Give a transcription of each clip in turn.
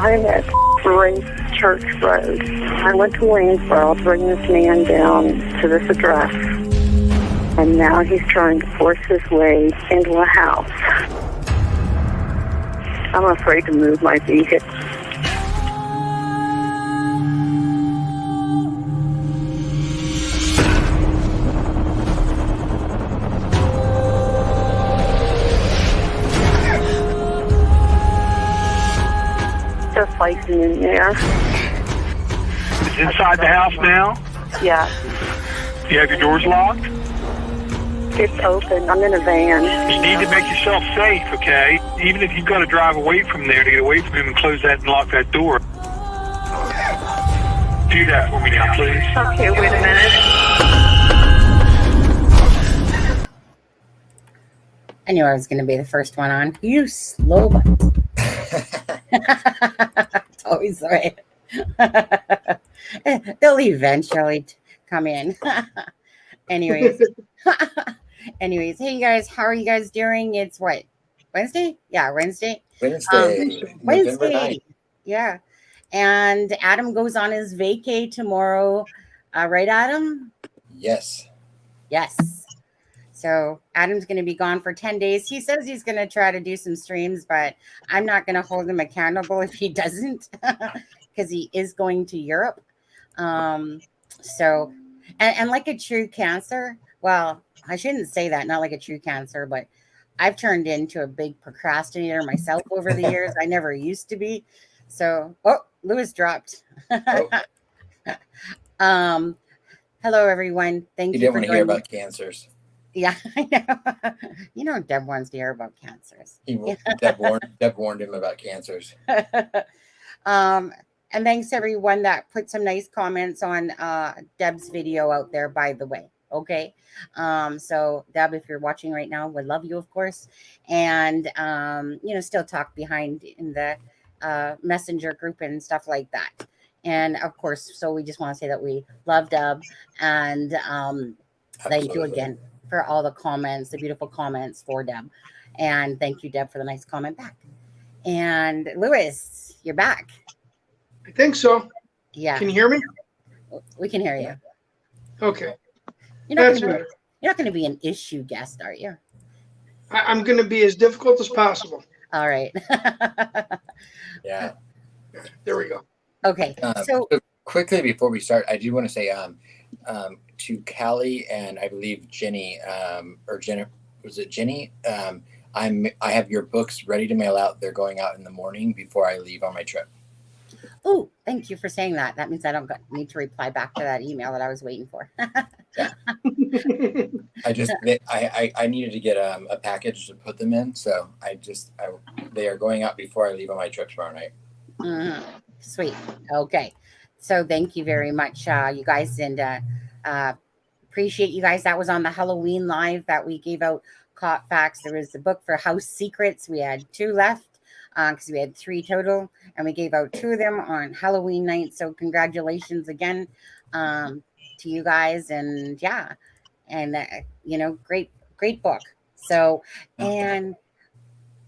I'm at Grace Church Road. I went to Waynesboro to bring this man down to this address, and now he's trying to force his way into a house. I'm afraid to move my vehicle. Just fighting in there. It's inside the house now? Yeah. You have your doors locked? It's open. I'm in a van. You need to make yourself safe, okay? Even if you've got to drive away from there to get away from him and close that and lock that door. Do that for me now, please. Okay, wait a minute. I knew I was going to be the first one on. You slow butt. It's always the way. They'll eventually come in. Anyways. Anyways, hey you guys, how are you guys doing? It's what? Wednesday? Yeah, Wednesday. Wednesday. Yeah. And Adam goes on his vacay tomorrow. Right, Adam? Yes. Yes. So Adam's going to be gone for 10 days. He says he's going to try to do some streams, but I'm not going to hold him accountable if he doesn't, because he is going to Europe. So, and like a true Cancer, well, I shouldn't say that, not like a true Cancer, but I've turned into a big procrastinator myself over the years. I never used to be. So, oh, Lewis dropped. Oh. Hello, everyone. Thank you. You didn't want to hear about cancers. Yeah, I know. You know, Deb wants to hear about cancers. Deb warned him about cancers. And thanks to everyone that put some nice comments on Deb's video out there, by the way. Okay. So Deb, if you're watching right now, we love you, of course. And, still talk behind in the messenger group and stuff like that. And of course, so we just want to say that we love Deb and thank you again for all the comments, the beautiful comments for Deb. And thank you, Deb, for the nice comment back. And Lewis, you're back. I think so. Yeah. Can you hear me? We can hear you. Okay. You're not going to be an issue guest, are you? I'm going to be as difficult as possible. All right. Yeah. There we go. Okay. So quickly before we start, I do want to say to Callie and I believe Jenny, or Jenna, was it Jenny? I have your books ready to mail out. They're going out in the morning before I leave on my trip. Oh, thank you for saying that. That means I don't need to reply back to that email that I was waiting for. Yeah. I needed to get a package to put them in, so they are going out before I leave on my trip tomorrow night. Mm-hmm. Sweet. Okay. So thank you very much, you guys, and appreciate you guys. That was on the Halloween live that we gave out caught facts. There was a book for house secrets. We had 2 left because we had 3 total, and we gave out 2 of them on Halloween night. So congratulations again to you guys, and yeah, and great book. So, and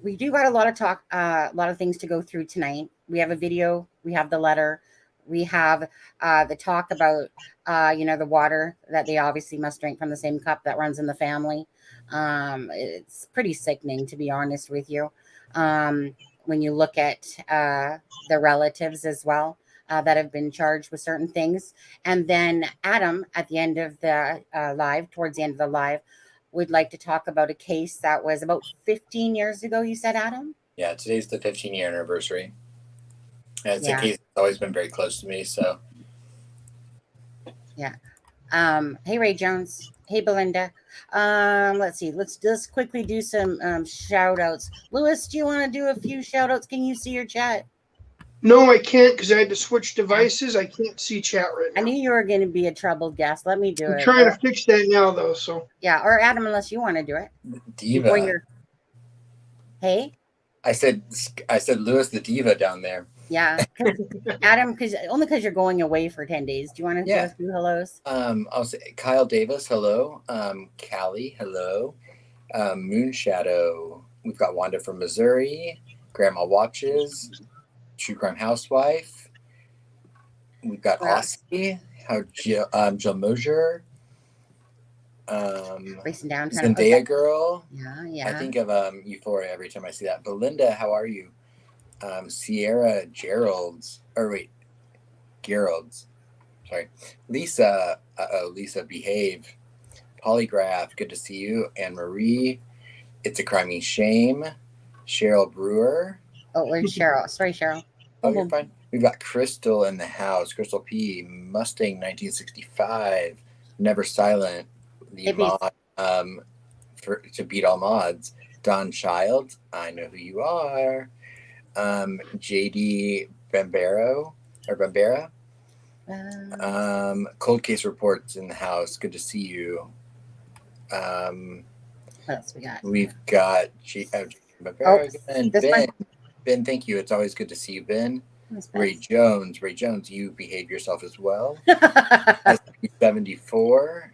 we do got a lot of talk, a lot of things to go through tonight. We have a video, we have the letter, we have the talk about the water that they obviously must drink from the same cup that runs in the family. It's pretty sickening, to be honest with you. When you look at the relatives as well that have been charged with certain things. And then Adam, at the end of the live, towards the end of the live, would like to talk about a case that was about 15 years ago, you said, Adam? Yeah, today's the 15-year anniversary. And it's a case that's always been very close to me, so. Yeah. Hey, Ray Jones. Hey, Belinda. Let's see. Let's just quickly do some shout outs. Lewis, do you want to do a few shout outs? Can you see your chat? No, I can't because I had to switch devices. I can't see chat right now. I knew you were going to be a troubled guest. Let me do it. I'm trying to fix that now, though. So yeah, or Adam, unless you want to do it. Diva. Hey? I said Lewis the Diva down there. Yeah, Adam, only because you're going away for 10 days. Do you want to do a few hellos? I'll say Kyle Davis, hello. Callie, hello. Moonshadow. We've got Wanda from Missouri. Grandma Watches. True Crime Housewife. We've got Aussie, Jill Mosier, Racing down. Zendaya Girl. Yeah. I think of Euphoria every time I see that. Belinda, how are you? Sierra Gerald's. Sorry. Lisa. Lisa, behave. Polygraph, good to see you. Anne Marie. It's a Crimey Shame. Cheryl Brewer. Oh, where's Cheryl? Sorry, Cheryl. Oh, you're fine. We've got Crystal in the house. Crystal P. Mustang 1965. Never Silent. The mod to beat all mods. Don Child. I know who you are. JD Bambera. Cold Case Reports in the house. Good to see you. What else we got? We've got and Ben, thank you. It's always good to see you, Ben. Ray Jones, you behave yourself as well. SP74.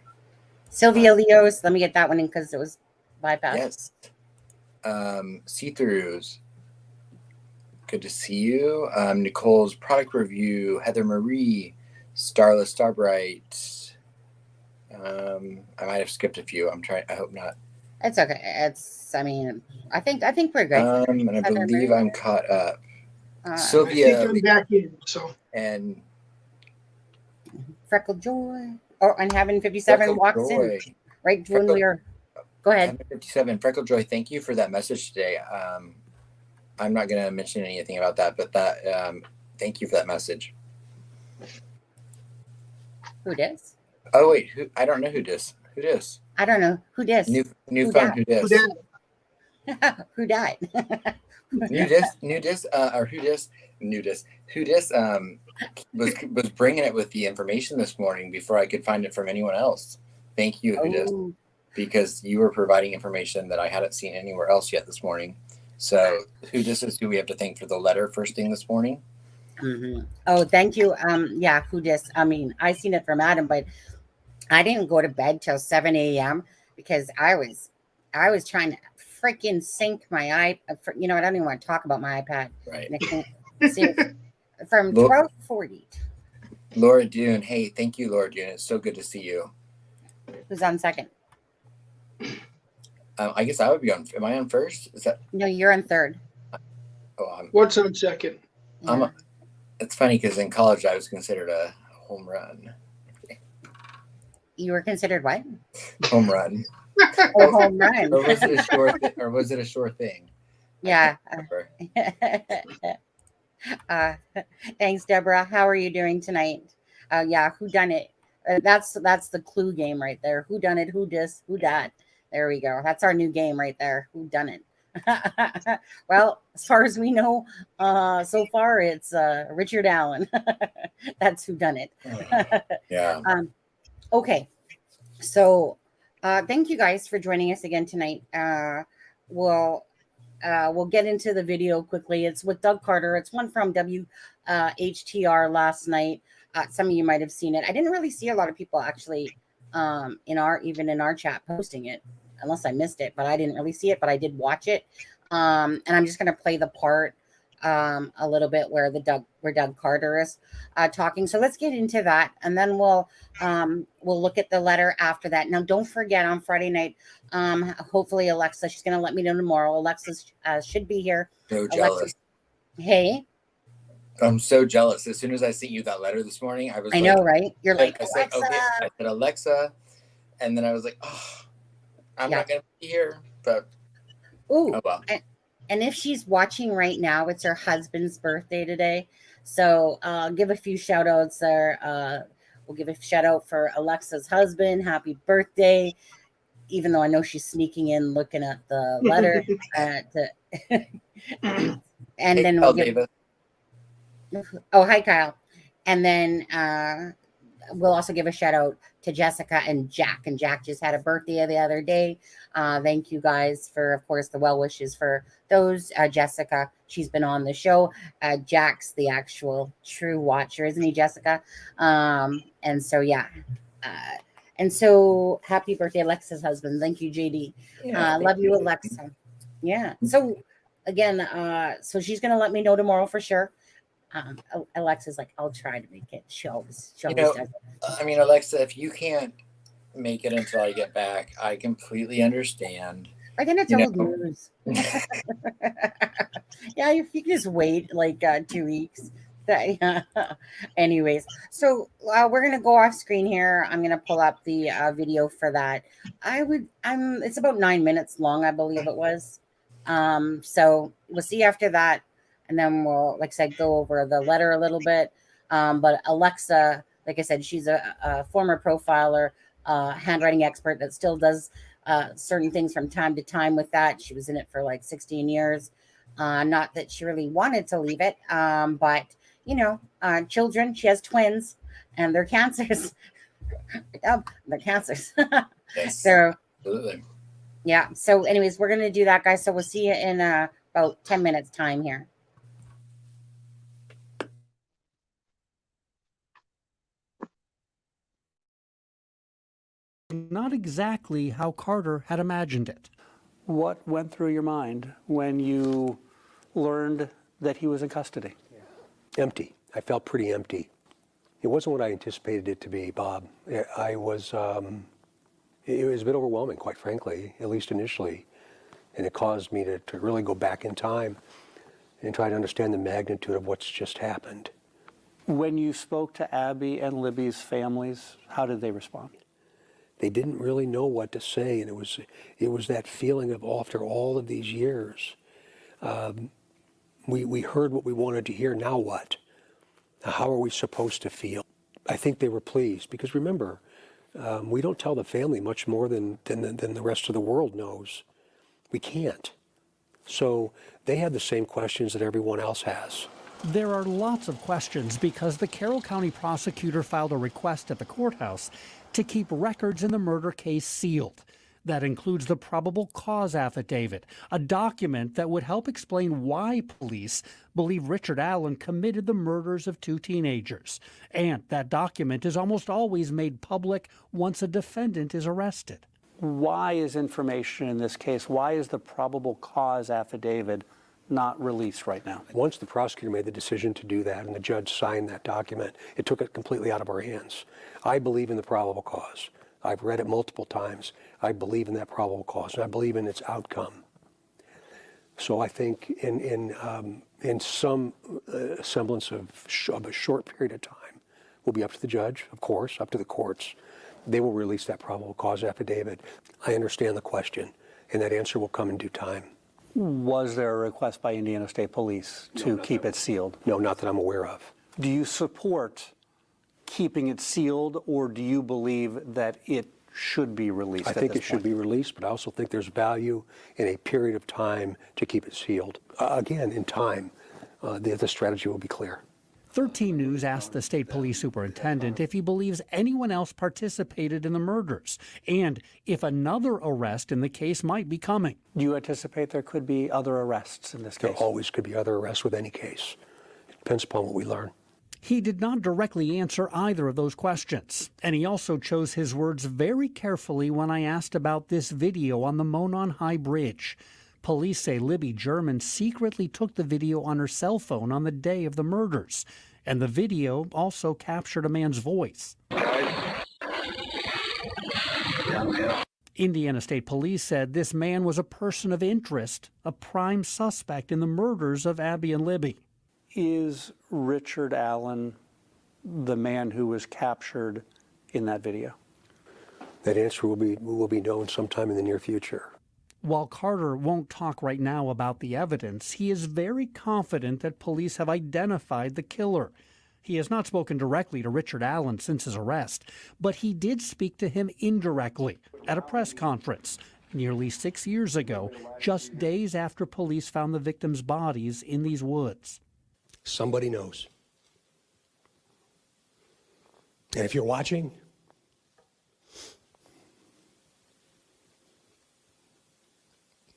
Sylvia Leos, let me get that one in because it was bypassed. Yes. See-throughs. Good to see you. Nicole's product review. Heather Marie. Starless Starbright. I might have skipped a few. I hope not. It's okay. I think we're good. And I believe I'm caught up. I Sylvia. think I'm back in. So. And Freckle Joy. Oh, and Heaven 57 Freckle walks Joy. in. Right when we are. Go ahead. Heaven 57. Freckle Joy, thank you for that message today. I'm not going to mention anything about that, but thank you for that message. Who dis? Oh wait, I don't know who dis. Who dis? I don't know who dis. New phone. Who dis? Who died? New dis. Or who dis? New dis. Who dis? Was bringing it with the information this morning before I could find it from anyone else. Thank you, who dis, because you were providing information that I hadn't seen anywhere else yet this morning. So who dis is who we have to thank for the letter first thing this morning. Mm-hmm. Oh, thank you. Yeah, who dis? I mean, I seen it from Adam, but I didn't go to bed till 7 a.m. because I was trying to freaking sync my iPad. I don't even want to talk about my iPad. Right. From 12:40. Laura Dune. Hey, thank you, Laura Dune. It's so good to see you. Who's on second? I guess I would be on. Am I on first? Is that? No, you're on third. What's on second? Yeah. It's funny because in college I was considered a home run. You were considered what? Home run. Oh, home run. Or was it a sure thing? Yeah. Thanks, Deborah. How are you doing tonight? Yeah, who done it? That's the clue game right there. Who done it? Who dis? Who dat? There we go. That's our new game right there. Who done it? Well, as far as we know, so far it's Richard Allen. That's who done it. Yeah. Okay. So thank you guys for joining us again tonight. We'll get into the video quickly. It's with Doug Carter. It's one from WHTR last night. Some of you might have seen it. I didn't really see a lot of people actually in our chat posting it, unless I missed it, but I didn't really see it, but I did watch it. And I'm just going to play the part a little bit where Doug Carter is talking. So let's get into that, and then we'll look at the letter after that. Now, don't forget on Friday night. Hopefully, Alexa, she's going to let me know tomorrow. Alexa should be here. So jealous. Hey. I'm so jealous. As soon as I sent you that letter this morning, I know, right? You're like, I said, okay. I said, Alexa, and then I was like, I'm not going to be here, but oh well. And if she's watching right now, it's her husband's birthday today. So give a few shout outs there. We'll give a shout out for Alexa's husband. Happy birthday. Even though I know she's sneaking in looking at the letter. And then we'll give. Oh, hi, Kyle. And then we'll also give a shout out to Jessica and Jack. And Jack just had a birthday the other day. Thank you guys for, of course, the well wishes for those. Jessica, she's been on the show. Jack's the actual true watcher, isn't he, Jessica? And so, yeah. And so happy birthday, Alexa's husband. Thank you, JD. Love you, Alexa. Yeah. So again, so she's going to let me know tomorrow for sure. Alexa's like, I'll try to make it. She always You does know, it. I mean, Alexa, if you can't make it until I get back, I completely understand. But then it's You know, old news. Yeah, if you can just wait like 2 weeks. Anyways, so we're gonna go off screen here. I'm gonna pull up the video for that. It's about 9 minutes long, I believe it was. So we'll see after that, and then we'll, like I said, go over the letter a little bit. But Alexa, like I said, she's a former profiler, handwriting expert that still does certain things from time to time with that. She was in it for like 16 years. Not that she really wanted to leave it, but children, she has twins, and they're cancers. They're cancers. yes, So, absolutely. yeah. So anyways, we're going to do that, guys. So we'll see you in about 10 minutes time here. Not exactly how Carter had imagined it. What went through your mind when you learned that he was in custody? Empty. I felt pretty empty. It wasn't what I anticipated it to be, Bob. It was a bit overwhelming, quite frankly, at least initially. And it caused me to really go back in time and try to understand the magnitude of what's just happened. When you spoke to Abby and Libby's families, how did they respond? They didn't really know what to say, and it was that feeling of, after all of these years, we heard what we wanted to hear. Now what? How are we supposed to feel? I think they were pleased because, remember, we don't tell the family much more than the rest of the world knows. We can't. So they had the same questions that everyone else has. There are lots of questions because the Carroll County prosecutor filed a request at the courthouse to keep records in the murder case sealed. That includes the probable cause affidavit, a document that would help explain why police believe Richard Allen committed the murders of 2 teenagers. And that document is almost always made public once a defendant is arrested. Why is information in this case, why is the probable cause affidavit not released right now? Once the prosecutor made the decision to do that and the judge signed that document, it took it completely out of our hands. I believe in the probable cause. I've read it multiple times. I believe in that probable cause, and I believe in its outcome. So I think in some semblance of a short period of time, will be up to the judge, of course, up to the courts. They will release that probable cause affidavit. I understand the question, and that answer will come in due time. Was there a request by Indiana State Police to keep it sealed? No, not that I'm aware of. Do you support keeping it sealed, or do you believe that it should be released? I think it should be released, but I also think there's value in a period of time to keep it sealed. Again, in time, the strategy will be clear. 13 News asked the state police superintendent if he believes anyone else participated in the murders and if another arrest in the case might be coming. Do you anticipate there could be other arrests in this case? There always could be other arrests with any case. It depends upon what we learn. He did not directly answer either of those questions, and he also chose his words very carefully when I asked about this video on the Monon High Bridge. Police say Libby German secretly took the video on her cell phone on the day of the murders, and the video also captured a man's voice. Indiana State Police said this man was a person of interest, a prime suspect in the murders of Abby and Libby. Is Richard Allen the man who was captured in that video? That answer will be known sometime in the near future. While Carter won't talk right now about the evidence, he is very confident that police have identified the killer. He has not spoken directly to Richard Allen since his arrest, but he did speak to him indirectly at a press conference nearly 6 years ago, just days after police found the victims' bodies in these woods. Somebody knows. And if you're watching,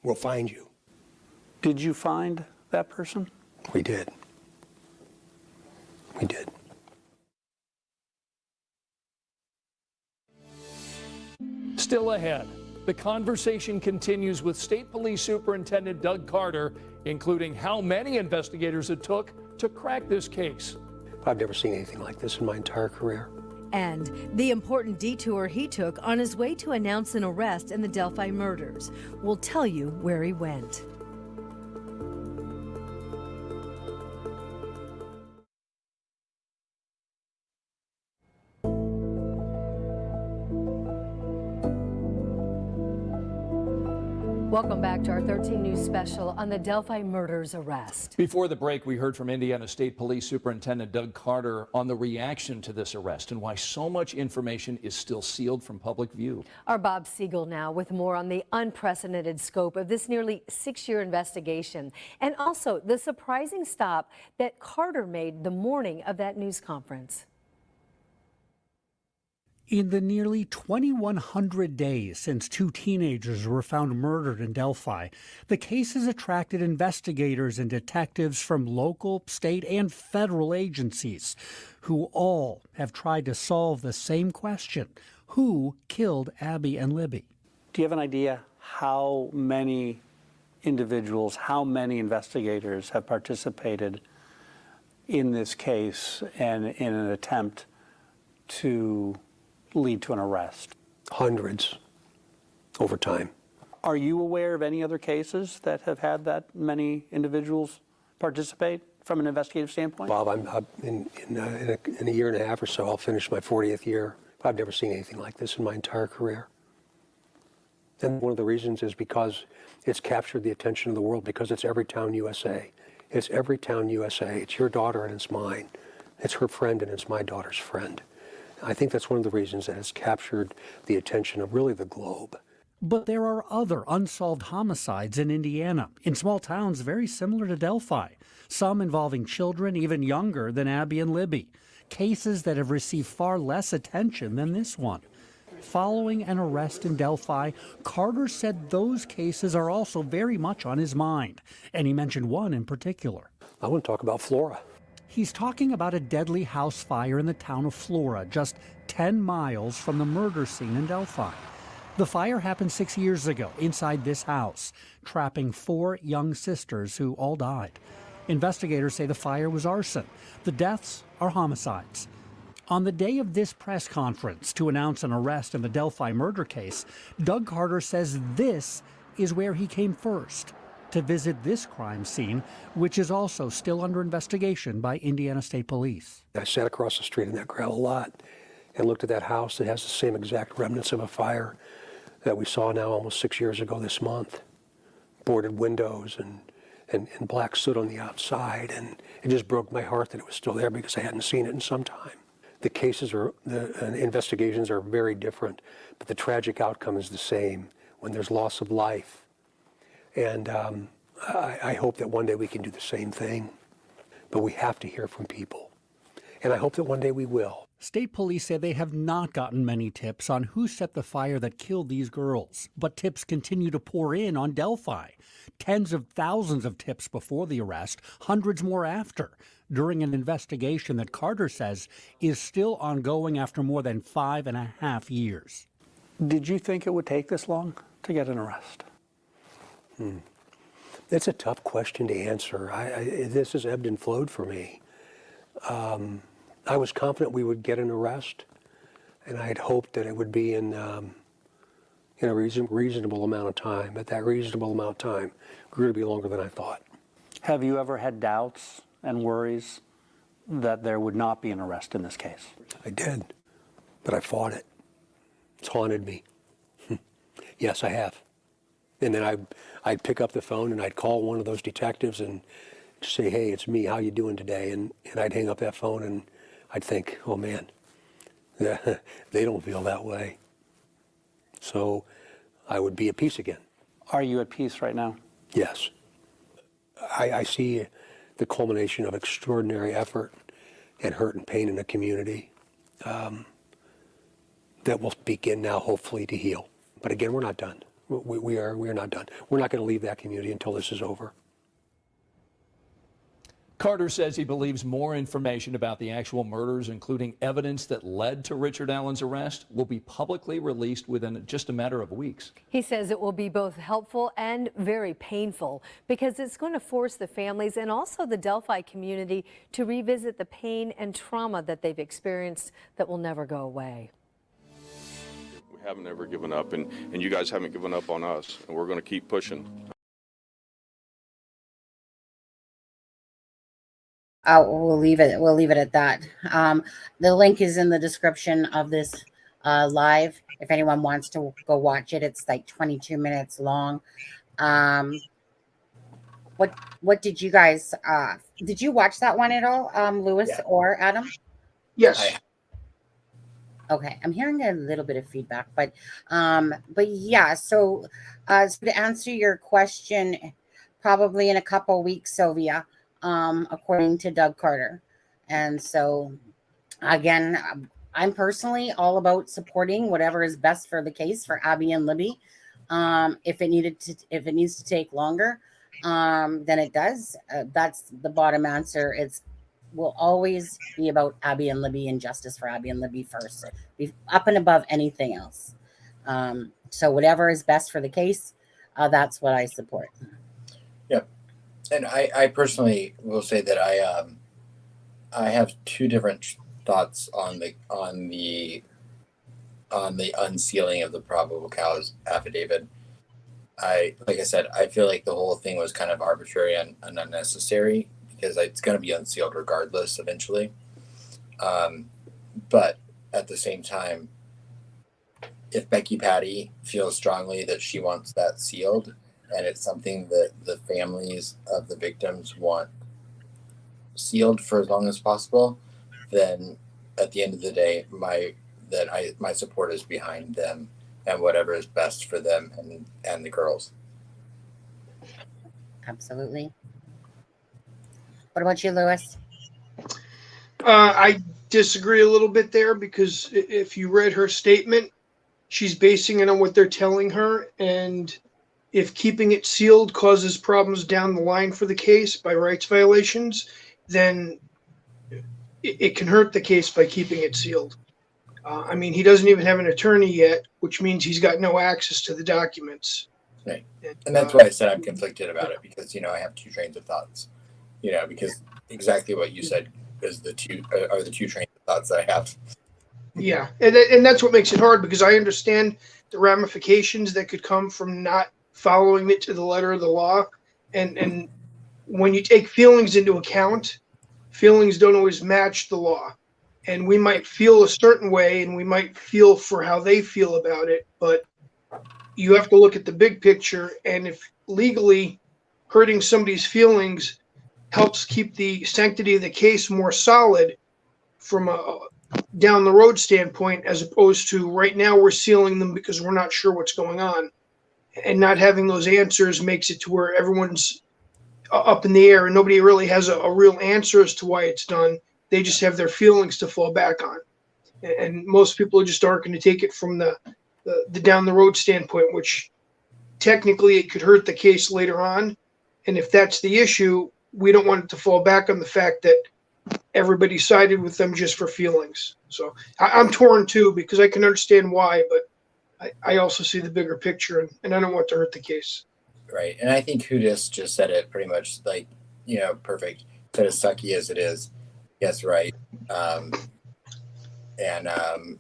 we'll find you. Did you find that person? We did. We did. Still ahead, the conversation continues with State Police Superintendent Doug Carter, including how many investigators it took to crack this case. I've never seen anything like this in my entire career. And the important detour he took on his way to announce an arrest in the Delphi murders. We'll tell you where he went. Welcome back to our 13 News special on the Delphi murders arrest. Before the break, we heard from Indiana State Police Superintendent Doug Carter on the reaction to this arrest and why so much information is still sealed from public view. Our Bob Siegel now with more on the unprecedented scope of this nearly 6-year investigation and also the surprising stop that Carter made the morning of that news conference. In the nearly 2,100 days since 2 teenagers were found murdered in Delphi, the case has attracted investigators and detectives from local, state, and federal agencies who all have tried to solve the same question: who killed Abby and Libby? Do you have an idea how many individuals, how many investigators have participated in this case and in an attempt to lead to an arrest? Hundreds over time. Are you aware of any other cases that have had that many individuals participate from an investigative standpoint? Bob, in a year and a half or so, I'll finish my 40th year. I've never seen anything like this in my entire career. And one of the reasons is because it's captured the attention of the world, because it's Everytown USA. It's Everytown USA. It's your daughter and it's mine. It's her friend and it's my daughter's friend. I think that's one of the reasons that it's captured the attention of really the globe. But there are other unsolved homicides in Indiana, in small towns very similar to Delphi, some involving children even younger than Abby and Libby, cases that have received far less attention than this one. Following an arrest in Delphi, Carter said those cases are also very much on his mind, and he mentioned one in particular. I want to talk about Flora. He's talking about a deadly house fire in the town of Flora, just 10 miles from the murder scene in Delphi. The fire happened 6 years ago inside this house, trapping 4 young sisters who all died. Investigators say the fire was arson. The deaths are homicides. On the day of this press conference to announce an arrest in the Delphi murder case, Doug Carter says this is where he came first, to visit this crime scene, which is also still under investigation by Indiana State Police. I sat across the street in that gravel lot and looked at that house that has the same exact remnants of a fire that we saw now almost 6 years ago this month. Boarded windows and black soot on the outside, and it just broke my heart that it was still there because I hadn't seen it in some time. The cases the investigations are very different, but the tragic outcome is the same when there's loss of life. And I hope that one day we can do the same thing, but we have to hear from people. And I hope that one day we will. State police say they have not gotten many tips on who set the fire that killed these girls, but tips continue to pour in on Delphi. Tens of thousands of tips before the arrest, hundreds more after, during an investigation that Carter says is still ongoing after more than 5.5 years. Did you think it would take this long to get an arrest? It's a tough question to answer. This has ebbed and flowed for me. I was confident we would get an arrest, and I had hoped that it would be in a reasonable amount of time. But that reasonable amount of time grew to be longer than I thought. Have you ever had doubts and worries that there would not be an arrest in this case? I did, but I fought it. It's haunted me. Yes, I have. And then I'd pick up the phone and I'd call one of those detectives and say, hey, it's me, how you doing today? And I'd hang up that phone and I'd think, oh man, they don't feel that way. So I would be at peace again. Are you at peace right now? Yes. I see the culmination of extraordinary effort and hurt and pain in the community that will begin now, hopefully, to heal. But again, we're not done. We are not done. We're not going to leave that community until this is over. Carter says he believes more information about the actual murders, including evidence that led to Richard Allen's arrest, will be publicly released within just a matter of weeks. He says it will be both helpful and very painful because it's going to force the families and also the Delphi community to revisit the pain and trauma that they've experienced that will never go away. We haven't ever given up, and you guys haven't given up on us, and we're going to keep pushing. We'll leave it. We'll leave it at that. The link is in the description of this live. If anyone wants to go watch it, it's like 22 minutes long. What did you guys? Did you watch that one at all, Lewis or Adam? Yes. Okay, I'm hearing a little bit of feedback, but yeah. So to answer your question, probably in a couple weeks, Sylvia. According to Doug Carter. And so, again, I'm personally all about supporting whatever is best for the case for Abby and Libby. If it needs to take longer, then it does. That's the bottom answer. Will always be about Abby and Libby and justice for Abby and Libby first, up and above anything else. So whatever is best for the case, that's what I support. Yep. And I personally will say that I have two different thoughts on the unsealing of the probable cause affidavit. Like I said, I feel like the whole thing was kind of arbitrary and unnecessary because it's going to be unsealed regardless eventually. But at the same time, if Becky Patty feels strongly that she wants that sealed, and it's something that the families of the victims want sealed for as long as possible, then at the end of the day, my support is behind them and whatever is best for them and the girls. Absolutely. What about you, Lewis? I disagree a little bit there because if you read her statement, she's basing it on what they're telling her, and if keeping it sealed causes problems down the line for the case by rights violations, then it can hurt the case by keeping it sealed. I mean, he doesn't even have an attorney yet, which means he's got no access to the documents. Right. And that's why I said I'm conflicted about it because, I have two trains of thoughts, because exactly what you said is the two trains of thoughts that I have. Yeah. And that's what makes it hard because I understand the ramifications that could come from not following it to the letter of the law. And when you take feelings into account, feelings don't always match the law. And we might feel a certain way and we might feel for how they feel about it, but you have to look at the big picture. And if legally hurting somebody's feelings helps keep the sanctity of the case more solid from a down the road standpoint, as opposed to right now we're sealing them because we're not sure what's going on. And not having those answers makes it to where everyone's up in the air and nobody really has a real answer as to why it's done. They just have their feelings to fall back on. And most people just aren't going to take it from the down the road standpoint, which technically it could hurt the case later on. And if that's the issue, we don't want it to fall back on the fact that everybody sided with them just for feelings. So I'm torn too, because I can understand why, but I also see the bigger picture, and I don't want to hurt the case. Right. And I think Hudis just said it pretty much perfect. Said as sucky as it is. Yes, right. And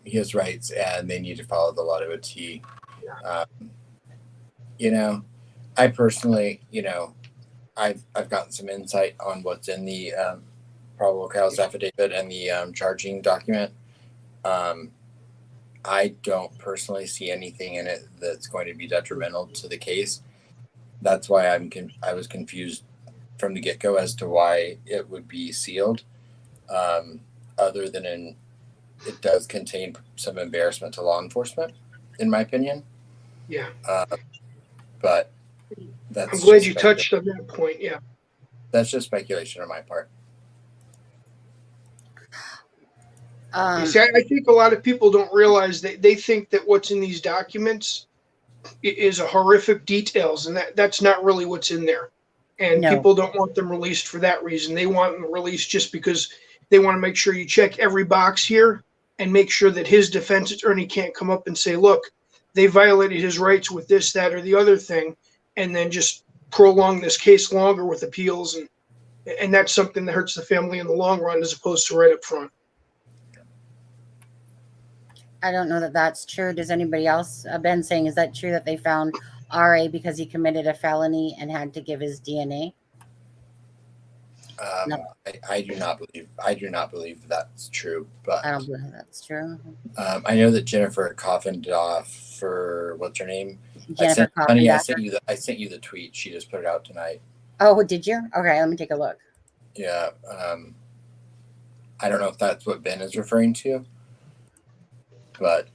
he has rights and they need to follow the law to a T. I personally, I've gotten some insight on what's in the probable cause affidavit and the charging document. I don't personally see anything in it that's going to be detrimental to the case. That's why I was confused from the get-go as to why it would be sealed. Other than it does contain some embarrassment to law enforcement, in my opinion. Yeah. But that's. I'm glad you touched on that point. Yeah. That's just speculation on my part. See, I think a lot of people don't realize that they think that what's in these documents is a horrific details, and that's not really what's in there. And No. people don't want them released for that reason. They want them released just because they want to make sure you check every box here and make sure that his defense attorney can't come up and say, look, they violated his rights with this, that, or the other thing, and then just prolong this case longer with appeals. And that's something that hurts the family in the long run as opposed to right up front. I don't know that that's true. Does anybody else? Ben saying, is that true that they found RA because he committed a felony and had to give his DNA? No. I do not believe that's true. But I don't believe that's true. I know that Jennifer Coffendoff, for what's her name? Jennifer Honey, Coffendoff. I sent you the tweet. She just put it out tonight. Oh, did you? Okay, let me take a look. Yeah. I don't know if that's what Ben is referring to, but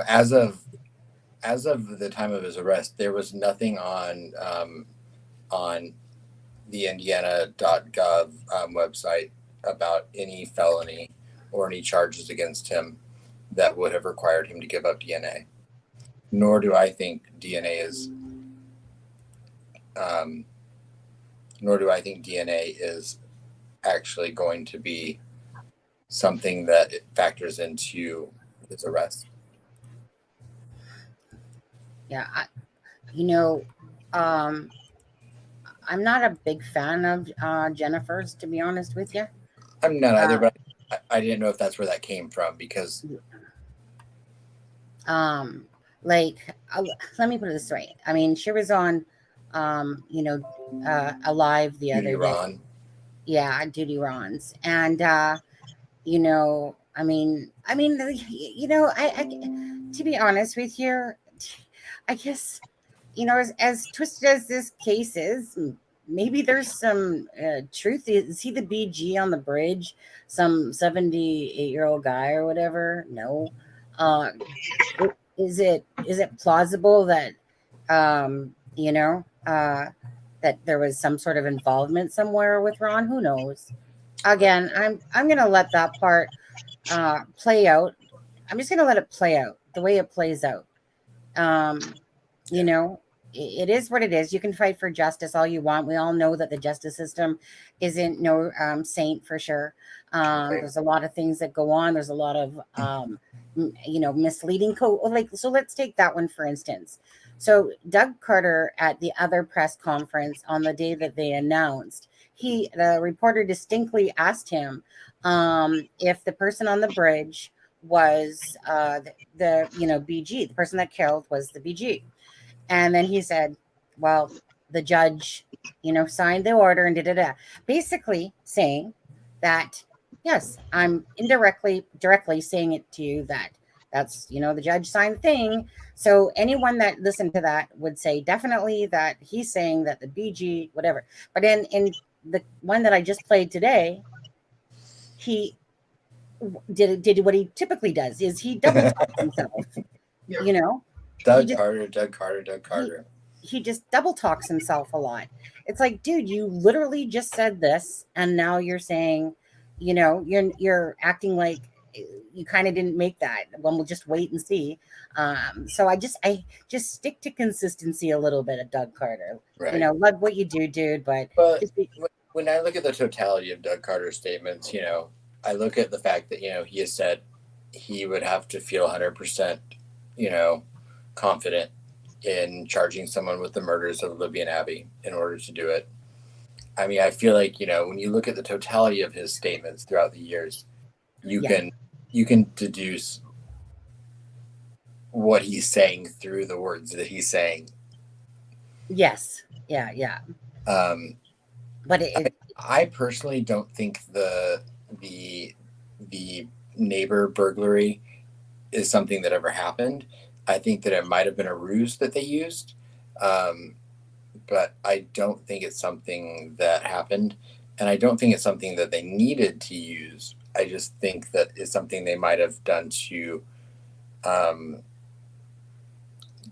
as of the time of his arrest, there was nothing on the Indiana.gov website about any felony or any charges against him that would have required him to give up DNA. Nor do I think DNA is actually going to be something that it factors into his arrest. Yeah, I'm not a big fan of Jennifer's, to be honest with you. I'm not either, but I didn't know if that's where that came from because. Let me put it this way. I mean, she was on, Alive the other day. Yeah, Judy Ron's, and I to be honest with you, I guess, as twisted as this case is, maybe there's some truth. Is he the BG on the bridge? Some 78-year-old guy or whatever? No. Is it plausible that, that there was some sort of involvement somewhere with Ron? Who knows? Again, I'm going to let that part play out. I'm just going to let it play out the way it plays out. It is what it is. You can fight for justice all you want. We all know that the justice system isn't no saint for sure. There's a lot of things that go on. There's a lot of, misleading so let's take that one, for instance. So Doug Carter at the other press conference on the day that they announced, the reporter distinctly asked him if the person on the bridge was the BG, the person that killed was the BG. And then he said, well, the judge, signed the order and basically saying that, yes, I'm directly saying it to you that's, the judge signed the thing. So anyone that listened to that would say definitely that he's saying that the BG, whatever. But in the one that I just played today, he did what he typically does, is he double talks himself, Doug Carter. He just double talks himself a lot. It's like, dude, you literally just said this, and now you're saying, you're acting like you kind of didn't make that. Well, we'll just wait and see. So I just stick to consistency a little bit of Doug Carter. Right. Love what you do, dude. But when I look at the totality of Doug Carter's statements, I look at the fact that he has said he would have to feel 100%, confident in charging someone with the murders of Libby and Abby in order to do it. I mean, I feel like, when you look at the totality of his statements throughout the years, you can deduce what he's saying through the words that he's saying. Yes. Yeah. But I personally don't think the neighbor burglary is something that ever happened. I think that it might have been a ruse that they used, but I don't think it's something that happened, and I don't think it's something that they needed to use. I just think that it's something they might have done to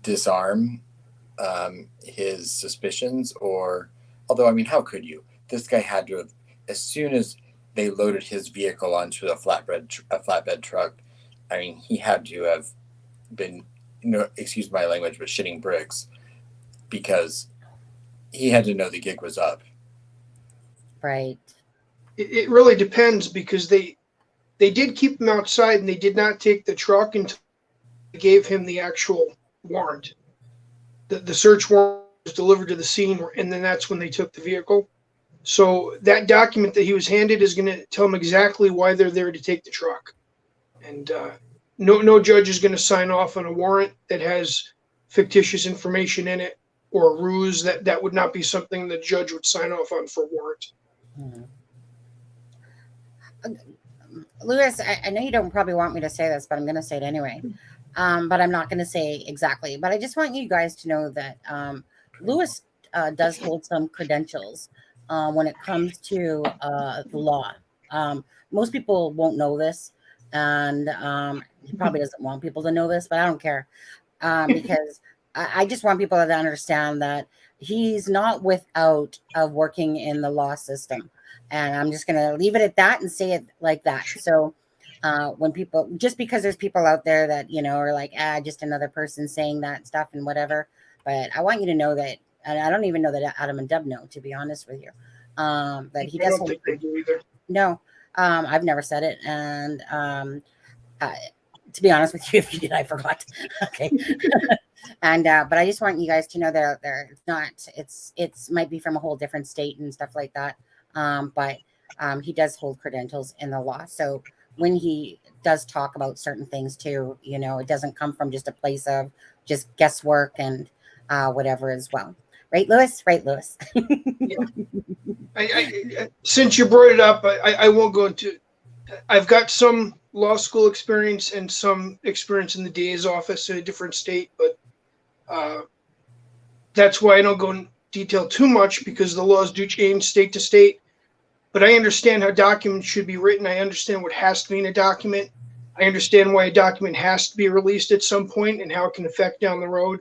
disarm his suspicions, although, I mean, how could you? This guy had to have, as soon as they loaded his vehicle onto a flatbed truck, I mean, he had to have been, excuse my language, but shitting bricks, because he had to know the gig was up. Right. It really depends, because they did keep him outside, and they did not take the truck until they gave him the actual warrant. The search warrant was delivered to the scene, and then that's when they took the vehicle. So that document that he was handed is going to tell him exactly why they're there to take the truck. And no judge is going to sign off on a warrant that has fictitious information in it, or a ruse. That would not be something the judge would sign off on for a warrant. Mm-hmm. Lewis, I know you don't probably want me to say this, but I'm going to say it anyway. But I'm not going to say exactly. But I just want you guys to know that Lewis does hold some credentials when it comes to the law. Most people won't know this, and he probably doesn't want people to know this, but I don't care, because I just want people to understand that he's not without of working in the law system. And I'm just going to leave it at that and say it like that. So when people, just because there's people out there that, you know, are like, just another person saying that stuff and whatever. But I want you to know that, and I don't even know that Adam and Dub know, to be honest with you, that he does. I don't think they do either. No, I've never said it. And to be honest with you, if you did, I forgot. Okay. And but I just want you guys to know that it's not, it's might be from a whole different state and stuff like that. But he does hold credentials in the law. So when he does talk about certain things too, you know, it doesn't come from just a place of just guesswork and whatever as well. Right, Lewis? Right, Lewis. Yeah. I, since you brought it up, I won't go into. I've got some law school experience and some experience in the DA's office in a different state, but that's why I don't go in detail too much, because the laws do change state to state. But I understand how documents should be written. I understand what has to be in a document. I understand why a document has to be released at some point and how it can affect down the road.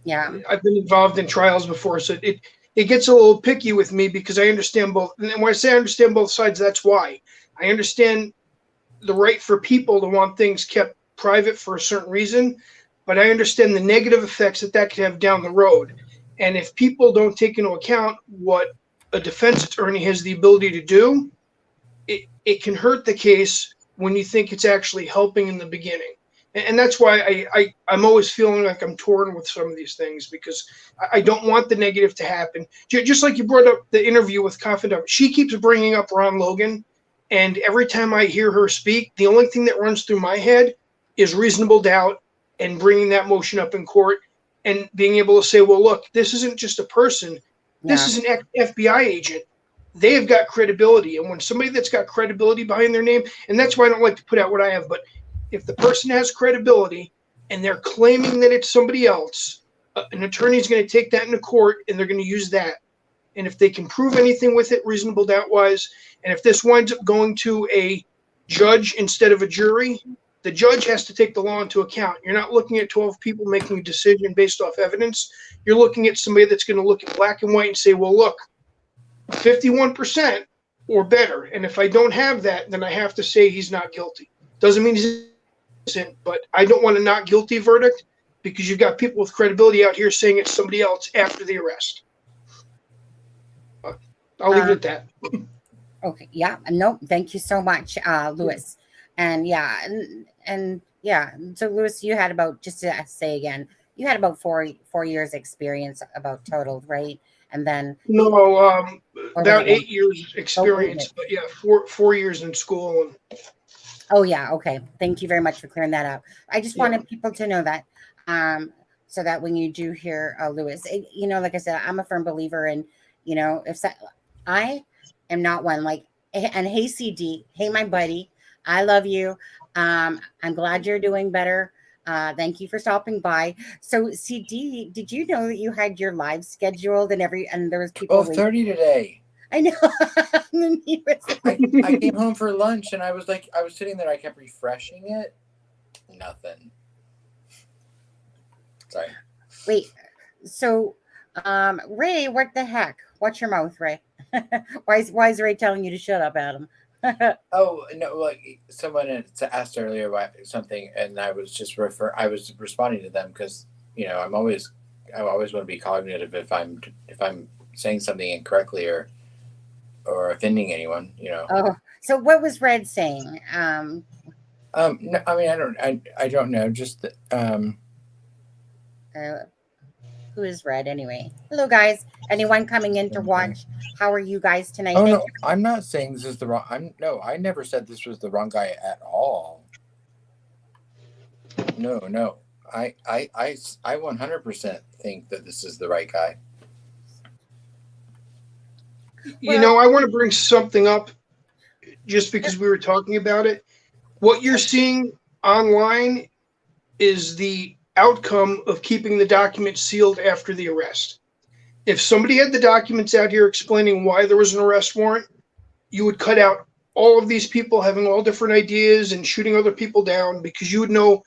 Yeah, I've been involved in trials before, so it gets a little picky with me, because I understand both. And when I say I understand both sides, that's why. I understand the right for people to want things kept private for a certain reason, but I understand the negative effects that could have down the road. And if people don't take into account what a defense attorney has the ability to do, it can hurt the case when you think it's actually helping in the beginning. And that's why I'm always feeling like I'm torn with some of these things, because I don't want the negative to happen. Just like you brought up the interview with Confidant, she keeps bringing up Ron Logan. And every time I hear her speak, the only thing that runs through my head is reasonable doubt and bringing that motion up in court and being able to say, well, look, this isn't just a person. This is an FBI agent. They have got credibility. And when somebody that's got credibility behind their name, and that's why I don't like to put out what I have, but if the person has credibility and they're claiming that it's somebody else, an attorney is going to take that into court and they're going to use that. And if they can prove anything with it, reasonable doubt wise, and if this winds up going to a judge instead of a jury, the judge has to take the law into account. You're not looking at 12 people making a decision based off evidence. You're looking at somebody that's going to look at black and white and say, well, look, 51% or better. And if I don't have that, then I have to say he's not guilty. Doesn't mean he's innocent, but I don't want a not guilty verdict, because you've got people with credibility out here saying it's somebody else after the arrest. I'll leave it at that. Okay. Yeah. No, thank you so much, Lewis. And yeah, and yeah. So Lewis, you had about, just to say again, you had about four years experience about total, right? And then about 8 years experience, but yeah, four years in school. Oh yeah, okay. Thank you very much for clearing that up. I just wanted people to know that, so that when you do hear Lewis, you know, like I said, I'm a firm believer in, you know, I am not one like, and hey CD, hey my buddy, I love you. I'm glad you're doing better. Thank you for stopping by. So CD, did you know that you had your live scheduled and there was people 12:30 today? I know. I came home for lunch and I was sitting there, I kept refreshing it. Nothing. Sorry. Wait, so Ray, what the heck? Watch your mouth, Ray. Why is Ray telling you to shut up, Adam? Oh no! Like someone had asked earlier about something, and I was just responding to them because, you know, I'm always I always want to be cognitive if I'm saying something incorrectly or offending anyone, you know. Oh, so what was Red saying? No, I mean, I don't know. Just Who is Red anyway? Hello, guys. Anyone coming in to watch? How are you guys tonight? oh Thank no, I'm not saying this is the wrong. I never said this was the wrong guy at all. No. I 100% think that this is the right guy. You know, I want to bring something up just because we were talking about it. What you're seeing online is the outcome of keeping the documents sealed after the arrest. If somebody had the documents out here explaining why there was an arrest warrant, you would cut out all of these people having all different ideas and shooting other people down, because you would know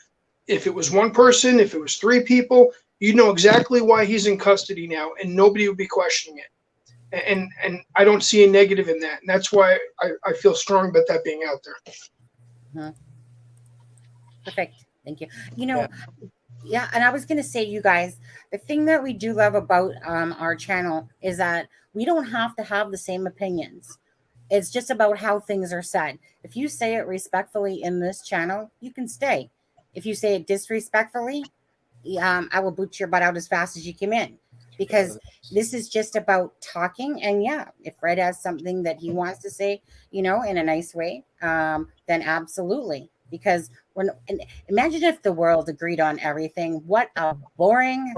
if it was one person, if it was three people, you'd know exactly why he's in custody now, and nobody would be questioning it. And I don't see a negative in that. And that's why I feel strong about that being out there. Perfect. Thank you. You know, yeah, and I was going to say, you guys, the thing that we do love about our channel is that we don't have to have the same opinions. It's just about how things are said. If you say it respectfully in this channel, you can stay. If you say it disrespectfully, I will boot your butt out as fast as you came in, because this is just about talking. And yeah, if Red has something that he wants to say, you know, in a nice way, then absolutely. Because imagine if the world agreed on everything. What a boring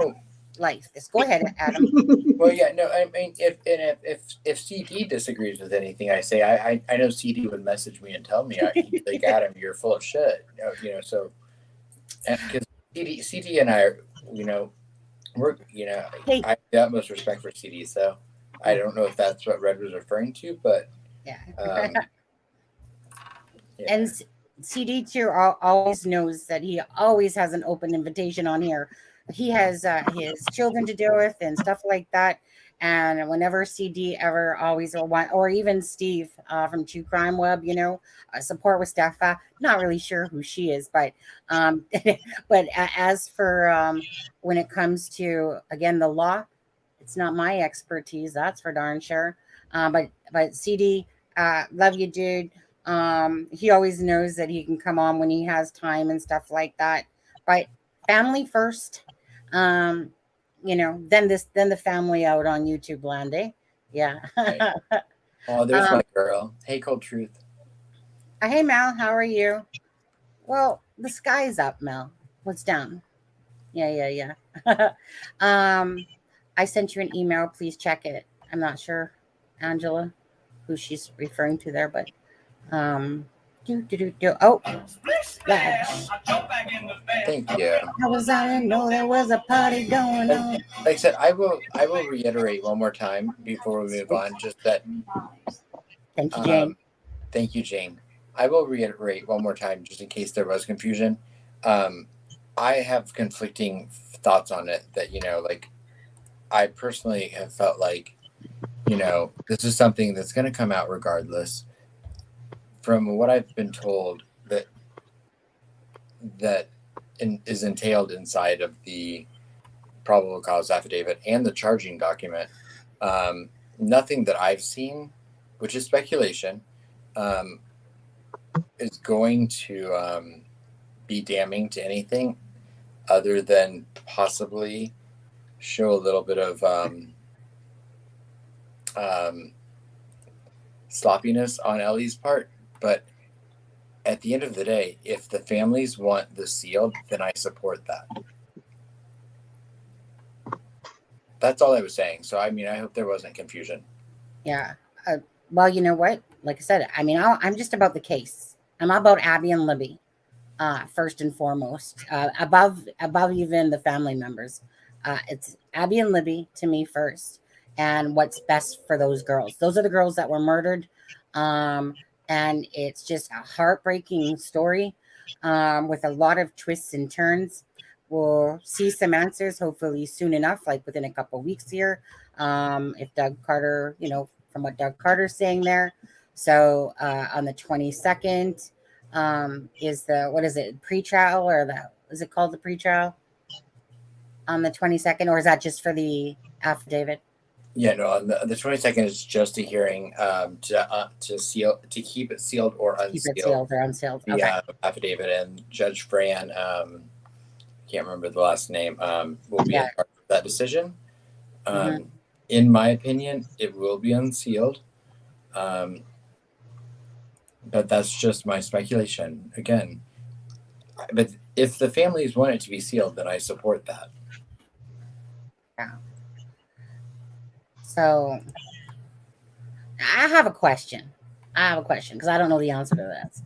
life. Go ahead, Adam. Well, yeah, no, I mean, if CD disagrees with anything I say, I know CD would message me and tell me, he's like, Adam, you're full of shit, you know. So, because CD and I are, you know, I have the utmost respect for CD. So, I don't know if that's what Red was referring to, but yeah. Yeah. And CD too always knows that he always has an open invitation on here. He has his children to deal with and stuff like that. And whenever CD ever always or even Steve from True Crime Web, you know, support with Steffa. Not really sure who she is, but but as for when it comes to, again, the law, it's not my expertise. That's for darn sure. But CD, love you, dude. He always knows that he can come on when he has time and stuff like that. But family first. You know, then the family out on YouTube land, eh? Yeah. Right. Oh, there's my girl. Hey, Cold Truth. Hey, Mel, how are you? Well, the sky's up, Mel. What's down? Yeah. I sent you an email. Please check it. I'm not sure, Angela, who she's referring to there, but oh, splash. Thank you. I didn't know there was a party going on. Like I said, I will reiterate one more time before we move on, just that. Thank you, Jane. Thank you, Jane. I will reiterate one more time, just in case there was confusion. I have conflicting thoughts on it. That, you know, like, I personally have felt like, you know, this is something that's going to come out regardless. From what I've been told, that is entailed inside of the probable cause affidavit and the charging document, nothing that I've seen, which is speculation, is going to be damning to anything other than possibly show a little bit of sloppiness on Ellie's part. But at the end of the day, if the families want this sealed, then I support that. That's all I was saying. So, I mean, I hope there wasn't confusion. Yeah. Well, you know what? Like I said, I mean, I'm just about the case. I'm about Abby and Libby, first and foremost, above even the family members. It's Abby and Libby to me first, and what's best for those girls. Those are the girls that were murdered. And it's just a heartbreaking story with a lot of twists and turns. We'll see some answers hopefully soon enough, like within a couple of weeks here. If Doug Carter, you know, from what Doug Carter's saying there. So on the 22nd is the, what is it, pretrial, or is it called the pretrial? on the 22nd, or is that just for the affidavit? Yeah, no. On the 22nd is just a hearing to keep it sealed or unsealed. Keep it sealed or unsealed. The Okay. affidavit, and Judge Fran, can't remember the last name, will be in charge of that decision. In my opinion, it will be unsealed. But that's just my speculation. Again, but if the families want it to be sealed, then I support that. Yeah. So I have a question. Because I don't know the answer to this.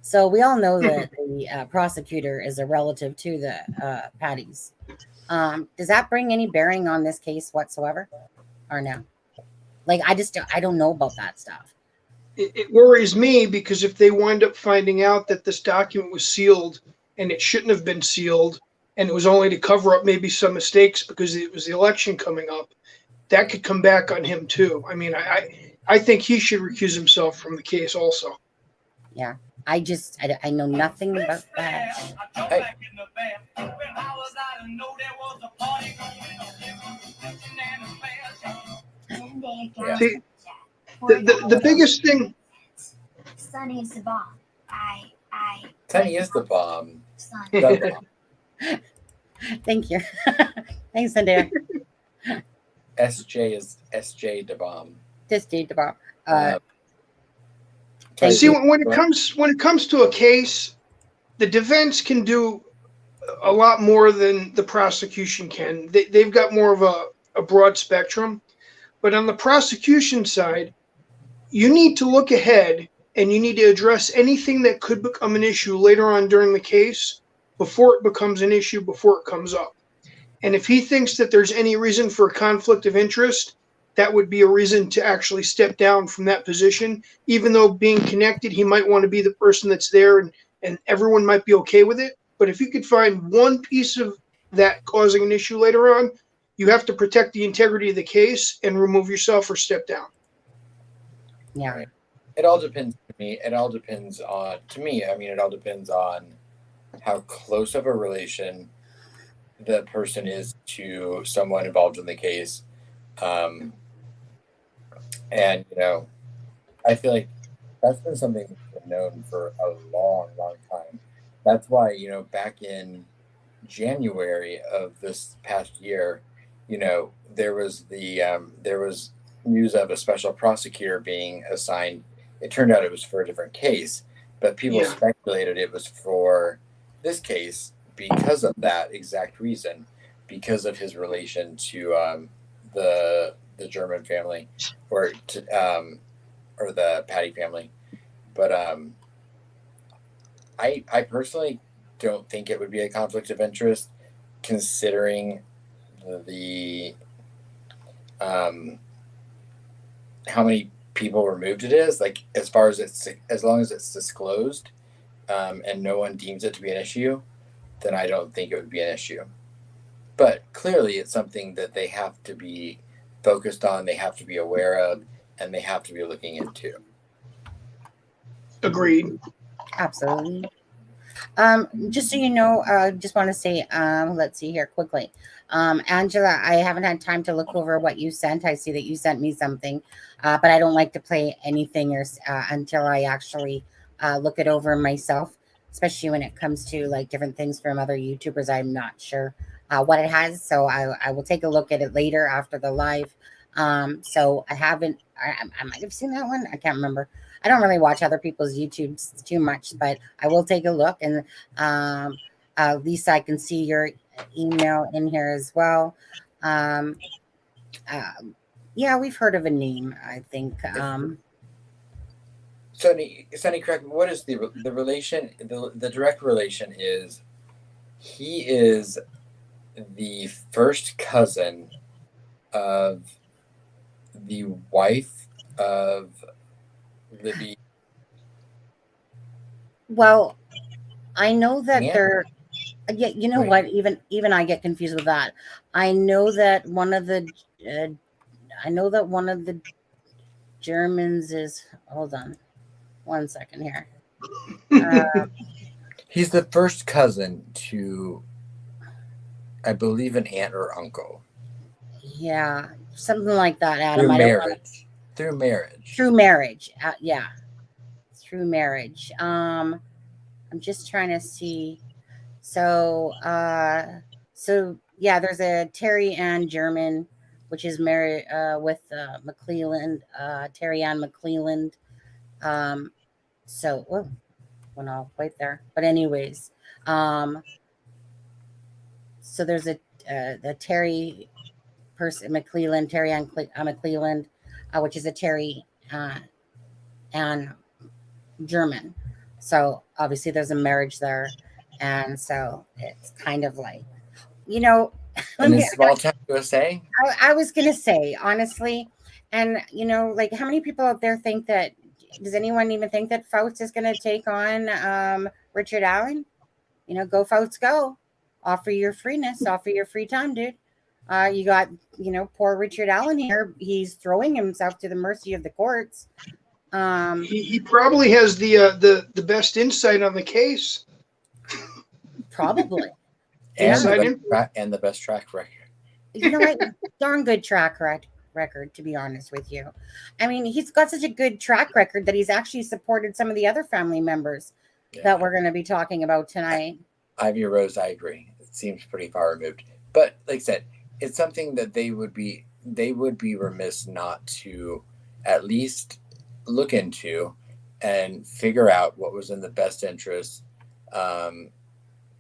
So we all know that the prosecutor is a relative to the Patties. Does that bring any bearing on this case whatsoever, or no? Like, I don't know about that stuff. It worries me because if they wind up finding out that this document was sealed and it shouldn't have been sealed, and it was only to cover up maybe some mistakes because it was the election coming up, that could come back on him too. I mean, I think he should recuse himself from the case also. Yeah. I know nothing about that. See, the biggest thing. Sunny is the bomb. Sunny is the bomb. Sun. Thank you. Thanks, Zendaya. SJ is SJ the bomb. SJ the bomb. See, when it comes to a case, the defense can do a lot more than the prosecution can. They've got more of a broad spectrum. But on the prosecution side, you need to look ahead and you need to address anything that could become an issue later on during the case before it becomes an issue, before it comes up. And if he thinks that there's any reason for a conflict of interest, that would be a reason to actually step down from that position. Even though being connected, he might want to be the person that's there and everyone might be okay with it. But if you could find one piece of that causing an issue later on, you have to protect the integrity of the case and remove yourself or step down. Yeah. It all depends to me. It all depends on how close of a relation the person is to someone involved in the case. And, I feel like that's been something that's been known for a long, long time. That's why, back in January of this past year, there was news of a special prosecutor being assigned. It turned out it was for a different case, but people speculated it was for this case because of that exact reason, because of his relation to the German family or the Patty family. But I personally don't think it would be a conflict of interest, considering the how many people removed it is. Like, as long as it's disclosed and no one deems it to be an issue, then I don't think it would be an issue. But clearly it's something that they have to be focused on, they have to be aware of, and they have to be looking into. Agreed. Absolutely. Just so you know, just want to say, let's see here quickly. Angela, I haven't had time to look over what you sent. I see that you sent me something, but I don't like to play anything until I actually look it over myself, especially when it comes to like different things from other YouTubers. I'm not sure what it has, so I will take a look at it later after the live. So I might have seen that one. I can't remember. I don't really watch other people's YouTubes too much, but I will take a look. And Lisa, I can see your email in here as well. Yeah, we've heard of a name, I think. Sunny, correct me. What is the relation? The direct relation is he is the first cousin of the wife of Libby. Well, I know that they're. Yeah, you know what? Even I get confused with that. I know that one of the Germans is. Hold on, 1 second here. He's the first cousin to I believe an aunt or uncle. Yeah, something like that, Adam. Through I don't wanna, marriage. Through marriage. through marriage. Yeah, through marriage. I'm just trying to see. So, so yeah, there's a Terry Ann German, which is married with McClelland, Terry Ann McClelland. So, oh, went all right there. But anyways, so there's a the Terry person McClelland, Terry Ann McClelland, which is a Terry Ann German. So obviously there's a marriage there, and so it's kind of like, you know, In this small town USA? I was gonna say honestly, and you know, like how many people out there think that? Does anyone even think that Faust is gonna take on Richard Allen? You know, go Faust, go! Offer your freeness, offer your free time, dude. You got, you know, poor Richard Allen here. He's throwing himself to the mercy of the courts. He probably has the best insight on the case. Probably. And, Yeah. and the best track record. You know what? Darn good track record, to be honest with you. I mean, he's got such a good track record that he's actually supported some of the other family members that we're going to be talking about tonight. Ivy Rose, I agree. It seems pretty far removed. But like I said, it's something that they would be remiss not to at least look into and figure out what was in the best interest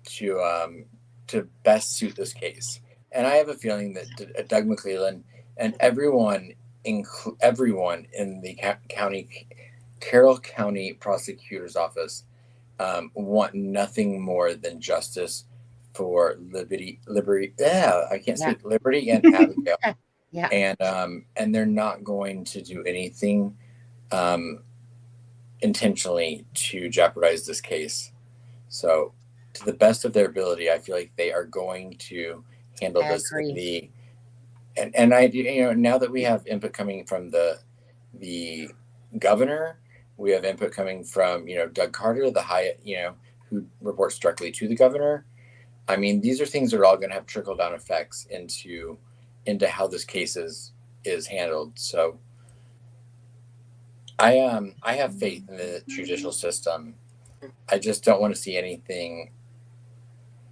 to best suit this case. And I have a feeling that Doug McClelland and everyone in the Carroll County Prosecutor's Office want nothing more than justice for Liberty. Yeah, I can't speak. Liberty and Abigail. Yeah. And they're not going to do anything intentionally to jeopardize this case. So, to the best of their ability, I feel like they are going to handle this in the. And I, you know, now that we have input coming from the governor, we have input coming from, you know, Doug Carter, the Hyatt, you know, who reports directly to the governor. I mean, these are things that are all going to have trickle down effects into how this case is handled. So I have faith in the judicial system. I just don't want to see anything.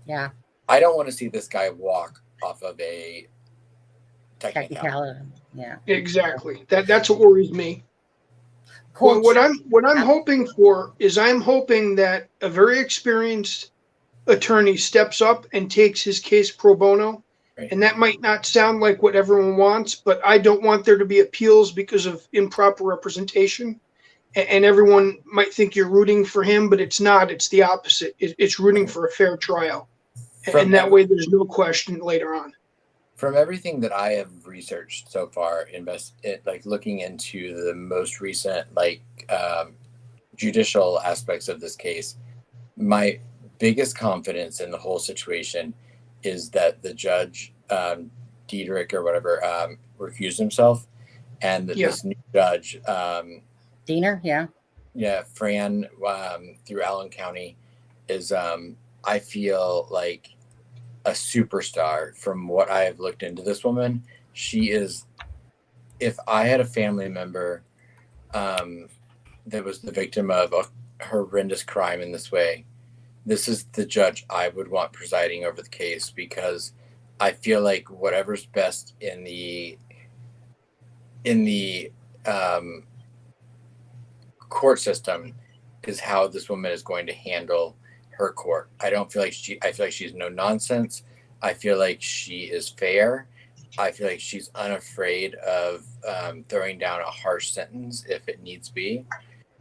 Yeah. I don't want to see this guy walk off of a technicality. Yeah. Exactly. That's what worries me. Well, what I'm hoping for is I'm hoping that a very experienced attorney steps up and takes his case pro bono. Right. And that might not sound like what everyone wants, but I don't want there to be appeals because of improper representation. And everyone might think you're rooting for him, but it's not. It's the opposite. It's rooting for a fair trial. And that way there's no question later on. From everything that I have researched so far, like looking into the most recent judicial aspects of this case, my biggest confidence in the whole situation is that the judge, Diedrich or whatever, recused himself, and that this new judge, Diener, Fran, through Allen County, is I feel like a superstar. From what I have looked into this woman, she is. If I had a family member that was the victim of a horrendous crime in this way, this is the judge I would want presiding over the case, because I feel like whatever's best in the court system is how this woman is going to handle her court. I feel like she's no nonsense. I feel like she is fair. I feel like she's unafraid of throwing down a harsh sentence if it needs be.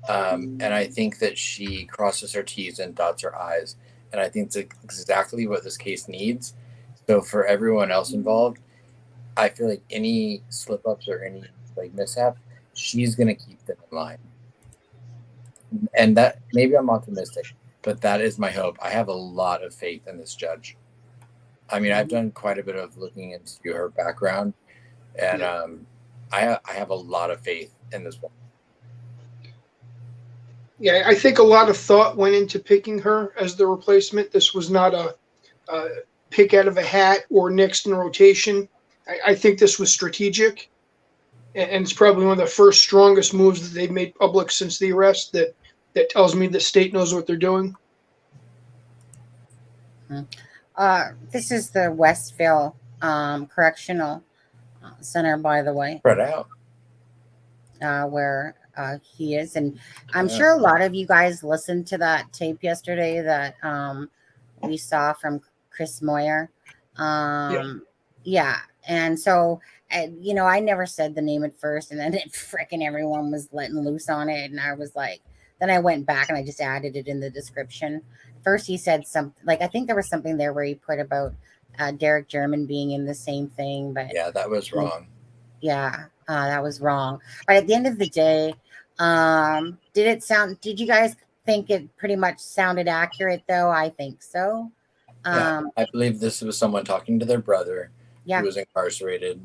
And I think that she crosses her T's and dots her I's. And I think it's exactly what this case needs. So for everyone else involved, I feel like any slip ups or any mishap, she's going to keep them in line. And that, maybe I'm optimistic, but that is my hope. I have a lot of faith in this judge. I mean, I've done quite a bit of looking into her background, and I have a lot of faith in this woman. Yeah, I think a lot of thought went into picking her as the replacement. This was not pick out of a hat or next in rotation. I think this was strategic, and it's probably one of the first strongest moves that they've made public since the arrest. That tells me the state knows what they're doing. This is the Westville Correctional Center, by the way. Spread out. Where he is, and I'm sure a lot of you guys listened to that tape yesterday that we saw from Chris Moyer. Yeah, and so you know, I never said the name at first, and then frickin' everyone was letting loose on it, and I was like, then I went back and I just added it in the description. First, he said something like, I think there was something there where he put about Derek German being in the same thing, but yeah, that was wrong. Yeah, that was wrong. But at the end of the day, did you guys think it pretty much sounded accurate though? I think so. Yeah, I believe this was someone talking to their brother Yeah. who was incarcerated.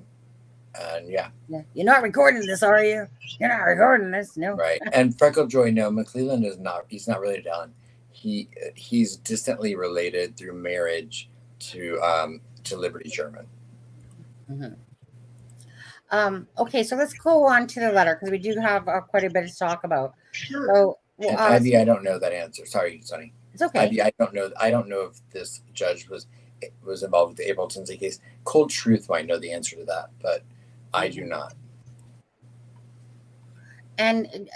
And yeah. You're not recording this, are you? You're not recording this, no. Right. And Freckle Joy, no, McClelland is not, he's not related to Alan. He's distantly related through marriage to Liberty German. Mm-hmm. Okay, so let's go on to the letter because we do have quite a bit to talk about. Sure. So, And Ivy, I don't know that answer. Sorry, Sonny. It's okay. Ivy, I don't know if this judge was involved with the April Tinsley case. Cold Truth might know the answer to that, but I do not. And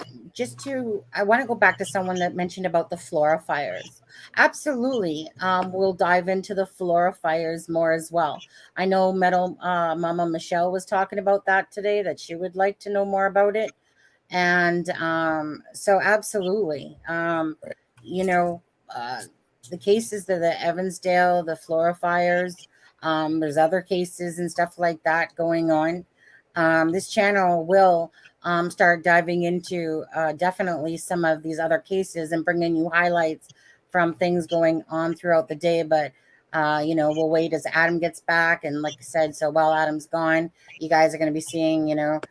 I want to go back to someone that mentioned about the Flora fires. Absolutely. We'll dive into the Flora fires more as well. I know Metal Mama Michelle was talking about that today, that she would like to know more about it. And so absolutely. You know, the cases of the Evansdale, the Flora fires, there's other cases and stuff like that going on. This channel will start diving into definitely some of these other cases and bringing you highlights from things going on throughout the day. But, you know, we'll wait as Adam gets back. And like I said, so while Adam's gone, you guys are going to be seeing, you know,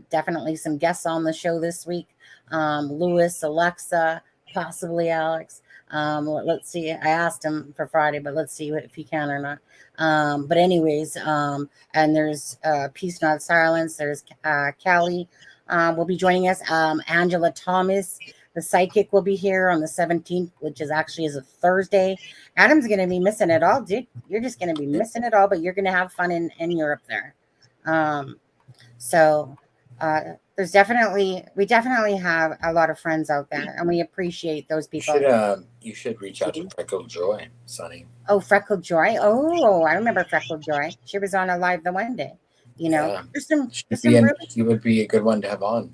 definitely some guests on the show this week. Lewis, Alexa, possibly Alex. Let's see. I asked him for Friday, but let's see if he can or not. But anyways, and there's Peace Not Silence. There's Callie will be joining us. Angela Thomas, the psychic, will be here on the 17th, which is a Thursday. Adam's going to be missing it all, dude. You're just going to be missing it all, but you're going to have fun in Europe there. We definitely have a lot of friends out there, and we appreciate those people. You should reach out to Freckle Joy, Sonny. Oh, Freckle Joy. Oh, I remember Freckle Joy. She was on a live the one day. You know, He would be a good one to have on.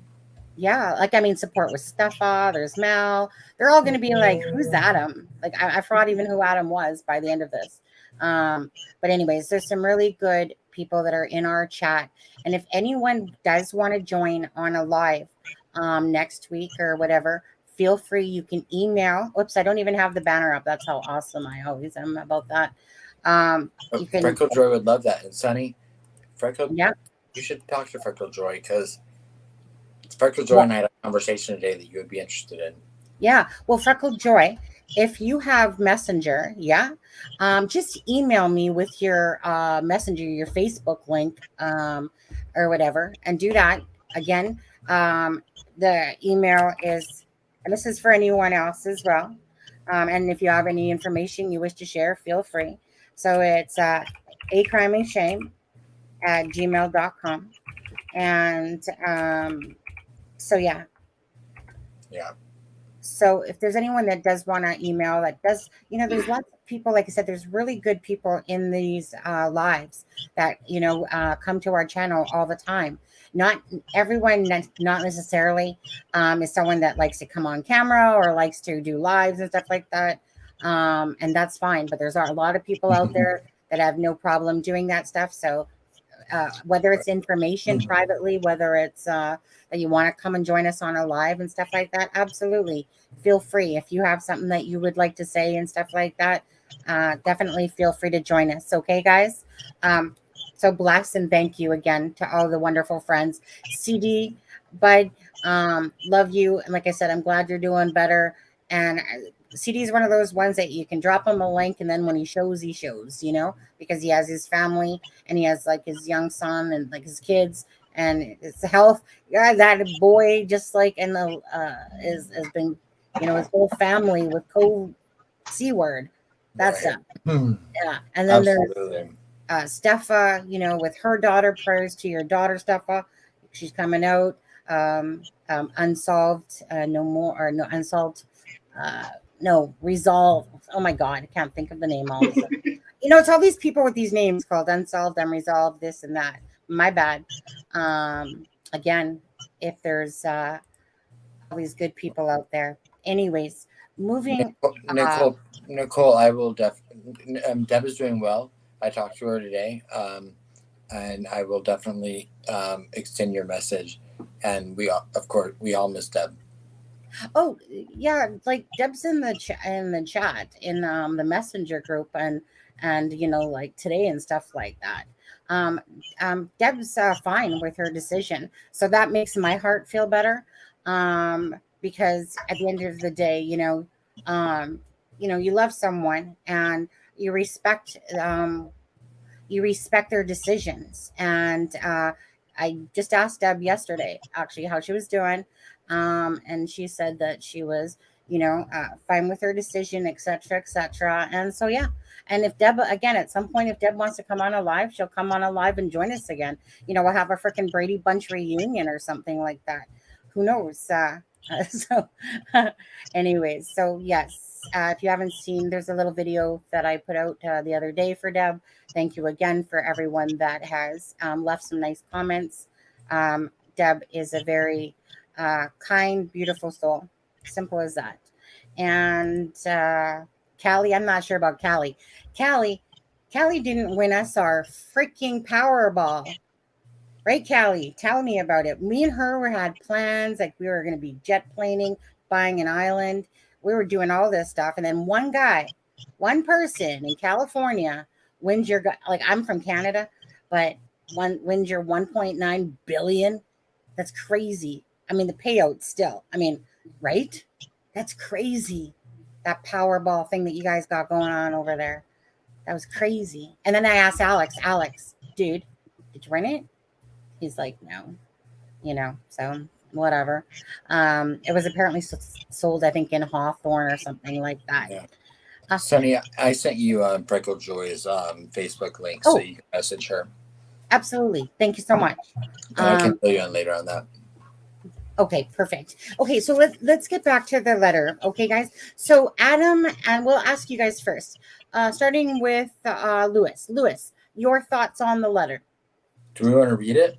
Yeah, like, I mean, support with Steffa. There's Mel. They're all going to be like, who's Adam? Like, I forgot even who Adam was by the end of this. But anyways, there's some really good people that are in our chat. And if anyone does want to join on a live next week or whatever, feel free. You can email. Oops, I don't even have the banner up. That's how awesome I always am about that. Freckle Joy would love that. And Sonny, yeah, you should talk to Freckle Joy, because Freckle Joy and I had a conversation today that you would be interested in. Yeah. Well, Freckle Joy, if you have Messenger, just email me with your Messenger, your Facebook link, or whatever, and do that. Again, the email is, and this is for anyone else as well. And if you have any information you wish to share, feel free. So it's acrimeandshame@gmail.com. And so yeah. So if there's anyone that does want to email, that does, you know, there's lots of people, like I said, there's really good people in these lives that, you know, come to our channel all the time. Not everyone, not necessarily is someone that likes to come on camera or likes to do lives and stuff like that. And that's fine. But there's a lot of people out there that have no problem doing that stuff. So whether it's information privately, whether it's that you want to come and join us on a live and stuff like that, absolutely feel free. If you have something that you would like to say and stuff like that, definitely feel free to join us. Okay, guys? So bless and thank you again to all the wonderful friends. CD, Bud, love you. And like I said, I'm glad you're doing better. And CD is one of those ones that you can drop him a link, and then when he shows, because he has his family and he has like his young son and like his kids and his health. Yeah, that boy just like in the has been, his whole family with C word. That's stuff. Yeah, and then Absolutely. there's Steffa, with her daughter. Prayers to your daughter, Steffa. She's coming out. Unsolved, no more, or no unsolved. No, resolve. Oh my God, I can't think of the name all of a sudden. It's all these people with these names called unsolved, unresolved, this and that. My bad. Again, if there's all these good people out there. Anyways, moving. Nicole, I will definitely. Deb is doing well. I talked to her today, and I will definitely extend your message. And of course, we all miss Deb. Oh yeah, like Deb's in the chat in the messenger group and like today and stuff like that. Deb's fine with her decision, so that makes my heart feel better. Because at the end of the day, you love someone and you respect their decisions. And I just asked Deb yesterday actually how she was doing. And she said that she was, fine with her decision, etc., etc. And so, yeah. And if Deb, again, at some point, if Deb wants to come on a live, she'll come on a live and join us again. We'll have a freaking Brady Bunch reunion or something like that. Who knows? Anyways, so yes, if you haven't seen, there's a little video that I put out the other day for Deb. Thank you again for everyone that has left some nice comments. Deb is a very kind, beautiful soul. Simple as that. And Callie, I'm not sure about Callie. Callie didn't win us our freaking Powerball. Right, Callie? Tell me about it. Me and her had plans, like we were going to be jet planing, buying an island. We were doing all this stuff. And then one person in California wins your, like I'm from Canada, but wins your 1.9 billion. That's crazy. I mean, the payout still, right? That's crazy. That Powerball thing that you guys got going on over there. That was crazy. And then I asked Alex, dude, did you win it? He's like, no, so whatever. It was apparently sold, I think, in Hawthorne or something like that. Yeah. Sonny, I sent you Breckle Joy's Facebook link, so you can message her. Absolutely. Thank you so much. And I can fill you in later on that. Okay, perfect. Okay, so let's get back to the letter. Okay, guys. So Adam, and we'll ask you guys first, starting with Lewis. Lewis, your thoughts on the letter? Do we want to read it?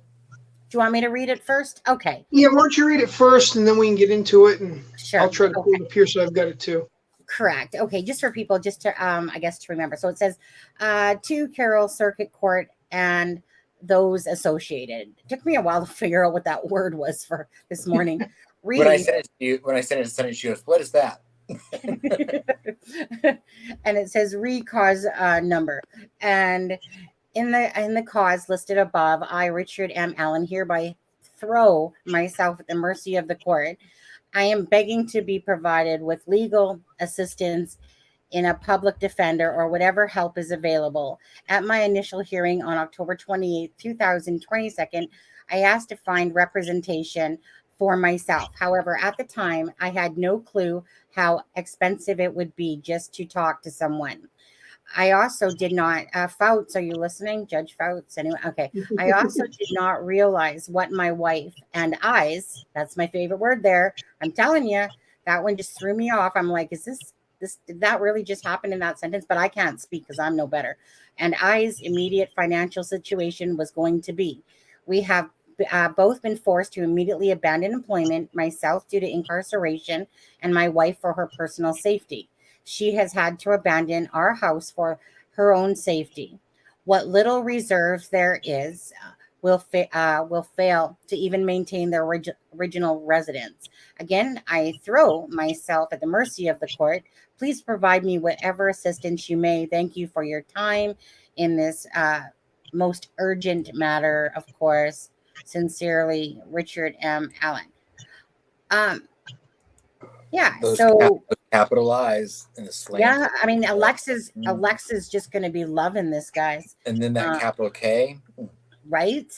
Do you want me to read it first? Okay. Yeah, why don't you read it first, and then we can get into it, and sure. I'll try to pull it up here, so I've got it too. Correct. Okay, just for people, just to I guess to remember. So it says to Carroll Circuit Court and those associated. It took me a while to figure out what that word was for this morning. When I sent it to Sunny, she goes, "What is that?" And it says cause number. And in the cause listed above, I, Richard M. Allen, hereby throw myself at the mercy of the court. I am begging to be provided with legal assistance in a public defender or whatever help is available. At my initial hearing on October 28, 2022, I asked to find representation for myself. However, at the time, I had no clue how expensive it would be just to talk to someone. I also did not, Fouts, are you listening? Judge Fouts? Anyway, okay. I also did not realize what my wife and I's, that's my favorite word there. I'm telling you, that one just threw me off. I'm like, did that really just happen in that sentence? But I can't speak because I'm no better. And I's immediate financial situation was going to be. We have both been forced to immediately abandon employment, myself due to incarceration, and my wife for her personal safety. She has had to abandon our house for her own safety. What little reserves there is will fail to even maintain their original residence. Again, I throw myself at the mercy of the court. Please provide me whatever assistance you may. Thank you for your time in this most urgent matter, of course. Sincerely, Richard M. Allen. Yeah, those so capitalize in the slant. Yeah, I mean, Alexa's just going to be loving this, guys. And then that capital K. Right?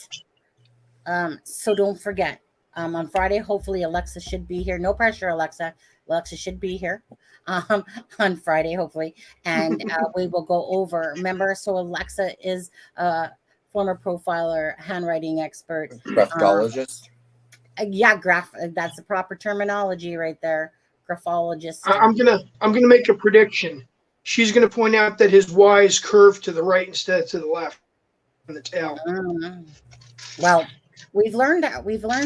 So don't forget, on Friday, hopefully Alexa should be here. No pressure, Alexa. Alexa should be here on Friday, hopefully. And we will go over. Remember, so Alexa is a former profiler, handwriting expert. Graphologist? That's the proper terminology right there. Graphologist. I'm gonna make a prediction. She's gonna point out that his Y is curved to the right instead of to the left on the tail. Well, we've learned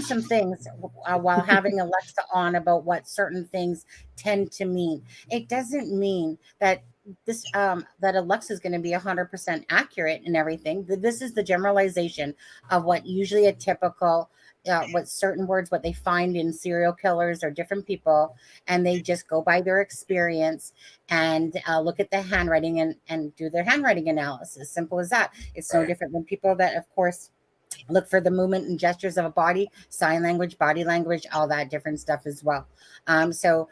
some things while having Alexa on about what certain things tend to mean. It doesn't mean that this that Alexa is going to be 100% accurate in everything. This is the generalization of what usually a typical what certain words, what they find in serial killers or different people, and they just go by their experience and look at the handwriting and do their handwriting analysis. Simple as that. It's no different than people that, of course, look for the movement and gestures of a body, sign language, body language, all that different stuff as well. So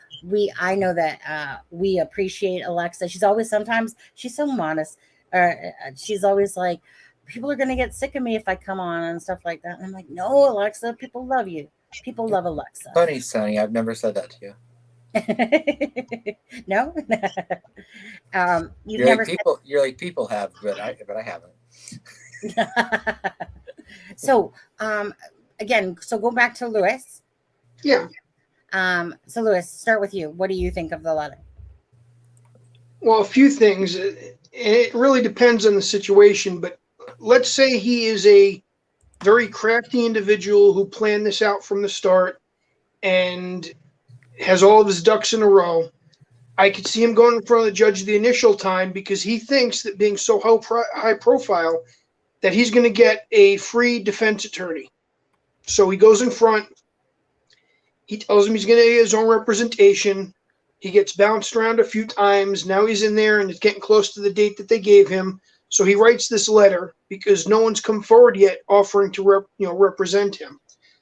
I know that we appreciate Alexa. She's so modest. She's always like, people are going to get sick of me if I come on and stuff like that. And I'm like, no, Alexa, people love you. People love Alexa. Funny, Sonny. I've never said that to you. No? You're like people have, but I haven't. So, again, go back to Lewis. Yeah. So Lewis, start with you. What do you think of the letter? Well, a few things. It really depends on the situation, but let's say he is a very crafty individual who planned this out from the start and has all of his ducks in a row. I could see him going in front of the judge the initial time because he thinks that being so high profile that he's going to get a free defense attorney. So he goes in front. He tells him he's going to get his own representation. He gets bounced around a few times. Now he's in there and it's getting close to the date that they gave him. So he writes this letter because no one's come forward yet offering to represent him.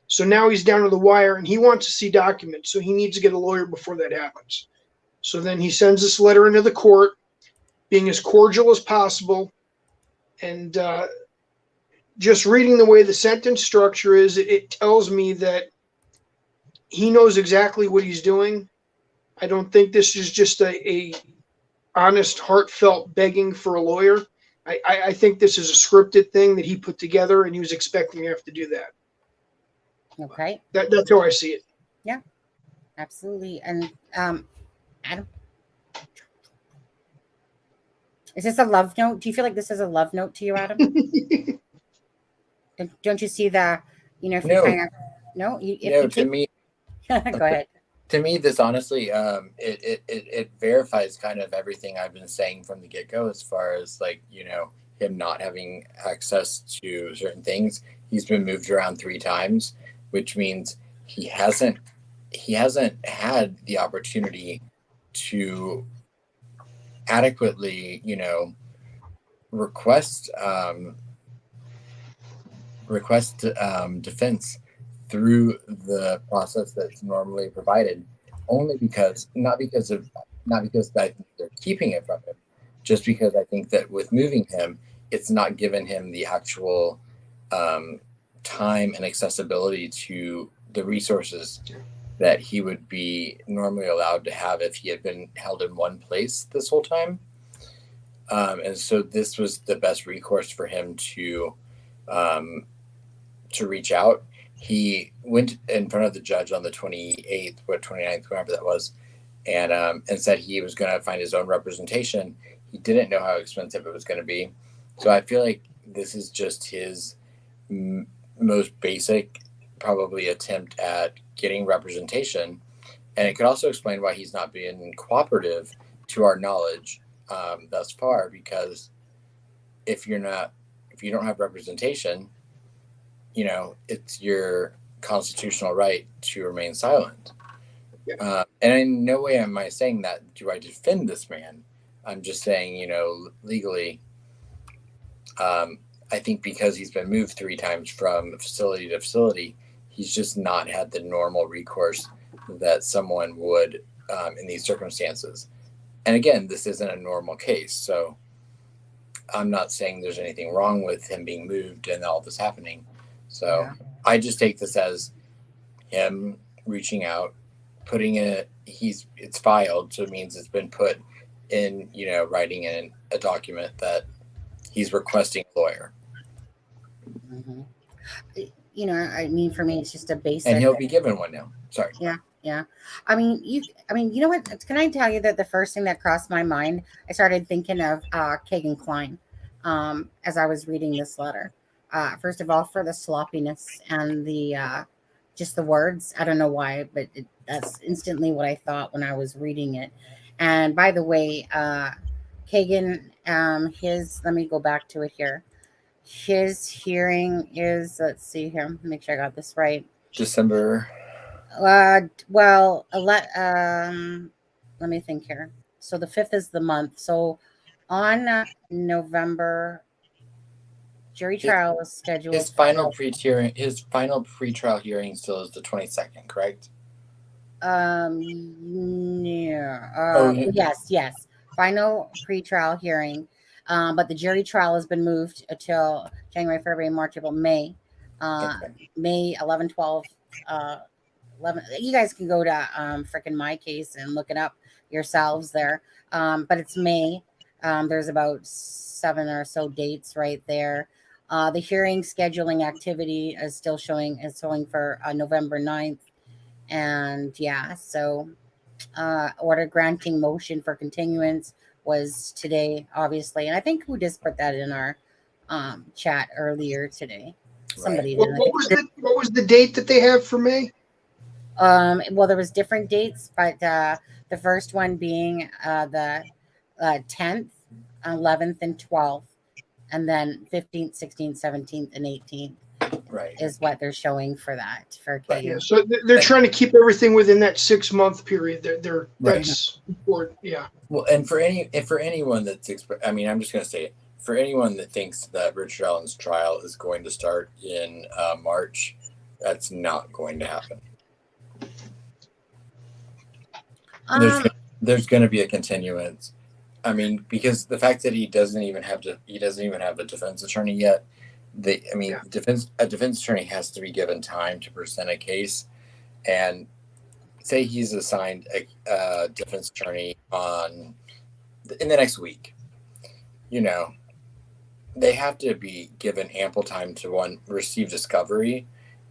So now he's down to the wire and he wants to see documents. So he needs to get a lawyer before that happens. So then he sends this letter into the court, being as cordial as possible. And just reading the way the sentence structure is, it tells me that he knows exactly what he's doing. I don't think this is just a honest, heartfelt begging for a lawyer. I think this is a scripted thing that he put together, and he was expecting to have to do that. Okay. That's how I see it. Yeah, absolutely. And Adam, is this a love note? Do you feel like this is a love note to you, Adam? Don't you see the, if you kind of, no? To me, go ahead. To me, this honestly, it verifies kind of everything I've been saying from the get-go as far as him not having access to certain things. He's been moved around 3 times, which means he hasn't had the opportunity to adequately, request defense through the process that's normally provided, only because not because I think they're keeping it from him, just because I think that with moving him, it's not given him the actual time and accessibility to the resources that he would be normally allowed to have if he had been held in one place this whole time. And so this was the best recourse for him to reach out. He went in front of the judge on the 28th, 29th, whatever that was, and said he was going to find his own representation. He didn't know how expensive it was going to be. So I feel like this is just his most basic, probably, attempt at getting representation. And it could also explain why he's not being cooperative, to our knowledge, thus far, because if you don't have representation, it's your constitutional right to remain silent. And in no way am I saying that do I defend this man. I'm just saying, legally, I think because he's been moved 3 times from facility to facility, he's just not had the normal recourse that someone would in these circumstances. And again, this isn't a normal case, so I'm not saying there's anything wrong with him being moved and all this happening. So I just take this as him reaching out, putting it. It's filed, so it means it's been put in, writing in a document that he's requesting a lawyer. Mm-hmm. I mean, for me, it's just a basic. And he'll be given one now. Sorry. Yeah. I mean, you know what? Can I tell you that the first thing that crossed my mind, I started thinking of Kegan Kline as I was reading this letter. First of all, for the sloppiness and the just the words. I don't know why, but that's instantly what I thought when I was reading it. And by the way, Kegan, let me go back to it here. His hearing is, let's see here, make sure I got this right. December. Let me think here. So the 5th is the month. So on November, jury trial is scheduled. His final pretrial hearing still is the 22nd, correct? Yes. Final pretrial hearing. But the jury trial has been moved until January, February, March, April, May. May 11, 12, 11. You guys can go to freaking My Case and look it up yourselves there. But it's May. There's about 7 or so dates right there. The hearing scheduling activity is still showing for November 9th. And so order granting motion for continuance was today, obviously. And I think who just put that in our chat earlier today. Somebody did. What was the date that they have for May? Well, there was different dates, but the first one being the 10th, 11th, and 12th, and then 15th, 16th, 17th, and 18th. Right. Is what they're showing for that. Right. Yeah, so they're trying to keep everything within that 6-month period. That's important. Yeah. Well, and for anyone that's, I'm just going to say it. For anyone that thinks that Richard Allen's trial is going to start in March, that's not going to happen. There's going to be a continuance. I mean, because the fact that he doesn't even have a defense attorney yet. A defense attorney has to be given time to present a case, and say he's assigned a defense attorney in the next week. They have to be given ample time to receive discovery,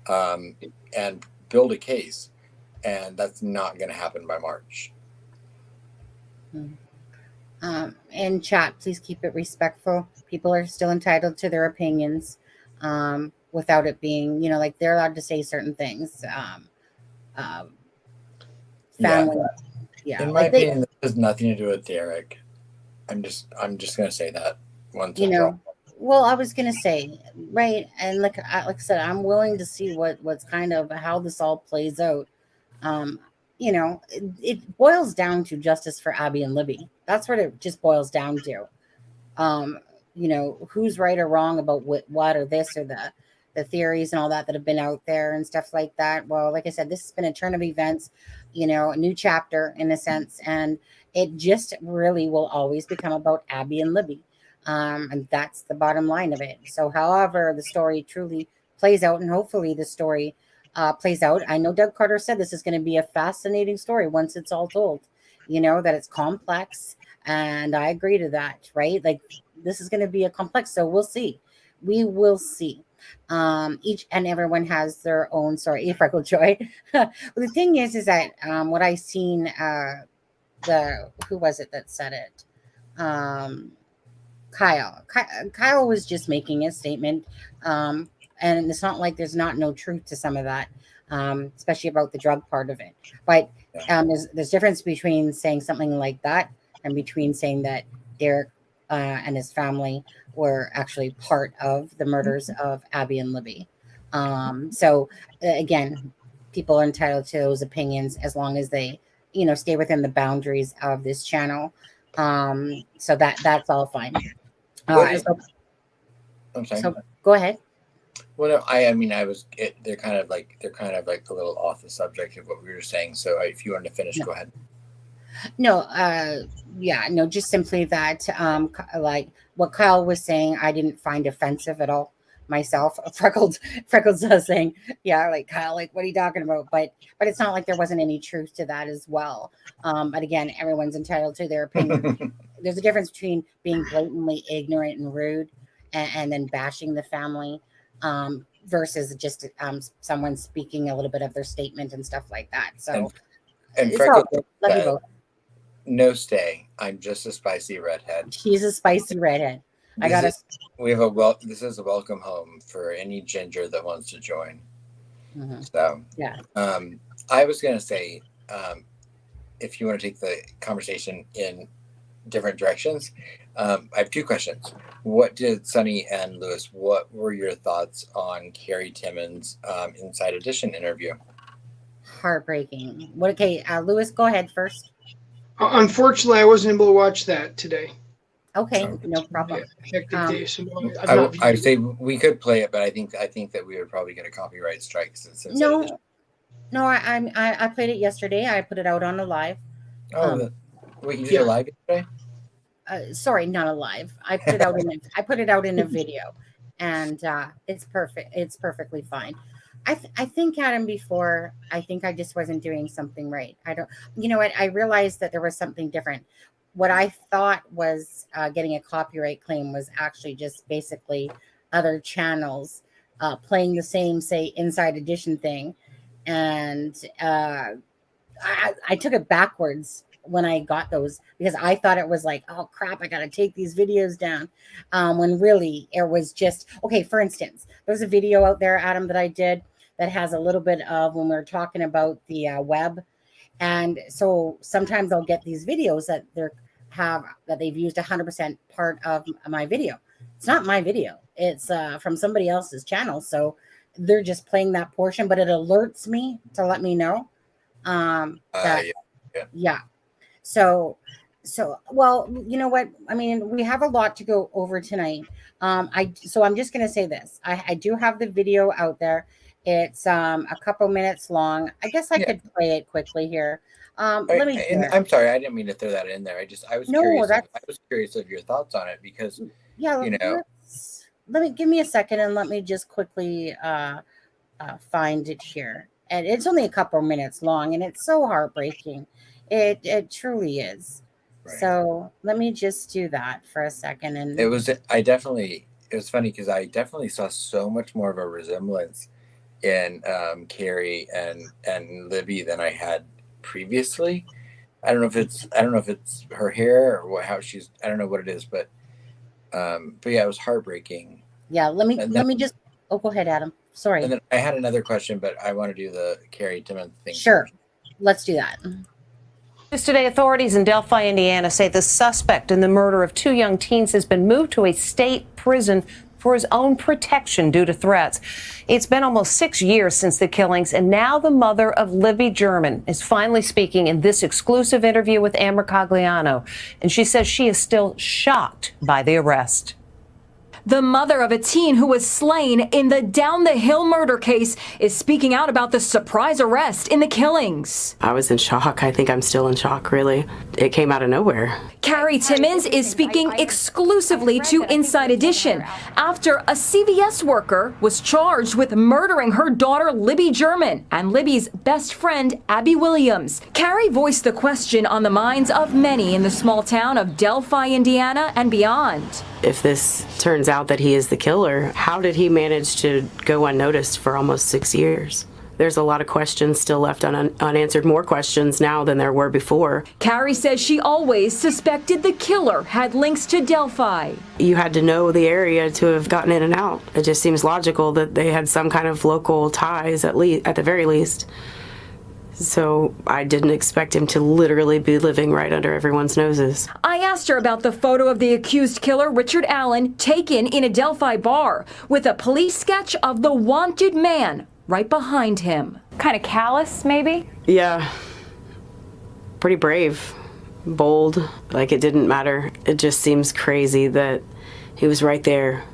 and build a case, and that's not going to happen by March. In chat, please keep it respectful. People are still entitled to their opinions, without it being, like they're allowed to say certain things. Family, In my opinion, this has nothing to do with Derek. I'm just going to say that one thing. Well, I was going to say, right, and like I said, I'm willing to see what's kind of how this all plays out. It boils down to justice for Abby and Libby. That's what it just boils down to. Who's right or wrong about what or this or the theories and all that have been out there and stuff like that. Well, like I said, this has been a turn of events, a new chapter in a sense, and it just really will always become about Abby and Libby. And that's the bottom line of it. So however the story truly plays out, and hopefully the story plays out. I know Doug Carter said this is going to be a fascinating story once it's all told, that it's complex. And I agree to that, right? Like this is going to be a complex. So we'll see. We will see. Each and everyone has their own story. Freckle Joy. Well, the thing is that what I seen, who was it that said it? Kyle was just making a statement. And it's not like there's no truth to some of that, especially about the drug part of it. But there's difference between saying something like that and between saying that Derek and his family were actually part of the murders of Abby and Libby. So again, people are entitled to those opinions as long as they, stay within the boundaries of this channel. So that's all fine. I'm sorry. So go ahead. Well, no, they're kind of like a little off the subject of what we were saying. So if you want to finish, go ahead. No, no, just simply that, like what Kyle was saying, I didn't find offensive at all myself. Freckles was saying, yeah, like Kyle, like what are you talking about? But it's not like there wasn't any truth to that as well. But again, everyone's entitled to their opinion. There's a difference between being blatantly ignorant and rude and then bashing the family versus just someone speaking a little bit of their statement and stuff like that. So and Freckles, love you both. No stay. I'm just a spicy redhead. She's a spicy redhead. This is a welcome home for any ginger that wants to join. Mm-hmm. So yeah. I was gonna say, if you want to take the conversation in different directions, I have two questions. What did Sonny and Lewis? What were your thoughts on Carrie Timmons' Inside Edition interview? Heartbreaking. Okay, Lewis, go ahead first. Unfortunately, I wasn't able to watch that today. Okay, no problem. Hectic day, so I would say we could play it, but I think that we would probably get a copyright strike since No, I played it yesterday. I put it out on a live. Wait, you did a live yesterday? Sorry, not a live. I put it out in a video, and it's perfect. It's perfectly fine. I think, Adam, before, I think I just wasn't doing something right. You know what? I realized that there was something different. What I thought was getting a copyright claim was actually just basically other channels playing the same, say, Inside Edition thing. And I took it backwards when I got those because I thought it was like, oh, crap, I got to take these videos down. When really it was just, okay, for instance, there's a video out there, Adam, that I did that has a little bit of when we're talking about the web. And so sometimes I'll get these videos that they've used 100% part of my video. It's not my video. It's from somebody else's channel. So they're just playing that portion, but it alerts me to let me know. Yeah. So, well, you know what? I mean, we have a lot to go over tonight. So I'm just going to say this. I do have the video out there. It's a couple minutes long. I guess I could play it quickly here. I'm sorry, I didn't mean to throw that in there. I was curious of your thoughts on it because give me a second and let me just quickly find it here. And it's only a couple minutes long, and it's so heartbreaking. It truly is. Right. So let me just do that for a second. And it was funny because I definitely saw so much more of a resemblance in Carrie and Libby than I had previously. I don't know if it's her hair or I don't know what it is, but yeah, it was heartbreaking. Yeah, let me just go ahead, Adam. Sorry. And then I had another question, but I want to do the Carrie Timmons thing. Sure. Let's do that. Today, authorities in Delphi, Indiana say the suspect in the murder of 2 young teens has been moved to a state prison for his own protection due to threats. It's been almost 6 years since the killings, and now the mother of Libby German is finally speaking in this exclusive interview with Amber Cagliano, and she says she is still shocked by the arrest. The mother of a teen who was slain in the Down the Hill murder case is speaking out about the surprise arrest in the killings. I was in shock. I think I'm still in shock, really. It came out of nowhere. Carrie Timmons is speaking exclusively to Inside Edition after a CVS worker was charged with murdering her daughter Libby German and Libby's best friend Abby Williams. Carrie voiced the question on the minds of many in the small town of Delphi, Indiana and beyond. If this turns out that he is the killer, how did he manage to go unnoticed for almost 6 years? There's a lot of questions still left unanswered, more questions now than there were before. Carrie says she always suspected the killer had links to Delphi. You had to know the area to have gotten in and out. It just seems logical that they had some kind of local ties, at the very least. So I didn't expect him to literally be living right under everyone's noses. I asked her about the photo of the accused killer, Richard Allen, taken in a Delphi bar with a police sketch of the wanted man right behind him. Kind of callous, maybe? Yeah. Pretty brave. Bold. Like it didn't matter. It just seems crazy that he was right there,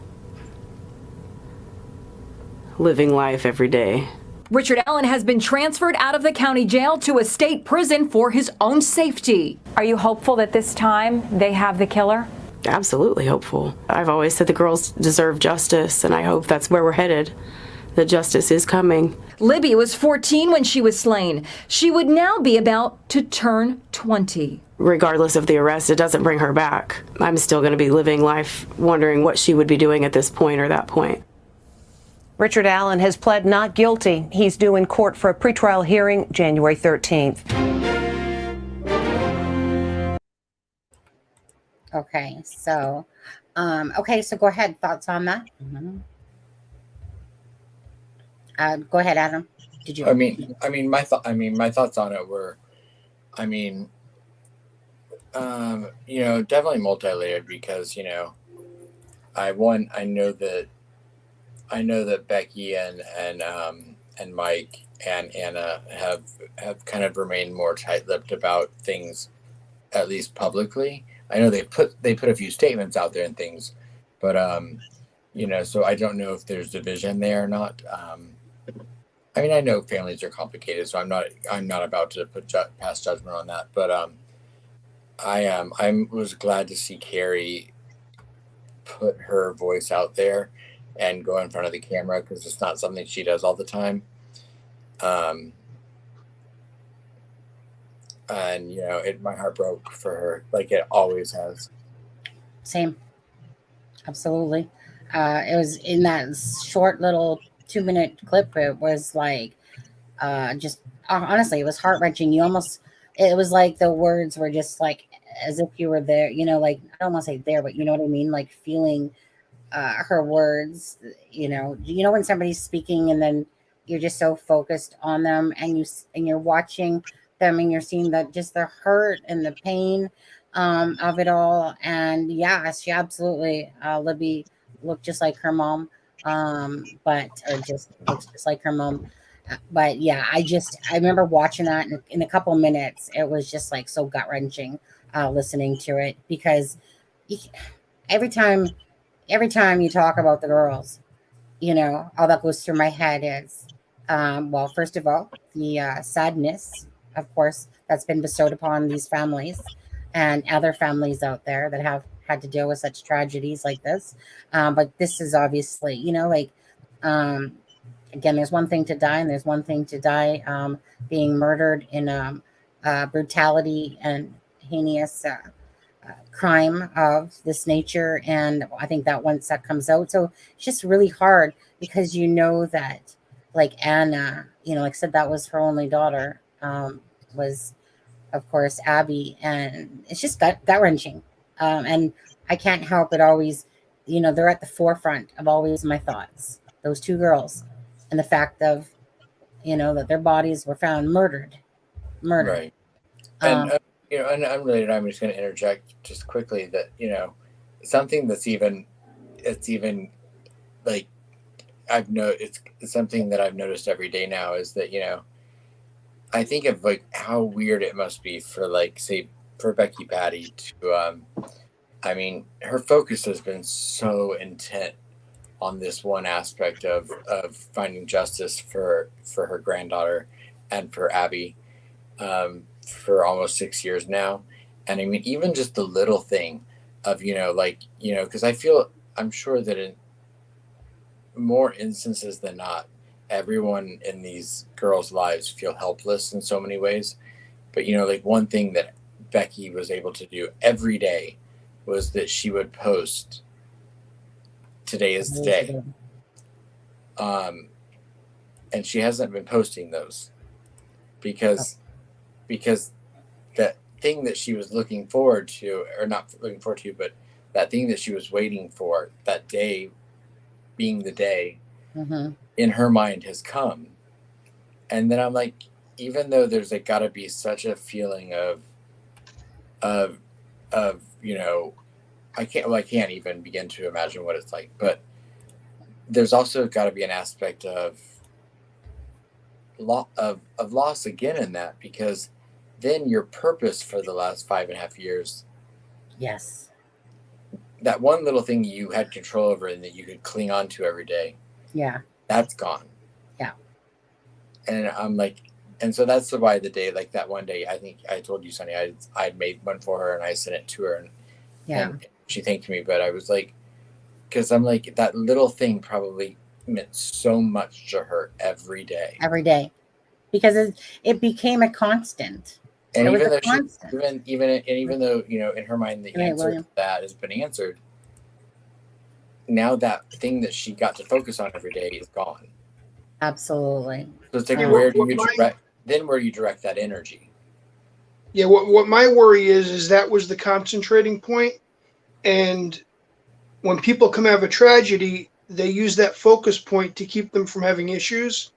living life every day. Richard Allen has been transferred out of the county jail to a state prison for his own safety. Are you hopeful that this time they have the killer? Absolutely hopeful. I've always said the girls deserve justice, and I hope that's where we're headed. The justice is coming. Libby was 14 when she was slain. She would now be about to turn 20. Regardless of the arrest, it doesn't bring her back. I'm still going to be living life wondering what she would be doing at this point or that point. Richard Allen has pled not guilty. He's due in court for a pretrial hearing January 13th. Okay, so go ahead. Thoughts on that? Go ahead, Adam. Did you? My thoughts on it were, definitely multi-layered because I know that Becky and Mike and Anna have kind of remained more tight-lipped about things, at least publicly. I know they put a few statements out there and things, but so I don't know if there's division there or not. I know families are complicated, so I'm not about to pass judgment on that. But I was glad to see Carrie put her voice out there and go in front of the camera because it's not something she does all the time. And my heart broke for her, like it always has. Same. Absolutely. It was in that short little 2-minute clip. It was like, honestly, it was heart-wrenching. It was like the words were just like, as if you were there, like, I don't want to say there, but you know what I mean? Like feeling her words, when somebody's speaking and then you're just so focused on them and you're watching them and you're seeing that just the hurt and the pain of it all. And yeah, she absolutely, Libby looked just like her mom, just looks just like her mom. But yeah, I remember watching that in a couple minutes. It was just like so gut wrenching listening to it because every time you talk about the girls, all that goes through my head is, first of all, the sadness, of course, that's been bestowed upon these families and other families out there that have had to deal with such tragedies like this. But this is obviously, again, there's one thing to die and there's one thing to die being murdered in brutality and heinous crime of this nature. And I think that once that comes out, so it's just really hard because that, like Anna, like I said, that was her only daughter, was of course Abby, and it's just gut wrenching. And I can't help it always, they're at the forefront of always my thoughts, those two girls, and the fact of, that their bodies were found murdered. Right. And and unrelated, I'm just going to interject just quickly that something that's even like it's something that I've noticed every day now is that I think of like how weird it must be for like say for Becky Patty to her focus has been so intent on this one aspect of finding justice for her granddaughter and for Abby for almost 6 years now. And even just the little thing of because I'm sure that in more instances than not, everyone in these girls' lives feel helpless in so many ways. But one thing that Becky was able to do every day was that she would post, "Today is the day," and she hasn't been posting those because that thing that she was looking forward to, or not looking forward to, but that thing that she was waiting for, that day being the day, in her mind has come. And then I'm like, even though there's got to be such a feeling of I can't even begin to imagine what it's like, but there's also got to be an aspect of loss again in that, because then your purpose for the last 5.5 years, yes, that one little thing you had control over and that you could cling on to every day, yeah, that's gone. Yeah. And I'm like, and so that's why the day, like that one day, I think I told you, Sonny, I'd made one for her and I sent it to her, and she thanked me. But I was like, because I'm like, that little thing probably meant so much to her every day. Every day, because it became a constant. And it was even a though constant. even though, you know, in her mind the answer to that has been answered, now that thing that she got to focus on every day is gone. Absolutely. So it's like, where do you direct? Then where do you direct that energy? Yeah, what my worry is that was the concentrating point, and when people come out of a tragedy, they use that focus point to keep them from having issues,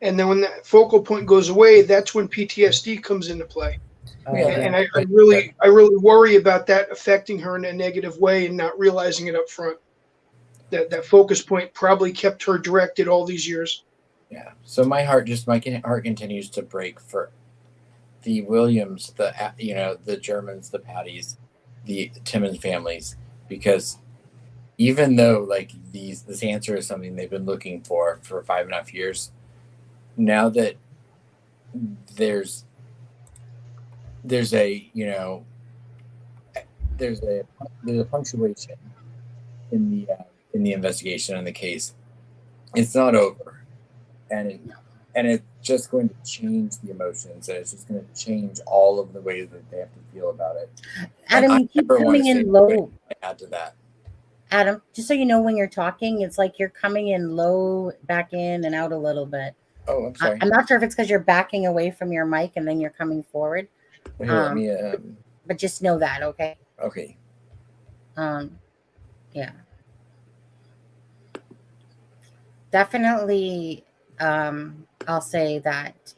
and then when that focal point goes away, that's when PTSD comes into play. And I really worry about that affecting her in a negative way and not realizing it up front. That focus point probably kept her directed all these years. Yeah. So my heart continues to break for the Williams, the Germans, the Patties, the Timmons families, because even though like this answer is something they've been looking for 5.5 years, now that there's a punctuation in the investigation and the case, it's not over, and it's just going to change the emotions, and it's just going to change all of the ways that they have to feel about it. Adam, you keep coming in low. Add to that, Adam, just so you know, when you're talking, it's like you're coming in low, back in and out a little bit. Oh, I'm sorry. I'm not sure if it's because you're backing away from your mic and then you're coming forward. Here, but just know that, okay? Okay. Yeah. Definitely, I'll say that.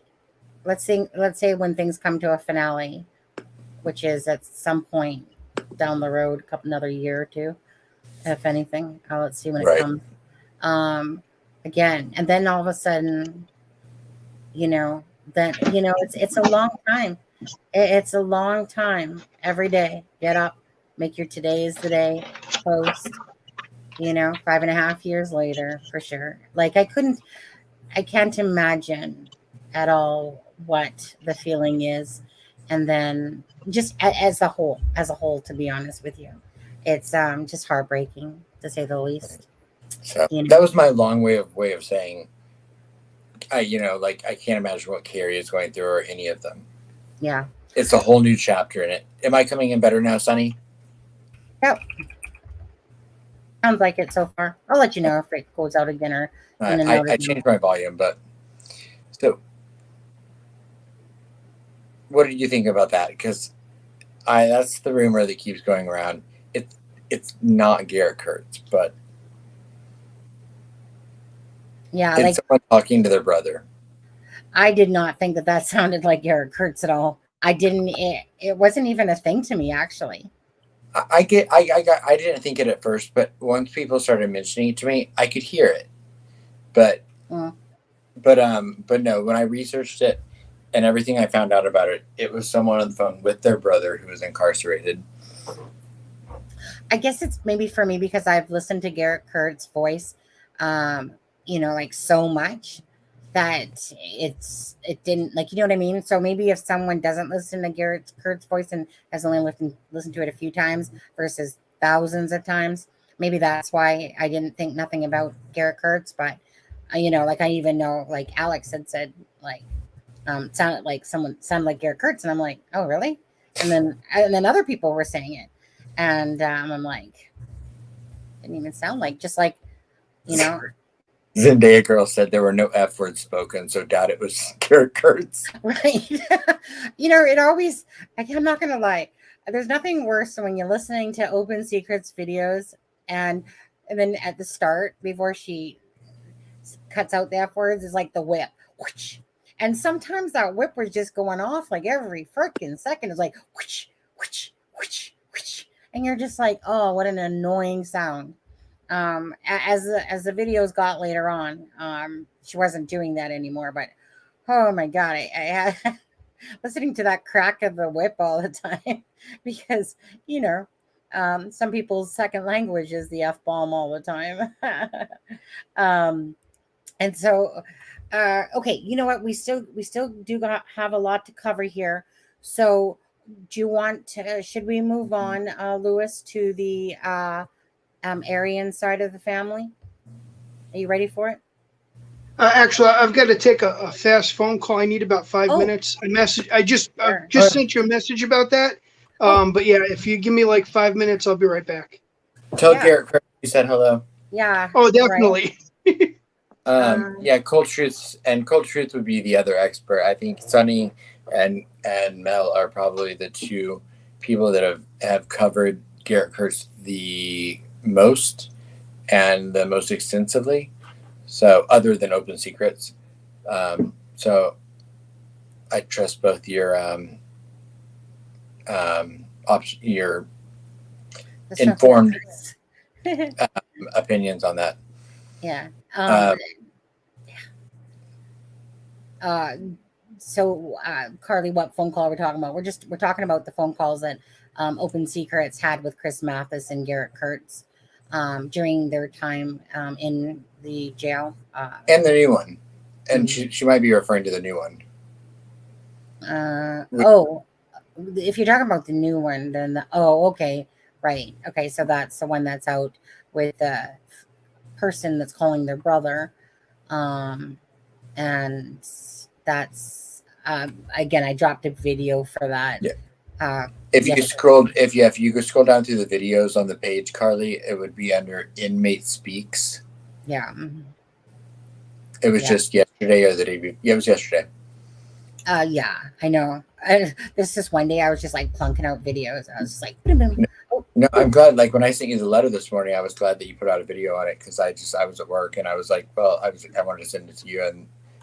Let's say when things come to a finale, which is at some point down the road, another year or two, if anything. Let's see when it comes. Again, and then all of a sudden, it's a long time. It's a long time. Every day, get up, make your today is the day, post. 5.5 years later, for sure. Like I can't imagine at all what the feeling is, and then just as a whole, to be honest with you, it's just heartbreaking to say the least. So that was my long way of saying, I can't imagine what Carrie is going through or any of them. Yeah, it's a whole new chapter in it. Am I coming in better now, Sonny? Yep. Sounds like it so far. I'll let you know if it goes out again or. I changed my volume, but so what did you think about that? Because that's the rumor that keeps going around. It's not Garrett Kurtz, but yeah, it's someone talking to their brother. I did not think that sounded like Garrett Kurtz at all. I didn't. It wasn't even a thing to me, actually. I didn't think it at first, but once people started mentioning it to me, I could hear it. But no, when I researched it and everything I found out about it, it was someone on the phone with their brother who was incarcerated. I guess it's maybe for me because I've listened to Garrett Kurtz's voice, like so much that it didn't, like, you know what I mean? So maybe if someone doesn't listen to Garrett Kurtz's voice and has only listened to it a few times versus thousands of times, maybe that's why I didn't think nothing about Garrett Kurtz. But like I even know, like Alex had said, like sounded like Garrett Kurtz, and I'm like, oh really? And then other people were saying it, and I'm like, didn't even sound like, just like, Zendaya girl said there were no F words spoken, so doubt it was Garrett Kurtz. Right. It always, I'm not going to lie. There's nothing worse than when you're listening to Open Secrets videos and then at the start, before she cuts out the F words, is like the whip. Whoosh. And sometimes that whip was just going off like every freaking second. It's like, whoosh, whoosh, whoosh, whoosh. And you're just like, oh, what an annoying sound. As the videos got later on, she wasn't doing that anymore, but oh my god, I had listening to that crack of the whip all the time because some people's second language is the F-bomb all the time. And so, okay, you know what? We still have a lot to cover here. So, do you want to? Should we move on, Lewis, to the Aryan side of the family? Are you ready for it? Actually, I've got to take a fast phone call. I need about 5 Oh. minutes. I just Sure. sent you a message about that. But yeah, if you give me like 5 minutes, I'll be right back. Tell Garrett Chris you said hello. Yeah. Oh, definitely. Yeah, Cold Truth would be the other expert. I think Sunny and Mel are probably the two people that have covered Garrett Kurtz the most and the most extensively. So other than Open Secrets, so I trust both your your informed opinions on that. Yeah. So Carly, what phone call are we talking about? We're talking about the phone calls that Open Secrets had with Chris Mathis and Garrett Kurtz during their time in the jail. And the new one. And she might be referring to the new one. If you're talking about the new one, then okay. Right. Okay, so that's the one that's out with the person that's calling their brother. And that's again, I dropped a video for that. Yeah. If you could scroll down through the videos on the page, Carly, it would be under Inmate Speaks. Yeah. It was just yesterday or the day before. Yeah, it was yesterday. Yeah, I know. This is one day I was just like plunking out videos. I was just like, no, I'm glad. Like when I sent you the letter this morning, I was glad that you put out a video on it because I was at work and I was like, well, I wanted to send it to you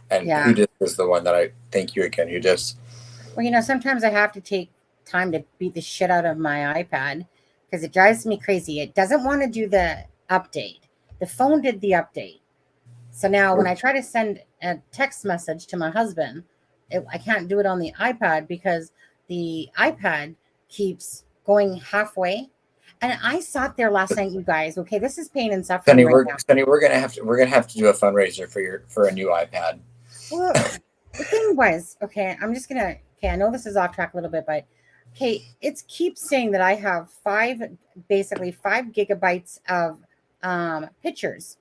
and Who Dis is the one that I thank you again. Who Dis. Well, sometimes I have to take time to beat the shit out of my iPad because it drives me crazy. It doesn't want to do the update. The phone did the update. So now when I try to send a text message to my husband, I can't do it on the iPad because the iPad keeps going halfway. And I sat there last night, you guys. Okay, this is pain and suffering. Sunny, we're gonna have to do a fundraiser for a new iPad. Well, the thing was, okay, I know this is off track a little bit, but okay, it keeps saying that I have 5 gigabytes of pictures.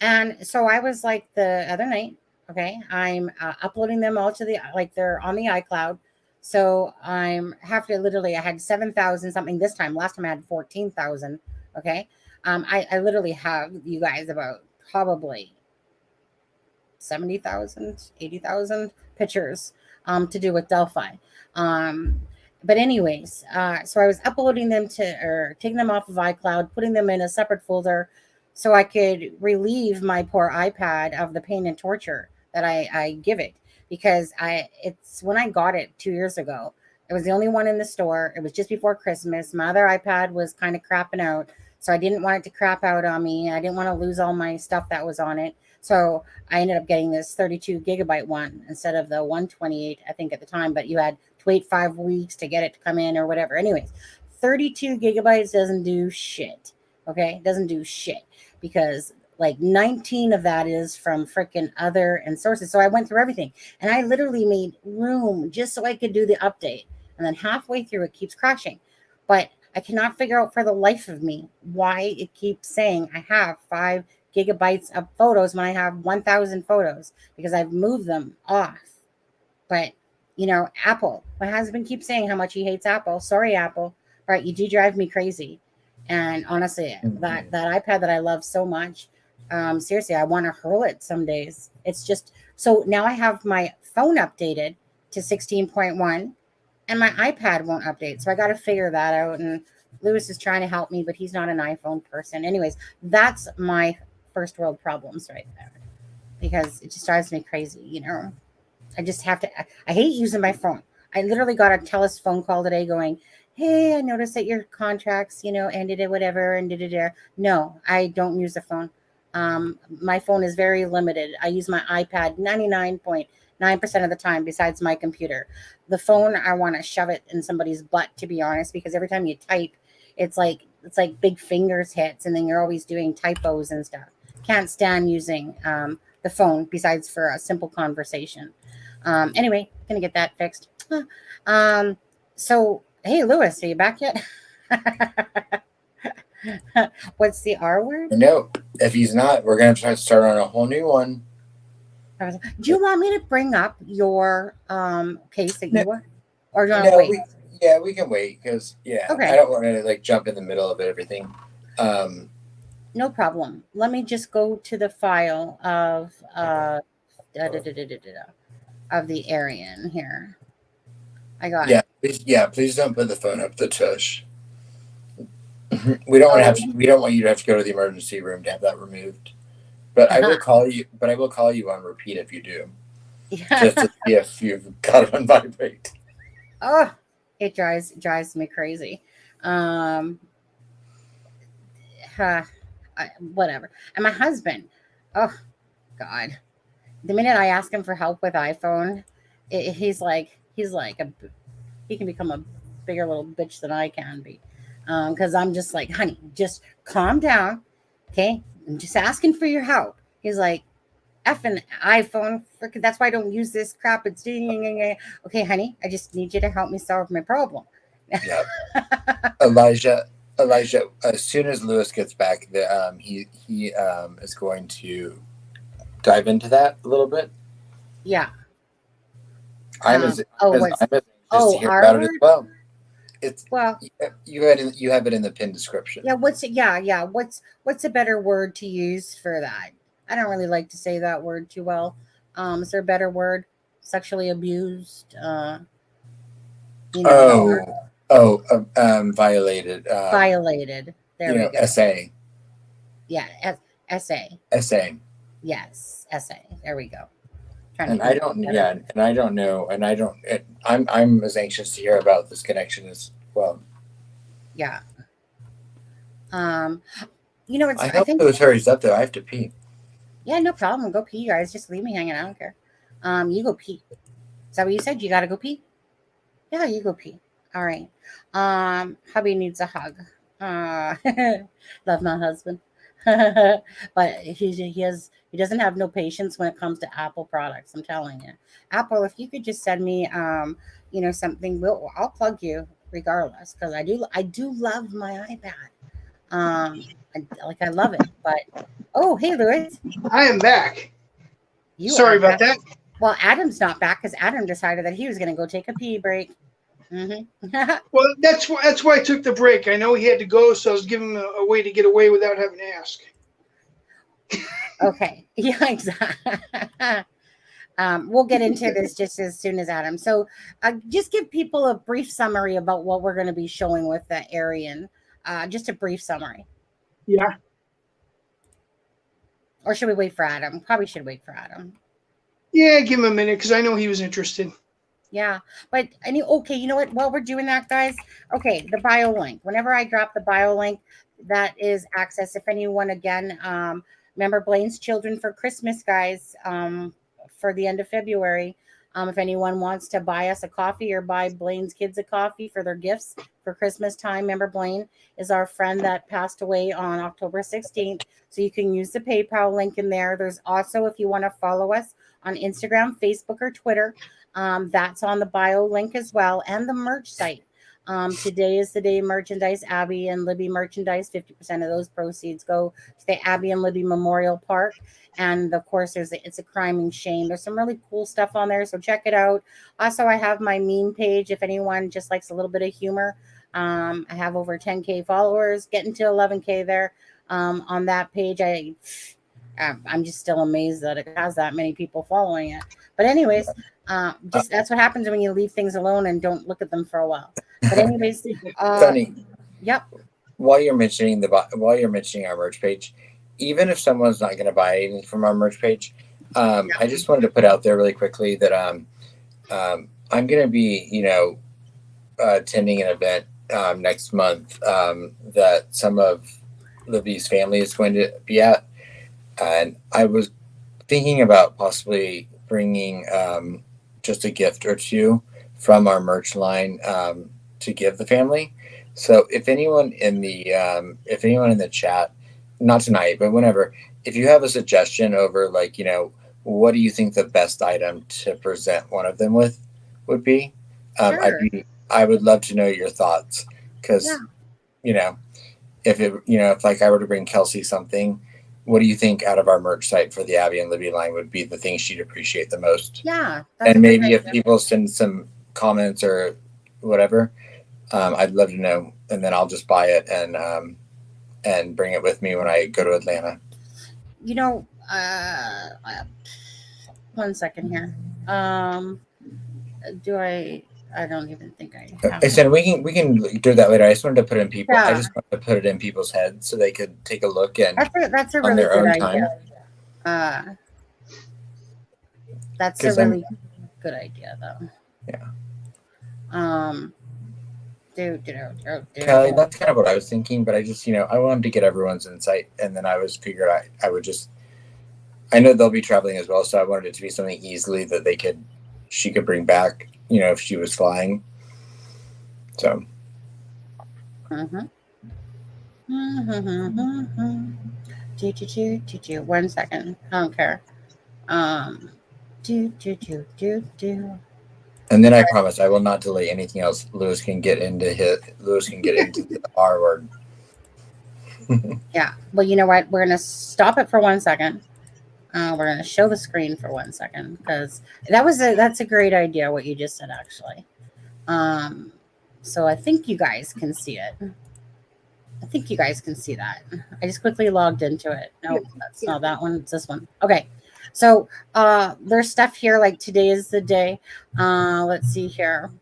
And so I was like the other night, okay, I'm uploading them all to they're on the iCloud. So I had 7,000 something this time. Last time I had 14,000. Okay. I literally have, you guys, about probably 70,000, 80,000 pictures to do with Delphi. But anyways, so I was uploading them taking them off of iCloud, putting them in a separate folder so I could relieve my poor iPad of the pain and torture that I give it. Because it's when I got it 2 years ago, it was the only one in the store. It was just before Christmas. My other iPad was kind of crapping out. So I didn't want it to crap out on me. I didn't want to lose all my stuff that was on it. So I ended up getting this 32 gigabyte one instead of the 128, I think at the time, but you had to wait 5 weeks to get it to come in or whatever. Anyways, 32 gigabytes doesn't do shit. Okay. It doesn't do shit because like 19 of that is from freaking other and sources. So I went through everything and I literally made room just so I could do the update. And then halfway through it keeps crashing. But I cannot figure out for the life of me why it keeps saying I have 5 gigabytes of photos when I have 1,000 photos because I've moved them off. But, Apple, my husband keeps saying how much he hates Apple. Sorry, Apple. All right, you do drive me crazy. And honestly, that iPad that I love so much, seriously, I want to hurl it some days. It's just, so now I have my phone updated to 16.1 and my iPad won't update. So I got to figure that out. And Lewis is trying to help me, but he's not an iPhone person. Anyways, that's my first world problems right there because it just drives me crazy. I just have to, I hate using my phone. I literally got a TELUS phone call today going, hey, I noticed that your contracts, ended or whatever. And no, I don't use the phone. My phone is very limited. I use my iPad 99.9% of the time besides my computer. The phone, I want to shove it in somebody's butt, to be honest, because every time you type, it's like big fingers hits and then you're always doing typos and stuff. Can't stand using the phone besides for a simple conversation. Anyway, gonna get that fixed. So hey, Lewis, are you back yet? What's the R word? No, if he's not, we're gonna try to start on a whole new one. Do you want me to bring up your case that you were, or do you want to wait? We can wait because Okay. I don't want to like jump in the middle of everything. No problem. Let me just go to the file of of the Aryan here. I got it. Please don't put the phone up the tush. We don't want to have to, we don't want you to have to go to the emergency room to have that removed. But I will call you. But I will call you on repeat if you do. Just to see if you've got it on vibrate. Oh, it drives me crazy. Whatever. And my husband. Oh, God. The minute I ask him for help with iPhone, he's like he can become a bigger little bitch than I can be. Because I'm just like, honey, just calm down. Okay. I'm just asking for your help. He's like, effing iPhone. That's why I don't use this crap. It's okay, honey. I just need you to help me solve my problem. Yeah. Elijah, as soon as Lewis gets back, he is going to dive into that a little bit. Yeah. I'm as anxious to hear about it as well. It's you have it in the pinned description. Yeah. What's a better word to use for that? I don't really like to say that word too well. Is there a better word? Sexually abused. Violated. Violated. There we go. SA. Yeah, SA. SA. Yes, SA. There we go. I'm as anxious to hear about this connection as well. Yeah. I think Lewis hurries up though. I have to pee. Yeah, no problem. Go pee, guys. Just leave me hanging. I don't care. You go pee. Is that what you said? You got to go pee? Yeah, you go pee. All right. Hubby needs a hug. Love my husband. But he doesn't have no patience when it comes to Apple products. I'm telling you. Apple, if you could just send me, something, I'll plug you regardless. Because I do love my iPad. I love it. But, oh, hey, Louis. I am back. Sorry about that. Well, Adam's not back because Adam decided that he was going to go take a pee break. Mm-hmm. Well, that's why I took the break. I know he had to go, so I was giving him a way to get away without having to ask. Okay. Yeah, exactly. We'll get into this just as soon as Adam. So just give people a brief summary about what we're going to be showing with the Aryan. Just a brief summary. Yeah. Or should we wait for Adam? Probably should wait for Adam. Yeah, give him a minute because I know he was interested. Yeah, but okay, you know what? While we're doing that, guys, okay, the bio link. Whenever I drop the bio link, that is access. If anyone, again, remember Blaine's Children for Christmas, guys, for the end of February. If anyone wants to buy us a coffee or buy Blaine's kids a coffee for their gifts for Christmas time, remember Blaine is our friend that passed away on October 16th. So you can use the PayPal link in there. There's also, if you want to follow us on Instagram, Facebook, or Twitter, that's on the bio link as well, and the merch site. Today is the day merchandise, Abby and Libby merchandise. 50% of those proceeds go to the Abby and Libby Memorial Park. And of course, it's a crime and shame. There's some really cool stuff on there, so check it out. Also, I have my meme page if anyone just likes a little bit of humor. I have over 10K followers, getting to 11K there on that page. I'm just still amazed that it has that many people following it. But anyways, that's what happens when you leave things alone and don't look at them for a while. But anyways, Sunny. Yep. While you're mentioning our merch page, even if someone's not going to buy anything from our merch page, I just wanted to put out there really quickly that I'm going to be, attending an event next month that some of Libby's family is going to be at. And I was thinking about possibly bringing just a gift or two from our merch line to give the family. So if anyone in the chat, not tonight, but whenever, if you have a suggestion over, like, what do you think the best item to present one of them with would be? Sure. I would love to know your thoughts, because, if like I were to bring Kelsey something, what do you think out of our merch site for the Abby and Libby line would be the thing she'd appreciate the most? Yeah. And maybe if people send some comments or whatever, I'd love to know, and then I'll just buy it and bring it with me when I go to Atlanta. One second here. I don't even think I have. I said we can do that later. I just wanted to put it in people. Yeah. I just wanted to put it in people's heads so they could take a look and that's a on really their good own idea. time. That's a really good idea, though. Yeah. Kelly, that's kind of what I was thinking, but I just, I wanted to get everyone's insight, and then I would just, I know they'll be traveling as well, so I wanted it to be something easily that she could bring back, if she was flying. So. One second. I don't care. And then I promise I will not delay anything else. Lewis can get into the R word. Yeah. Well, you know what? We're gonna stop it for 1 second. We're gonna show the screen for 1 second, because that's a great idea what you just said, actually. So I think you guys can see it. I think you guys can see that. I just quickly logged into it. No, that's not that one. It's this one. Okay. So there's stuff here like today is the day. Let's see here.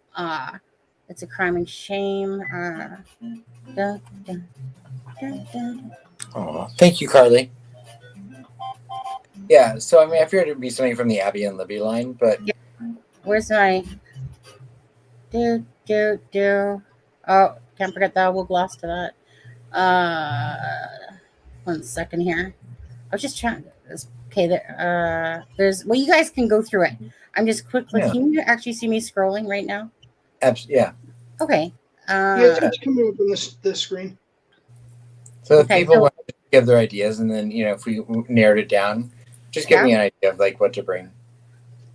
It's a crime and shame. Oh, thank you, Carly. Yeah, so I mean, I figured it would be something from the Abby and Libby line, but where's my Oh, can't forget that. We'll gloss to that. 1 second here. I was just trying. Okay, there's. Well, you guys can go through it. I'm just quickly. Yeah. Can you actually see me scrolling right now? Yeah. Okay. It's coming up on the screen. So if people want to give their ideas, and then if we narrowed it down, just give me an idea of like what to bring.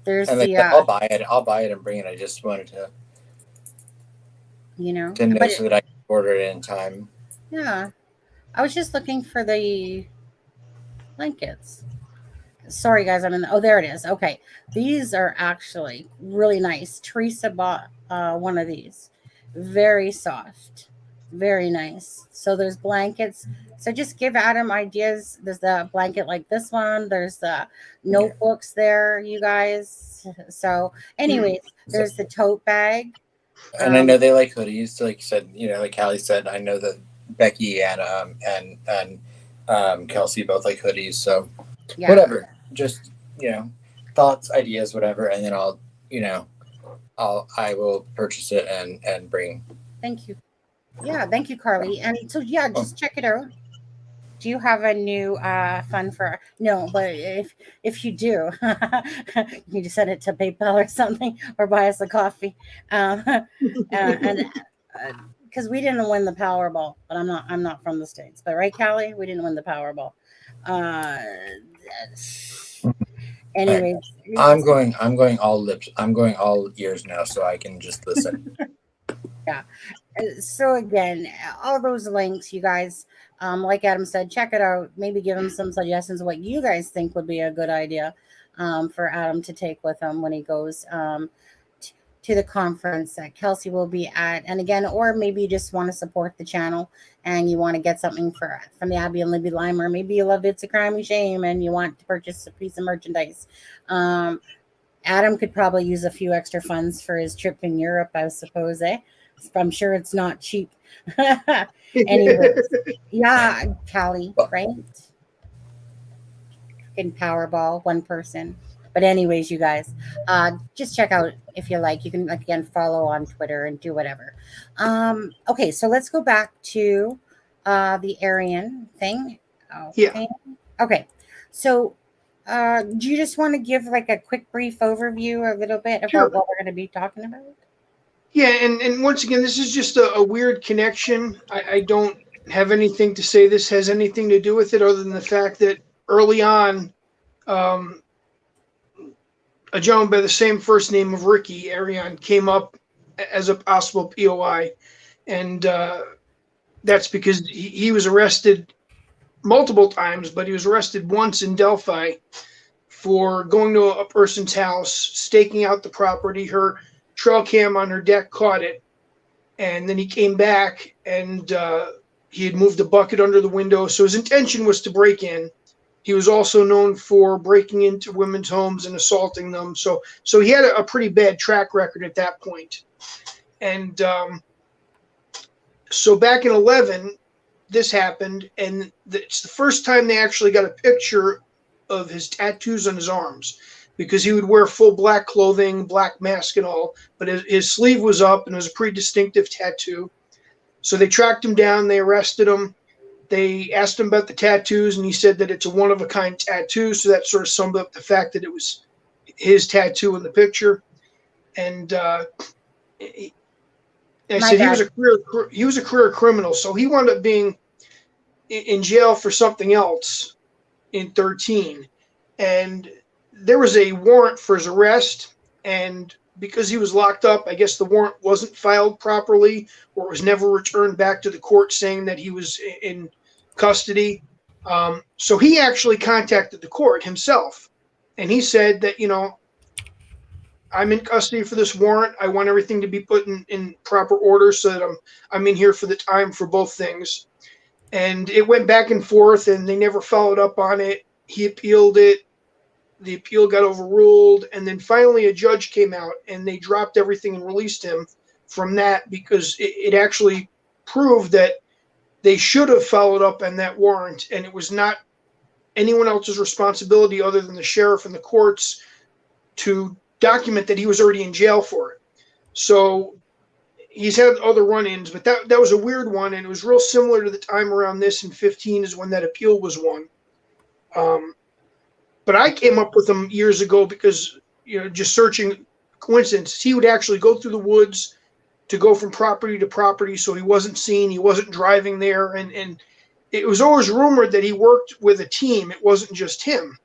There's and I'll buy it and bring it. I just wanted to, to know so that I can order it in time. Yeah, I was just looking for the blankets. Sorry, guys. there it is. Okay, these are actually really nice. Teresa bought one of these. Very soft. Very nice. So there's blankets. So just give Adam ideas. There's the blanket like this one. There's the notebooks there, you guys. So anyways, there's the tote bag. And I know they like hoodies. Like you said, like Callie said, I know that Becky and Kelsey both like hoodies. So whatever, just, thoughts, ideas, whatever. And then I will purchase it and bring. Thank you. Yeah, thank you, Carly. And so, just check it out. Do you have a new fund for? No, but if you do, you just send it to PayPal or something, or buy us a coffee. And because we didn't win the Powerball, but I'm not from the States, but right, Callie, we didn't win the Powerball. Anyways, I'm going all lips. I'm going all ears now, so I can just listen. Yeah. So again, all those links, you guys, like Adam said, check it out. Maybe give him some suggestions of what you guys think would be a good idea for Adam to take with him when he goes to the conference that Kelsey will be at. And again, or maybe you just want to support the channel and you want to get something from the Abby and Libby line, or maybe you love It's a Crime and Shame and you want to purchase a piece of merchandise. Adam could probably use a few extra funds for his trip in Europe, I suppose, I'm sure it's not cheap. Anyways, yeah, Callie, right? In Powerball, one person. But anyways, you guys, just check out if you like. You can, again, follow on Twitter and do whatever. Okay, so let's go back to the Aryan thing. Okay. Yeah. Okay, so do you just want to give like a quick brief overview a little bit about what we're going to be talking about? Yeah, and once again, this is just a weird connection. I don't have anything to say this has anything to do with it other than the fact that early on, a gentleman by the same first name of Ricky, Aryan, came up as a possible POI. And that's because he was arrested multiple times, but he was arrested once in Delphi for going to a person's house, staking out the property. Her trail cam on her deck caught it. And then he came back and he had moved a bucket under the window. So his intention was to break in. He was also known for breaking into women's homes and assaulting them. So he had a pretty bad track record at that point. And so back in 2011, this happened, and it's the first time they actually got a picture of his tattoos on his arms, because he would wear full black clothing, black mask and all, but his sleeve was up and it was a pretty distinctive tattoo. So they tracked him down, they arrested him, they asked him about the tattoos, and he said that it's a one-of-a-kind tattoo, so that sort of summed up the fact that it was his tattoo in the picture. And I said he was a career criminal, so he wound up being in jail for something else in 2013, and there was a warrant for his arrest, and because he was locked up, I guess the warrant wasn't filed properly, or it was never returned back to the court saying that he was in custody. So he actually contacted the court himself, and he said that, I'm in custody for this warrant. I want everything to be put in proper order so that I'm in here for the time for both things. And it went back and forth, and they never followed up on it. He appealed it. The appeal got overruled, and then finally a judge came out, and they dropped everything and released him from that, because it actually proved that they should have followed up on that warrant, and it was not anyone else's responsibility other than the sheriff and the courts to document that he was already in jail for it. So he's had other run-ins, but that was a weird one, and it was real similar to the time around this in 2015 is when that appeal was won. But I came up with him years ago because, just searching coincidence, he would actually go through the woods to go from property to property, so he wasn't seen, he wasn't driving there, and it was always rumored that he worked with a team. It wasn't just him.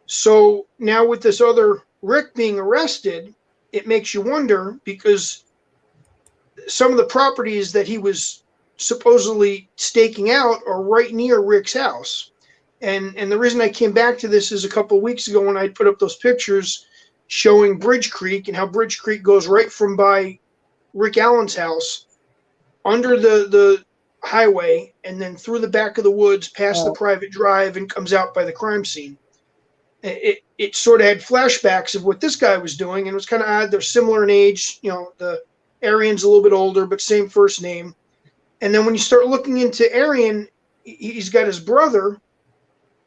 So now with this other Rick being arrested, it makes you wonder, because some of the properties that he was supposedly staking out are right near Rick's house. And the reason I came back to this is a couple of weeks ago when I put up those pictures showing Bridge Creek, and how Bridge Creek goes right from by Rick Allen's house under the highway and then through the back of the woods past the private drive and comes out by the crime scene. It sort of had flashbacks of what this guy was doing, and it was kind of odd. They're similar in age. The Aryan's a little bit older, but same first name. And then when you start looking into Aryan, he's got his brother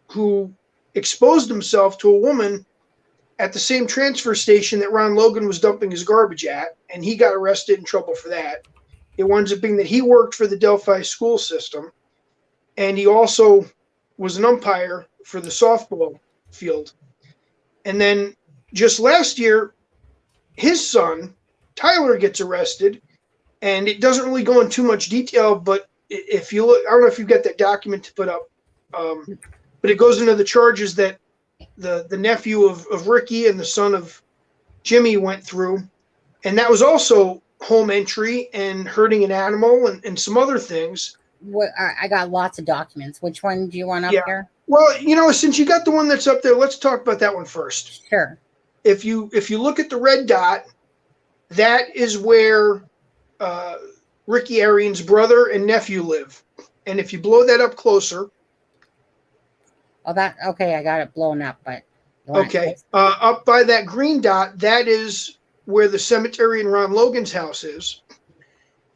who exposed himself to a woman at the same transfer station that Ron Logan was dumping his garbage at, and he got arrested in trouble for that. It winds up being that he worked for the Delphi school system, and he also was an umpire for the softball field. And then just last year, his son, Tyler, gets arrested, and it doesn't really go into too much detail, but if you look, I don't know if you've got that document to put up, but it goes into the charges that the nephew of Ricky and the son of Jimmy went through, and that was also home entry and hurting an animal and some other things. I got lots of documents. Which one do you want up here? Well, since you got the one that's up there, let's talk about that one first. Sure. If you look at the red dot, that is where Ricky Aryan's brother and nephew live. And if you blow that up closer. Okay, I got it blown up, but. Okay. Up by that green dot, that is where the cemetery in Ron Logan's house is.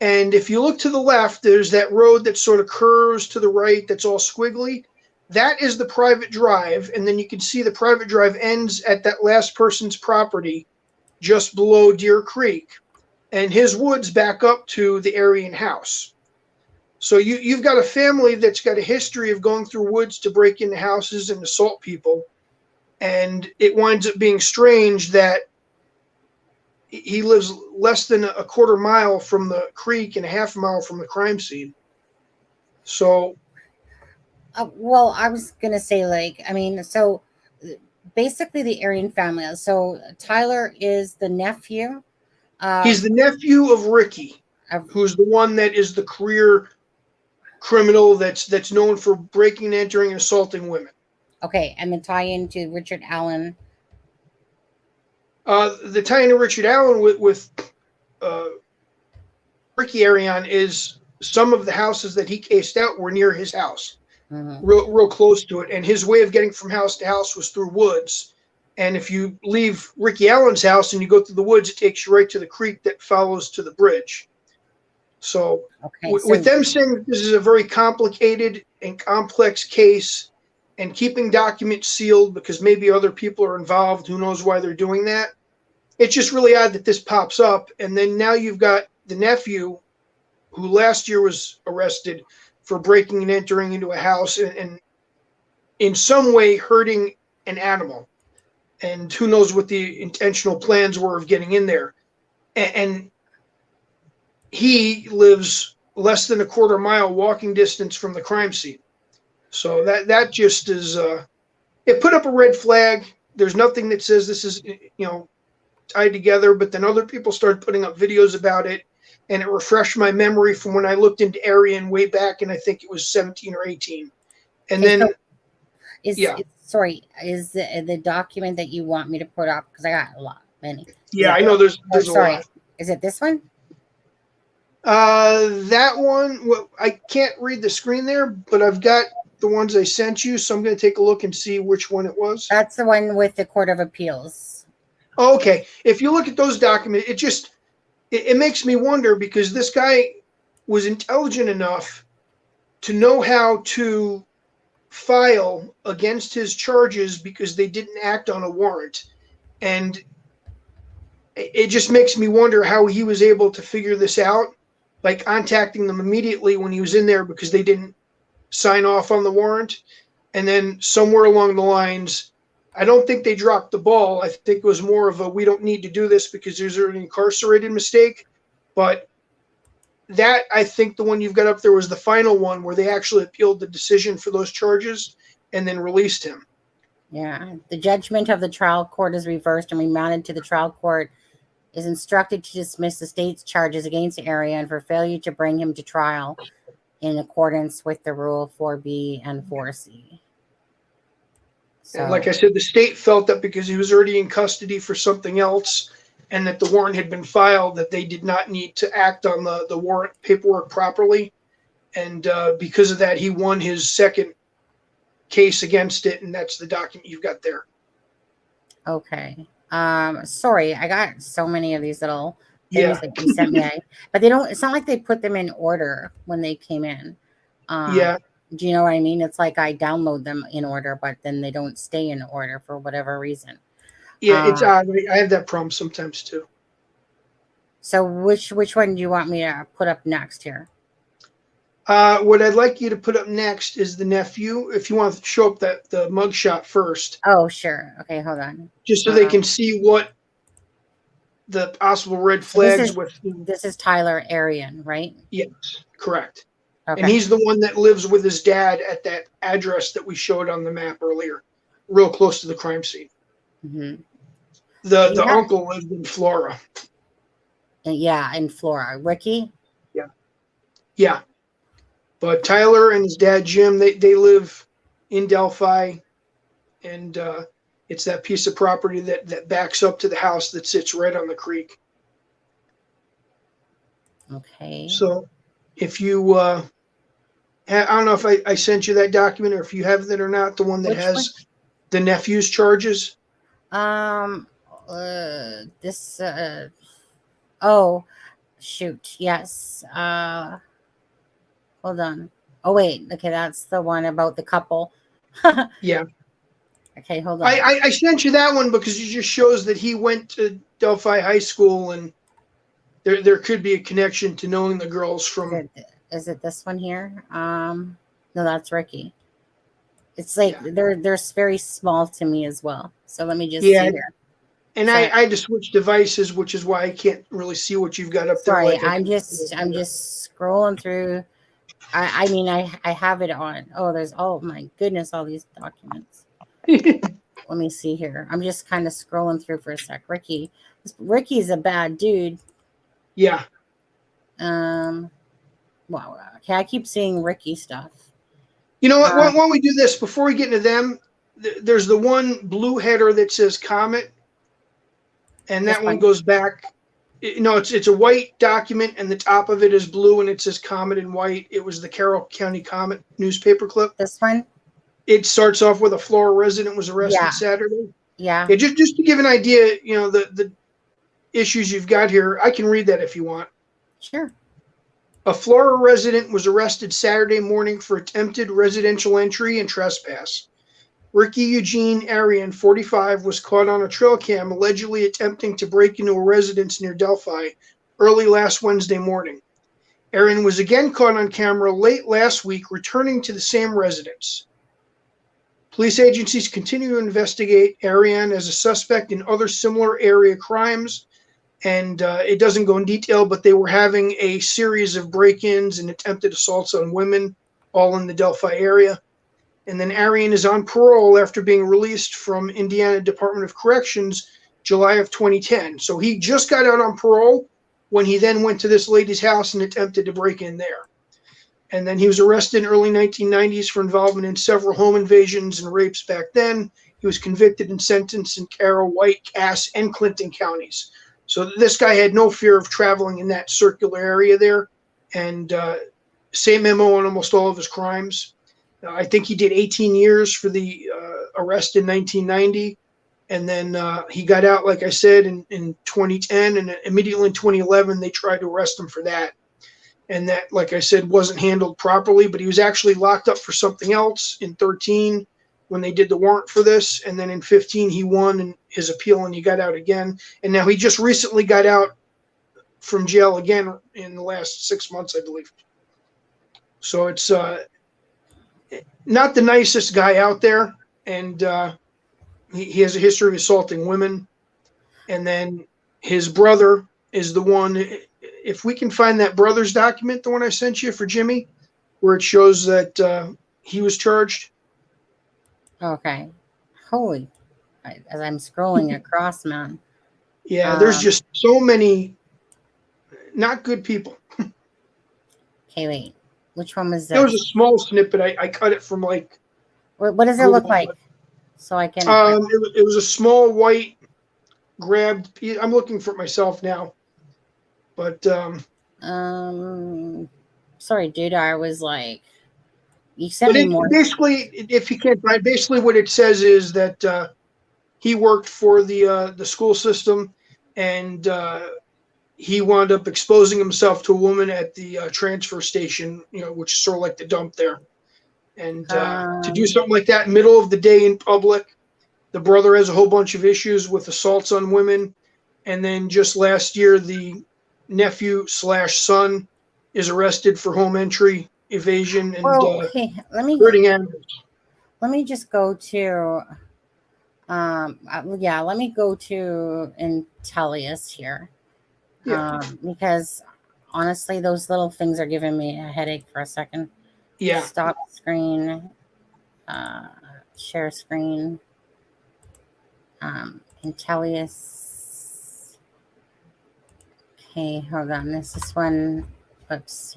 And if you look to the left, there's that road that sort of curves to the right that's all squiggly. That is the private drive, and then you can see the private drive ends at that last person's property just below Deer Creek, and his woods back up to the Aryan house. So you've got a family that's got a history of going through woods to break into houses and assault people, and it winds up being strange that he lives less than a quarter mile from the creek and a half mile from the crime scene. So Well, I was gonna say, like, I mean, so basically the Aryan family. So Tyler is the nephew. He's the nephew of Ricky, who's the one that is the career criminal that's known for breaking and entering and assaulting women. Okay, and the tie-in to Richard Allen. The tie-in to Richard Allen with Ricky Aryan is some of the houses that he cased out were near his house, real close to it. And his way of getting from house to house was through woods. And if you leave Ricky Allen's house and you go through the woods, it takes you right to the creek that follows to the bridge. So, with them saying that this is a very complicated and complex case and keeping documents sealed because maybe other people are involved, who knows why they're doing that. It's just really odd that this pops up. And then now you've got the nephew who last year was arrested for breaking and entering into a house and in some way hurting an animal. And who knows what the intentional plans were of getting in there. And he lives less than a quarter mile walking distance from the crime scene. So that just is, it put up a red flag. There's nothing that says this is, tied together, but then other people started putting up videos about it, and it refreshed my memory from when I looked into Aryan way back, and I think it was 17 or 18. And then, is the document that you want me to put up, because I got many. Yeah, I know there's a lot. Is it this one? That one, well, I can't read the screen there, but I've got the ones I sent you, so I'm going to take a look and see which one it was. That's the one with the Court of Appeals. Oh, okay. If you look at those documents, it makes me wonder, because this guy was intelligent enough to know how to file against his charges because they didn't act on a warrant. And it just makes me wonder how he was able to figure this out, by contacting them immediately when he was in there because they didn't sign off on the warrant. And then somewhere along the lines, I don't think they dropped the ball. I think it was more of a, we don't need to do this because there's an incarcerated mistake. But that, I think the one you've got up there was the final one where they actually appealed the decision for those charges and then released him. Yeah. The judgment of the trial court is reversed and remanded to the trial court is instructed to dismiss the state's charges against Aryan for failure to bring him to trial in accordance with the Rule 4B and 4C. So, and like I said, the state felt that because he was already in custody for something else and that the warrant had been filed, that they did not need to act on the warrant paperwork properly. And because of that, he won his second case against it, and that's the document you've got there. Okay. Sorry, I got so many of these little things that you sent me, but they don't. It's not like they put them in order when they came in. Do you know what I mean? It's like I download them in order, but then they don't stay in order for whatever reason. Yeah, it's odd. I have that problem sometimes too. So which one do you want me to put up next here? What I'd like you to put up next is the nephew. If you want to show up the mugshot first. Oh, sure. Okay, hold on. Just so they can see what the possible red flags This is Tyler Aryan, right? Yes, correct. Okay. And he's the one that lives with his dad at that address that we showed on the map earlier, real close to the crime scene. Mm-hmm. The uncle lived in Flora. Yeah, in Flora. Ricky? Yeah. But Tyler and his dad, Jim, they live in Delphi, and it's that piece of property that backs up to the house that sits right on the creek. Okay. So if you, I don't know if I sent you that document or if you have that or not, the one that has the nephew's charges. Oh, shoot. Yes. Hold on. Oh, wait. Okay, that's the one about the couple. Yeah. Okay, hold on. I sent you that one because it just shows that he went to Delphi High School, and there could be a connection to knowing the girls from. Is it this one here? No, that's Ricky. It's like they're very small to me as well. So let me just see here. And I had to switch devices, which is why I can't really see what you've got up there. Sorry, I'm just scrolling through I mean, I have it on. Oh, oh my goodness, all these documents. Let me see here. I'm just kind of scrolling through for a sec. Ricky's a bad dude. Yeah. Wow. Okay, I keep seeing Ricky stuff. You know what? Why don't we do this before we get into them? There's the one blue header that says Comet, and that one goes back. No, it's a white document, and the top of it is blue, and it says Comet in white. It was the Carroll County Comet newspaper clip. This one? It starts off with a Florida resident was arrested Saturday. Yeah. Just to give an idea, you know, the issues you've got here. I can read that if you want. Sure. A Florida resident was arrested Saturday morning for attempted residential entry and trespass. Ricky Eugene Aryan, 45, was caught on a trail cam allegedly attempting to break into a residence near Delphi early last Wednesday morning. Aryan was again caught on camera late last week returning to the same residence. Police agencies continue to investigate Aryan as a suspect in other similar area crimes, and it doesn't go in detail, but they were having a series of break-ins and attempted assaults on women, all in the Delphi area. And then Aryan is on parole after being released from Indiana Department of Corrections July of 2010. So he just got out on parole when he then went to this lady's house and attempted to break in there. And then he was arrested in early 1990s for involvement in several home invasions and rapes back then. He was convicted and sentenced in Carroll, White, Cass, and Clinton counties. So this guy had no fear of traveling in that circular area there. And same MO on almost all of his crimes. I think he did 18 years for the arrest in 1990. And then he got out, like I said, in 2010. And immediately in 2011, they tried to arrest him for that. And that, like I said, wasn't handled properly. But he was actually locked up for something else in 2013 when they did the warrant for this. And then in 2015, he won his appeal and he got out again. And now he just recently got out from jail again in the last 6 months, I believe. So it's not the nicest guy out there, and he has a history of assaulting women. And then his brother is the one. If we can find that brother's document, the one I sent you for Jimmy, where it shows that he was charged. Okay. Holy, as I'm scrolling across, man. Yeah, there's just so many not good people. Okay, wait. Which one was that? There was a small snippet. I cut it from like. What does it look like? So I can. It was a small white grabbed piece. I'm looking for it myself now, but. Sorry, dude. I was like, you sent me more. Basically, if you can't find, basically what it says is that he worked for the school system, and he wound up exposing himself to a woman at the transfer station, you know, which is sort of like the dump there. And to do something like that in the middle of the day in public, the brother has a whole bunch of issues with assaults on women. And then just last year, the nephew/son is arrested for home entry, evasion, and hurting animals. Let me just go to, let me go to Intellius here. Yeah. Because honestly, those little things are giving me a headache for a second. Yeah. Stop screen, share screen, Intellius. Okay, hold on. This is one. Oops.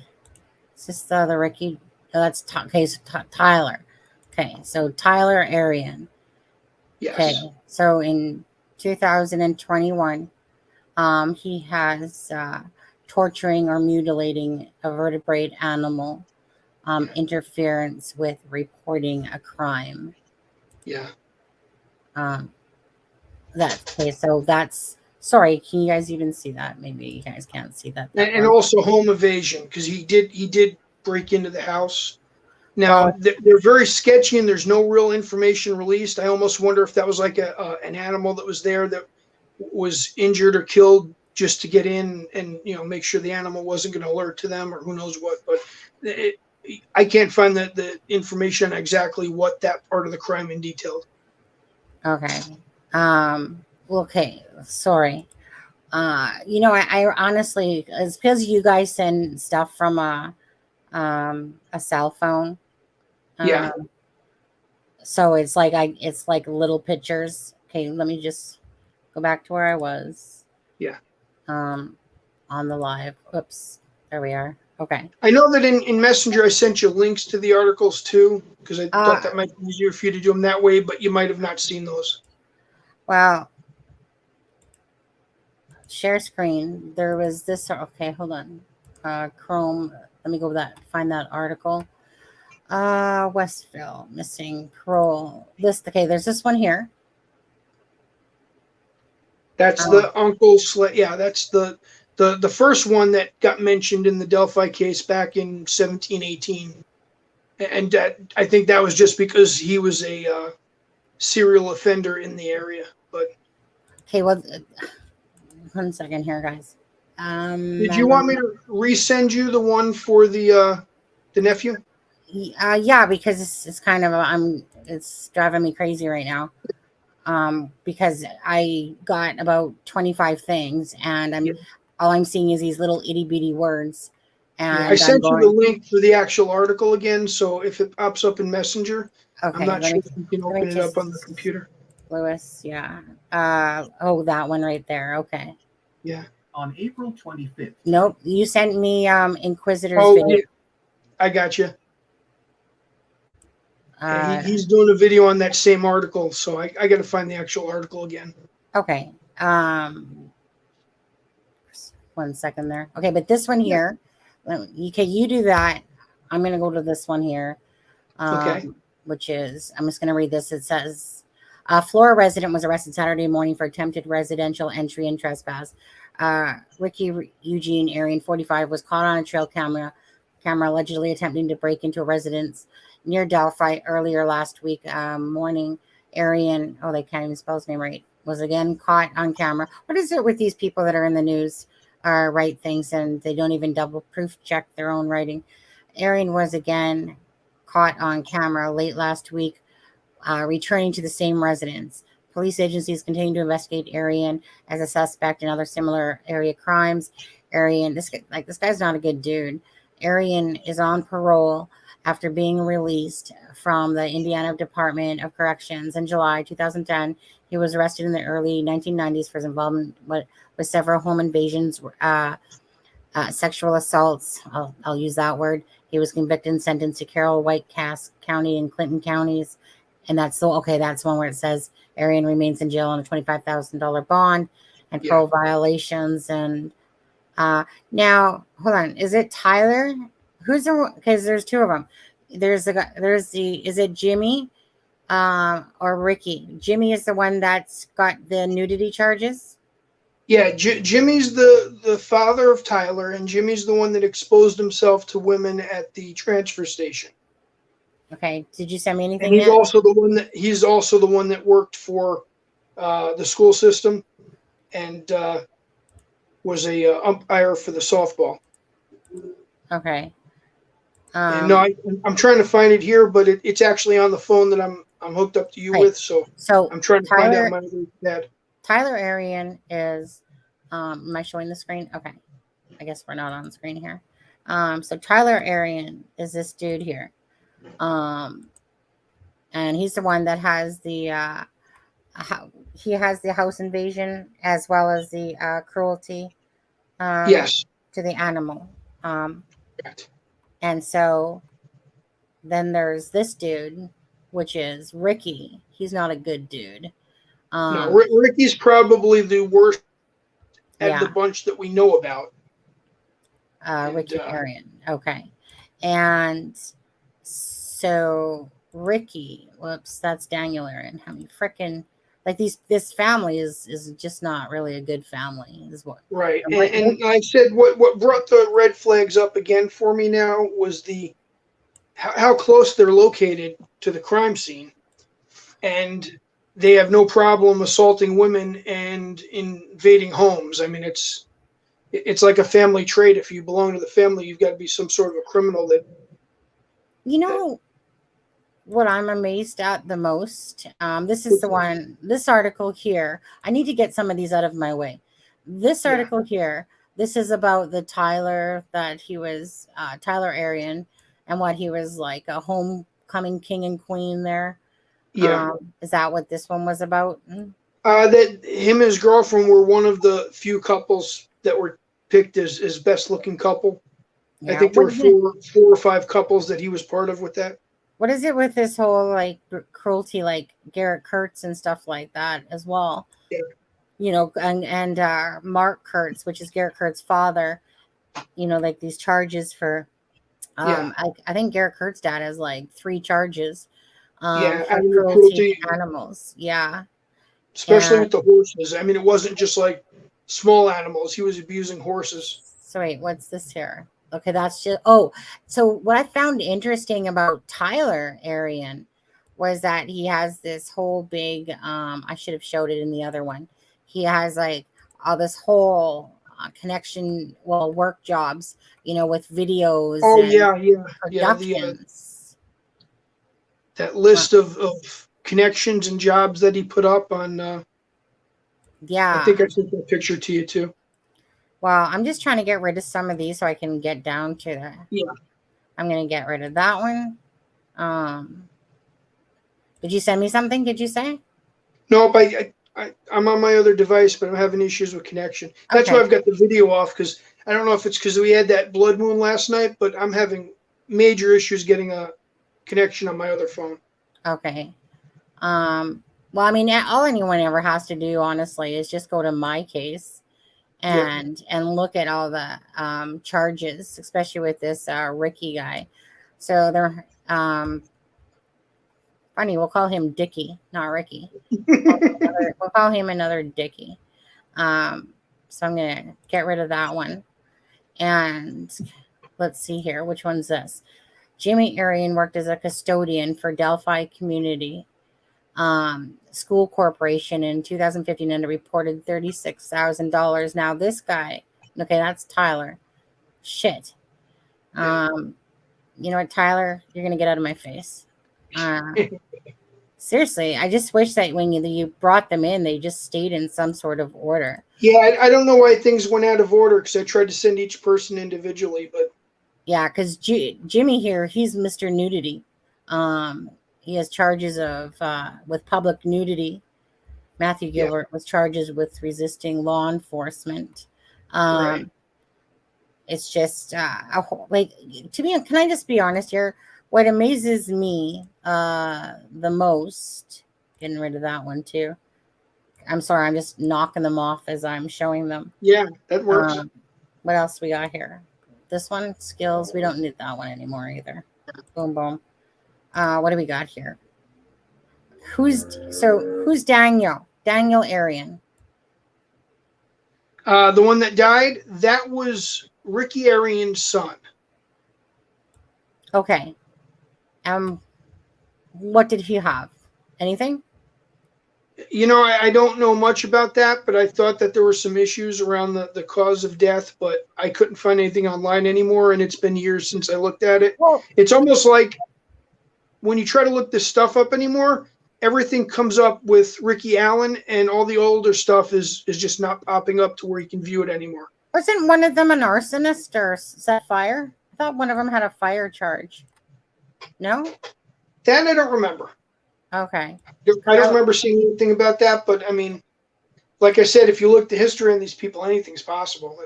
Is this the other Ricky? Oh, that's okay. So Tyler. Okay, so Tyler Aryan. Yes. Okay, so in 2021. He has torturing or mutilating a vertebrate animal, interference with reporting a crime. Yeah. So that's, sorry, can you guys even see that? Maybe you guys can't see that. And also home evasion, because he did break into the house. Now, they're very sketchy and there's no real information released. I almost wonder if that was like an animal that was there that was injured or killed just to get in and, you know, make sure the animal wasn't going to alert to them or who knows what. But I can't find the information on exactly what that part of the crime in detail. Okay. Okay. Sorry. You know, I honestly, it's because you guys send stuff from a cell phone. Yeah. So it's like little pictures. Okay, let me just go back to where I was. Yeah. On the live. Oops. There we are. Okay. I know that in Messenger I sent you links to the articles too, because I thought that might be easier for you to do them that way, but you might have not seen those. Well, share screen. There was this. Okay, hold on. Chrome. Let me go find that article. Westville missing parole. Okay, there's this one here. That's the Uncle Sled. Yeah, that's the first one that got mentioned in the Delphi case back in 1718. And I think that was just because he was a serial offender in the area. But okay, well, 1 second here, guys. Did you want me to resend you the one for the nephew? Yeah, because it's kind of it's driving me crazy right now. Because I got about 25 things, and all I'm seeing is these little itty bitty words. And I sent you the link for the actual article again, so if it pops up in Messenger, okay, I'm not sure if you can open it up on the computer. Lewis, yeah. That one right there. Okay. Yeah. On April 25th. Nope, you sent me Inquisitor's video. Yeah. I got you. He's doing a video on that same article, so I got to find the actual article again. Okay. 1 second there. Okay, but this one here, okay, you do that. I'm going to go to this one here, Okay. which is, I'm just going to read this. It says, a Florida resident was arrested Saturday morning for attempted residential entry and trespass. Ricky Eugene Aryan, 45, was caught on a trail camera allegedly attempting to break into a residence near Delphi earlier last week morning. Aryan, they can't even spell his name right, was again caught on camera. What is it with these people that are in the news, write things and they don't even double proof check their own writing? Aryan was again caught on camera late last week, returning to the same residence. Police agencies continue to investigate Aryan as a suspect in other similar area crimes. Aryan, this guy's not a good dude. Aryan is on parole after being released from the Indiana Department of Corrections in July 2010. He was arrested in the early 1990s for his involvement with several home invasions, sexual assaults. I'll use that word. He was convicted and sentenced to Carroll, White Cass County, and Clinton counties. And that's that's one where it says Aryan remains in jail on a $25,000 bond and parole violations. And now, hold on. Is it Tyler? Because there's two of them. Is it Jimmy or Ricky? Jimmy is the one that's got the nudity charges. Yeah, Jimmy's the father of Tyler, and Jimmy's the one that exposed himself to women at the transfer station. Okay. Did you send me anything? And he's also the one that worked for the school system and was a umpire for the softball. Okay. No, I'm trying to find it here, but it's actually on the phone that I'm hooked up to you with. So I'm trying to find out my dad. Tyler Aryan is. Am I showing the screen? Okay. I guess we're not on the screen here. So Tyler Aryan is this dude here. And he's the one that has the he has the house invasion as well as the cruelty yes, to the animal. And so then there's this dude, which is Ricky. He's not a good dude. No, Ricky's probably the worst at the bunch that we know about. Ricky Aryan. Okay. And so Ricky, whoops, that's Daniel Aryan. How many freaking this family is just not really a good family, is what. Right. And I said what brought the red flags up again for me now was how close they're located to the crime scene. And they have no problem assaulting women and invading homes. I mean, it's like a family trait. If you belong to the family, you've got to be some sort of a criminal that. You know what I'm amazed at the most? This is this article here. I need to get some of these out of my way. This article here, this is about the Tyler that he was Tyler Aryan, and what he was like a homecoming king and queen there. Yeah. Is that what this one was about? That him and his girlfriend were one of the few couples that were picked as best looking couple. I Yeah. think there What were is it, 4 or 5 couples that he was part of with that. what is it with this whole like cruelty, like Garrett Kurtz and stuff like that as well? Yeah. You know, and Mark Kurtz, which is Garrett Kurtz's father. You know, like these charges for. Yeah. I think Garrett Kurtz's dad has like 3 charges. Yeah, For animal cruelty cruelty. to animals. Yeah. Especially And with the horses. I mean, it wasn't just like small animals. He was abusing horses. so wait, what's this here? Okay, that's just so what I found interesting about Tyler Aryan was that he has this whole big I should have showed it in the other one. He has like all this whole connection, well, work jobs, you know, with videos Oh and yeah. productions. That list of connections and jobs that he put up on. I Yeah. think I sent that picture to you too. Well, I'm just trying to get rid of some of these so I can get down to the. Yeah. I'm gonna get rid of that one. Did you send me something? Did you say? No, but I'm on my other device, but I'm having issues with connection. That's why Okay. I've got the video off, because I don't know if it's because we had that blood moon last night, but I'm having major issues getting a connection on my other phone. Okay. Well, I mean, all anyone ever has to do, honestly, is just go to my case and look at all the charges, especially with this Ricky guy. So they're funny. We'll call him Dickie, not Ricky. We'll call him another Dickie. So I'm gonna get rid of that one. And let's see here. Which one's this? Jimmy Aryan worked as a custodian for Delphi Community School Corporation in 2015 and reported $36,000. Now this guy, okay, that's Tyler. Shit. You know what, Tyler? You're gonna get out of my face. Seriously, I just wish that when you brought them in, they just stayed in some sort of order. Yeah, I don't know why things went out of order, because I tried to send each person individually, but Yeah, because Jimmy here, he's Mr. Nudity. He has charges of with public nudity. Matthew Gilbert was charges with resisting law enforcement. Right. It's just like, to be. Can I just be honest here? What amazes me the most, getting rid of that one too. I'm sorry, I'm just knocking them off as I'm showing them. Yeah, that works. What else we got here? This one, skills. We don't need that one anymore either. Boom, boom. What do we got here? Who's Daniel? Daniel Aryan. The one that died, that was Ricky Aryan's son. Okay. What did he have? Anything? You know, I don't know much about that, but I thought that there were some issues around the cause of death, but I couldn't find anything online anymore, and it's been years since I looked at it. Well, it's almost like when you try to look this stuff up anymore, everything comes up with Ricky Allen, and all the older stuff is just not popping up to where you can view it anymore. Wasn't one of them an arsonist or set fire? I thought one of them had a fire charge. No? That I don't remember. Okay. I don't remember seeing anything about that, but I mean, like I said, if you look the history on these people, anything's possible.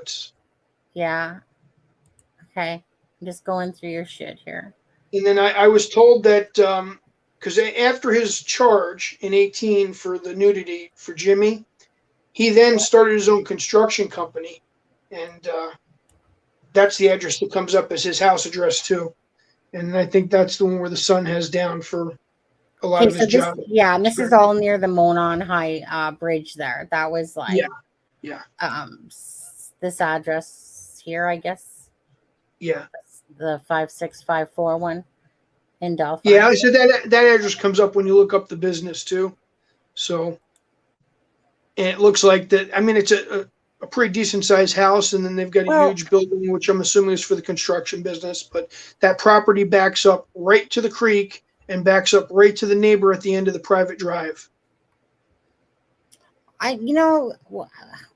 Yeah. Okay. I'm just going through your shit here. And then I was told that because after his charge in 2018 for the nudity for Jimmy, he then started his own construction company, and that's the address that comes up as his house address too. And I think that's the one where the son has down for a lot of his job. Yeah, and this is all near the Monon High Bridge there. That was like, this address here, I guess. Yeah. The 56541 one in Delphi. Yeah, so that address comes up when you look up the business too. So, and it looks like that. I mean, it's a pretty decent sized house, and then they've got a huge building, which I'm assuming is for the construction business. But that property backs up right to the creek and backs up right to the neighbor at the end of the private drive. You know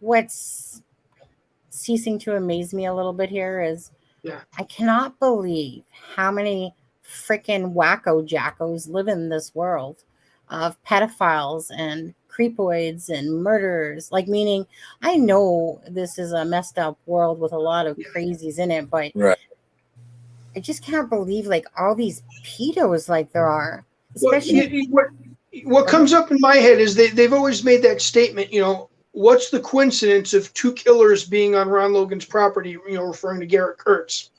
what's ceasing to amaze me a little bit here is Yeah. I cannot believe how many freaking wacko jackos live in this world of pedophiles and creepoids and murderers. Like, meaning, I know this is a messed up world with a lot of crazies in it, but Right. I just can't believe like all these pedos like there are. Well, Especially what comes up in my head is they've always made that statement, what's the coincidence of two killers being on Ron Logan's property, referring to Garrett Kurtz?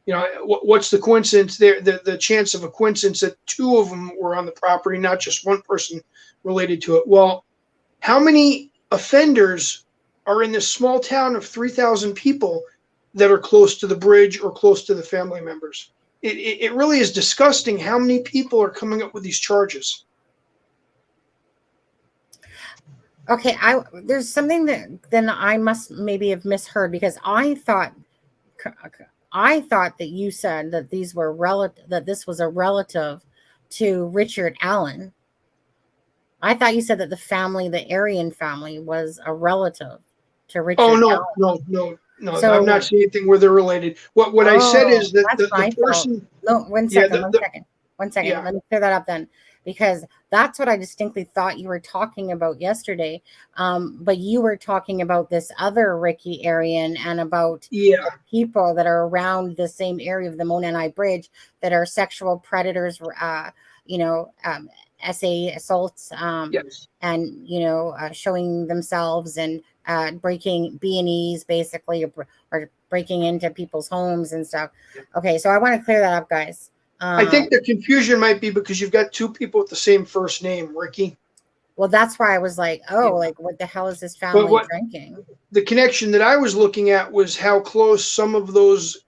What's the coincidence there, the chance of a coincidence that two of them were on the property, not just one person related to it? Well, how many offenders are in this small town of 3,000 people that are close to the bridge or close to the family members? It really is disgusting how many people are coming up with these charges. Okay, there's something that then I must maybe have misheard, because I thought that you said that these were that this was a relative to Richard Allen. I thought you said that the Aryan family was a relative to Richard Oh, no, Allen. no, So- I'm not seeing anything where they're related. What I said is that that's my the person. fault. No, one second. Yeah. Let me clear that up then, because that's what I distinctly thought you were talking about yesterday. But you were talking about this other Ricky Aryan and about people that are around the same area of the Monani Bridge that are sexual predators, SA assaults, and showing themselves and breaking B&Es basically, or breaking into people's homes and stuff. Okay, so I want to clear that up, guys. I think the confusion might be because you've got two people with the same first name, Ricky. Well, that's why I was like, like, what the hell is this family drinking? The connection that I was looking at was how close some of those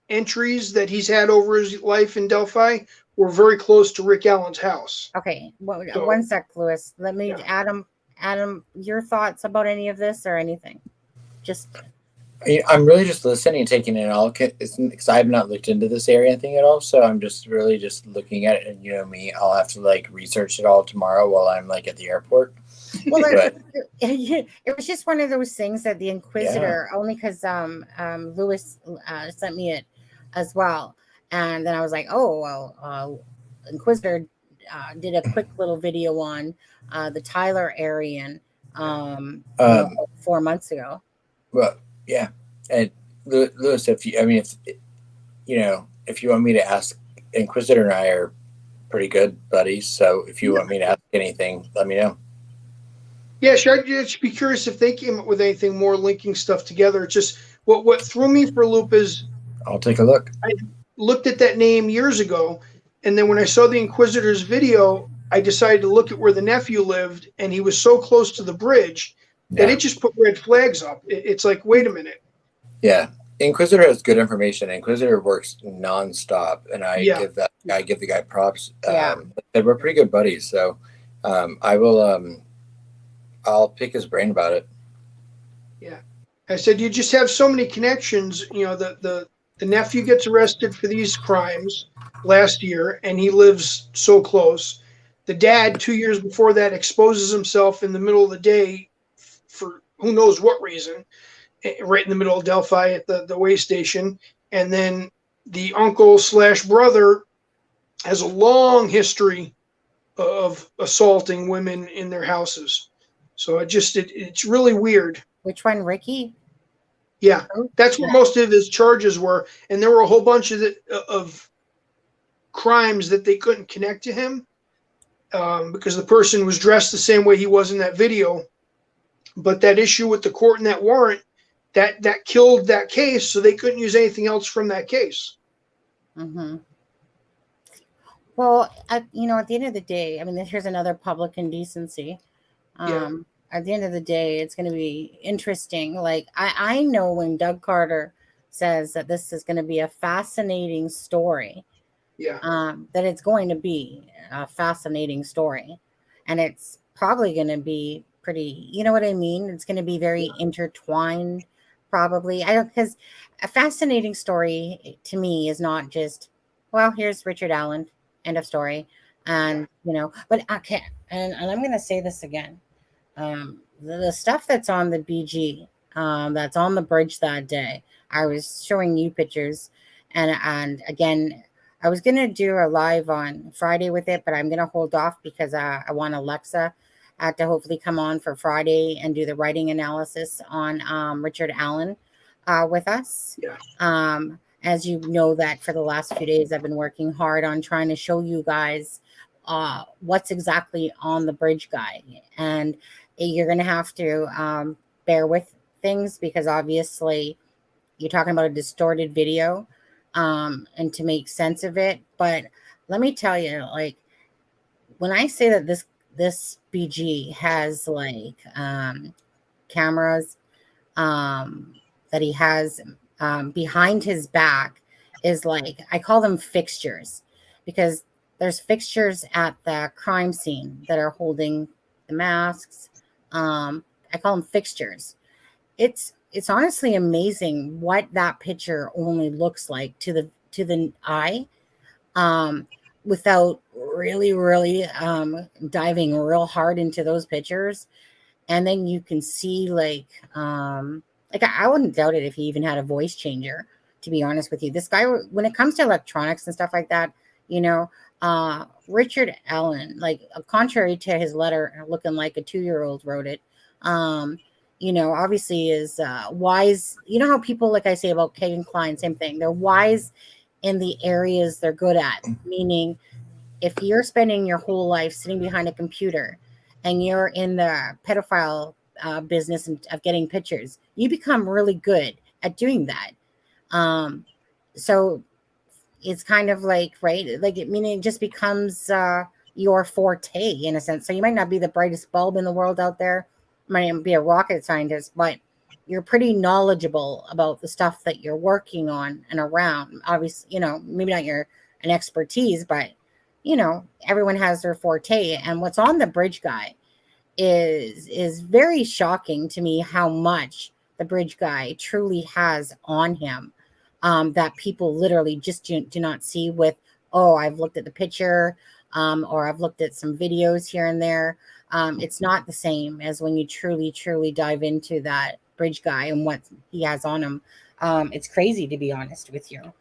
entries that he's had over his life in Delphi were very close to Rick Allen's house. Okay, one sec, Lewis. Let me, Adam, your thoughts about any of this or anything? Just. I'm really just listening and taking it all because I have not looked into this area thing at all. So I'm just really just looking at it, and me, I'll have to like research it all tomorrow while I'm like at the airport. Well, it was just one of those things that the Inquisitor, only because Lewis sent me it as well, and then I was like, Inquisitor did a quick little video on the Tyler Aryan 4 months ago. Well, yeah, and Lewis, if you want me to ask, Inquisitor and I are pretty good buddies. So if you want me to ask anything, let me know. Yeah, sure. I'd just be curious if they came up with anything more linking stuff together. It's just what threw me for a loop is I'll take a look. I looked at that name years ago, and then when I saw the Inquisitor's video, I decided to look at where the nephew lived, and he was so close to the bridge that it just put red flags up. It's like, wait a minute. Yeah, Inquisitor has good information. Inquisitor works nonstop, and I give the guy props. We're pretty good buddies, so I'll pick his brain about it. Yeah, I said you just have so many connections. The nephew gets arrested for these crimes last year, and he lives so close. The dad, 2 years before that, exposes himself in the middle of the day for who knows what reason, right in the middle of Delphi at the way station. And then the uncle/brother has a long history of assaulting women in their houses. So it's really weird. Which one, Ricky? Yeah, that's what most of his charges were. And there were a whole bunch of crimes that they couldn't connect to him because the person was dressed the same way he was in that video. But that issue with the court and that warrant, that killed that case, so they couldn't use anything else from that case. Mm-hmm. Well, at the end of the day, I mean, here's another public indecency. At the end of the day, it's going to be interesting. Like, I know when Doug Carter says that this is going to be a fascinating story, that it's going to be a fascinating story. And it's probably going to be pretty, you know what I mean? It's going to be very intertwined, probably. Because a fascinating story to me is not just, well, here's Richard Allen, end of story. And, but okay. And I'm going to say this again. The stuff that's on the BG, that's on the bridge that day. I was showing you pictures, and again, I was gonna do a live on Friday with it, but I'm gonna hold off because I want Alexa to hopefully come on for Friday and do the writing analysis on Richard Allen with us. Yeah. As you know, that for the last few days, I've been working hard on trying to show you guys what's exactly on the bridge guy. And you're going to have to bear with things because obviously you're talking about a distorted video and to make sense of it. But let me tell you, like, when I say that this BG has like cameras that he has behind his back is like, I call them fixtures because there's fixtures at the crime scene that are holding the masks. I call them fixtures. It's honestly amazing what that picture only looks like to the eye without really diving real hard into those pictures. And then you can see like I wouldn't doubt it if he even had a voice changer, to be honest with you. This guy, when it comes to electronics and stuff like that, you know, Richard Allen, like contrary to his letter looking like a 2-year-old wrote it, you know, obviously is wise. You know how people, like I say about Kay and Klein, same thing. They're wise in the areas they're good at, meaning if you're spending your whole life sitting behind a computer and you're in the pedophile business of getting pictures, you become really good at doing that. So it's kind of like, right? Like it just becomes your forte in a sense. So you might not be the brightest bulb in the world out there, might not be a rocket scientist, but you're pretty knowledgeable about the stuff that you're working on and around. Obviously, you know, maybe not an expertise, but you know, everyone has their forte. And what's on the bridge guy is very shocking to me how much the bridge guy truly has on him that people literally just do not see with, oh, I've looked at the picture or I've looked at some videos here and there. It's not the same as when you truly dive into that bridge guy and what he has on him. It's crazy, to be honest with you.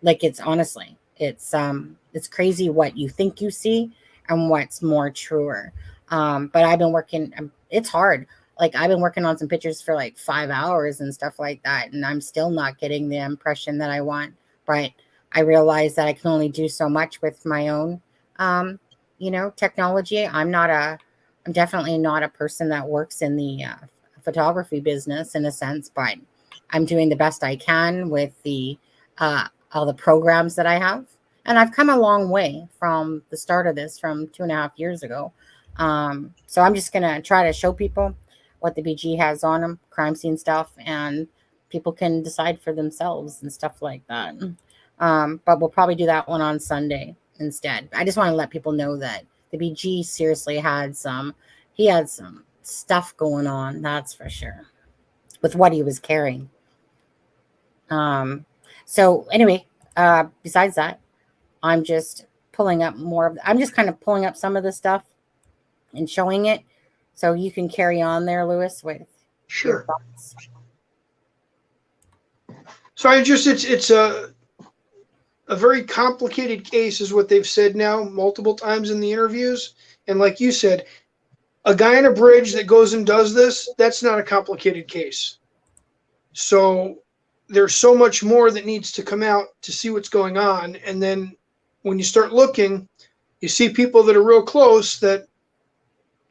Like, it's honestly, it's crazy what you think you see and what's more truer. But I've been working, it's hard. Like, I've been working on some pictures for like 5 hours and stuff like that. And I'm still not getting the impression that I want. But I realize that I can only do so much with my own, you know, technology. I'm definitely not a person that works in the photography business in a sense, but I'm doing the best I can with the all the programs that I have. And I've come a long way from the start of this, from 2.5 years ago. So I'm just going to try to show people what the BG has on them, crime scene stuff, and people can decide for themselves and stuff like that. But we'll probably do that one on Sunday instead. I just want to let people know that the BG seriously had some stuff going on, that's for sure, with what he was carrying. So anyway, besides that, I'm just pulling up I'm just kind of pulling up some of the stuff and showing it so you can carry on there, Lewis, with your thoughts. So it's a very complicated case is what they've said now multiple times in the interviews. And like you said, a guy on a bridge that goes and does this, that's not a complicated case. So there's so much more that needs to come out to see what's going on. And then when you start looking, you see people that are real close that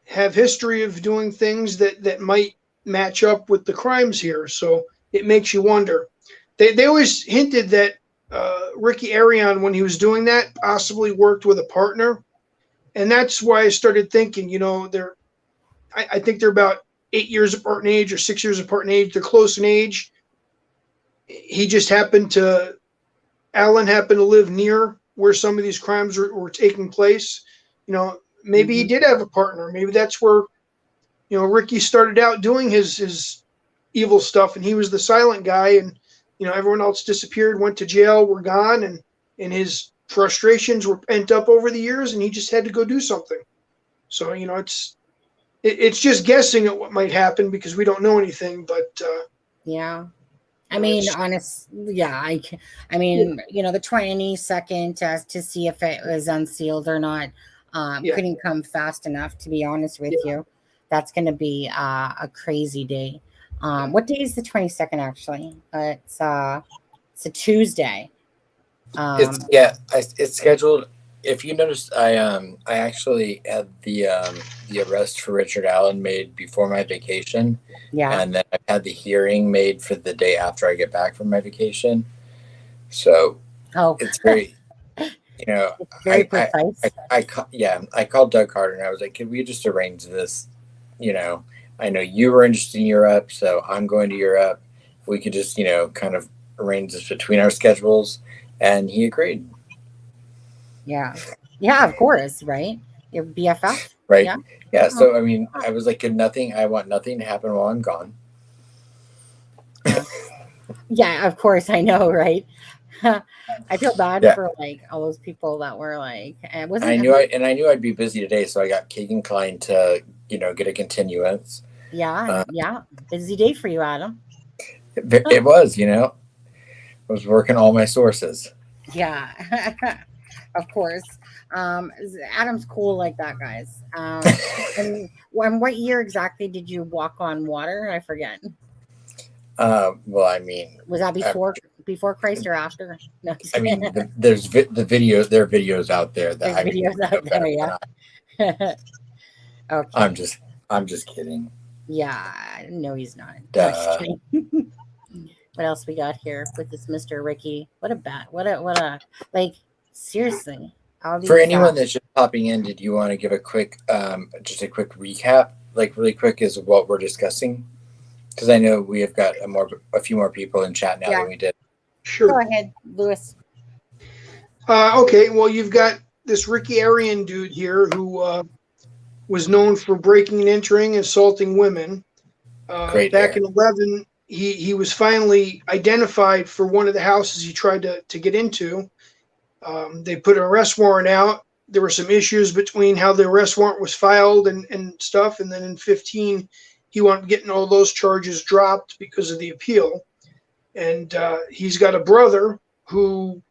have history of doing things that might match up with the crimes here. So it makes you wonder. They always hinted that Ricky Aryan, when he was doing that, possibly worked with a partner. And that's why I started thinking, you know, I think they're about 8 years apart in age or 6 years apart in age. They're close in age. He just Alan happened to live near where some of these crimes were taking place. You know, maybe he did have a partner. Maybe that's where, you know, Ricky started out doing his evil stuff and he was the silent guy and, you know, everyone else disappeared, went to jail, were gone, and his frustrations were pent up over the years and he just had to go do something. So, you know, it's just guessing at what might happen because we don't know anything, but Yeah. I mean, yeah, I mean, the 22nd to see if it was unsealed or not couldn't come fast enough, to be honest with you. That's going to be a crazy day. What day is the 22nd, actually? It's a Tuesday. It's scheduled. If you noticed, I actually had the arrest for Richard Allen made before my vacation. Yeah. And then I had the hearing made for the day after I get back from my vacation. So it's very, it's very precise. I called Doug Carter and I was like, "Can we just arrange this? I know you were interested in Europe, so I'm going to Europe. We could just, kind of arrange this between our schedules." And he agreed. Yeah. Yeah, of course, right? Your BFF. Right. Yeah. So, I mean, I was like, I want nothing to happen while I'm gone. Yeah, of course. I know. Right. I feel bad for like all those people that were like, I knew I'd be busy today. So I got Keegan Klein to, get a continuance. Yeah. Busy day for you, Adam. It was, I was working all my sources. Yeah. Of course. Adam's cool like that, guys. And what year exactly did you walk on water? I forget. Well, I mean, was that before Christ or after? No, I mean, there's there are videos out there that there's videos out there, yeah. Okay. I'm just kidding. Yeah, no, he's not. Duh. What else we got here with this Mr. Ricky? What a seriously. For anyone that's just popping in, did you want to give a quick just a quick recap, like really quick, is what we're discussing? Because I know we have got a few more people in chat now than we did. Sure. Go ahead, Lewis. Okay, well, you've got this Ricky Aryan dude here who was known for breaking and entering, assaulting women. Back in 2011, he was finally identified for one of the houses he tried to get into. They put an arrest warrant out. There were some issues between how the arrest warrant was filed and stuff. And then in 2015, he wound up getting all those charges dropped because of the appeal. And he's got a brother who,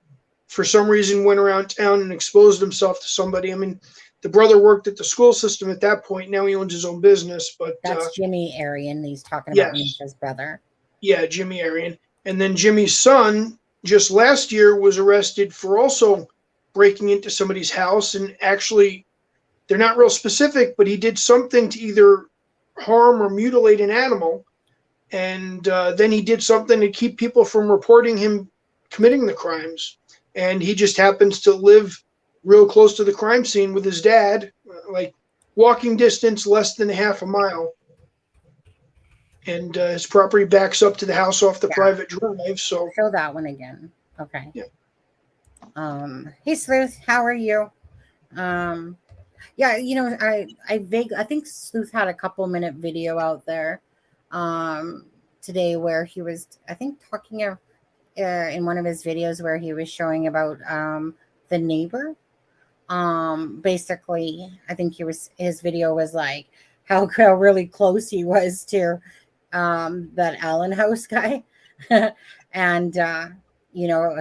for some reason, went around town and exposed himself to somebody. I mean, the brother worked at the school system at that point. Now he owns his own business. But that's Jimmy Aryan. He's talking about when he says brother. Yeah, Jimmy Aryan. And then Jimmy's son, just last year, was arrested for also breaking into somebody's house. And actually, they're not real specific, but he did something to either harm or mutilate an animal. And then he did something to keep people from reporting him committing the crimes. And he just happens to live real close to the crime scene with his dad, like walking distance, less than half a mile. And his property backs up to the house off the private drive. So show that one again. Okay. Yeah. Hey Sleuth, how are you? Yeah, I think Sleuth had a couple minute video out there today where he was, I think, talking in one of his videos where he was showing about the neighbor. Basically, I think his video was like how really close he was to that Allen House guy. And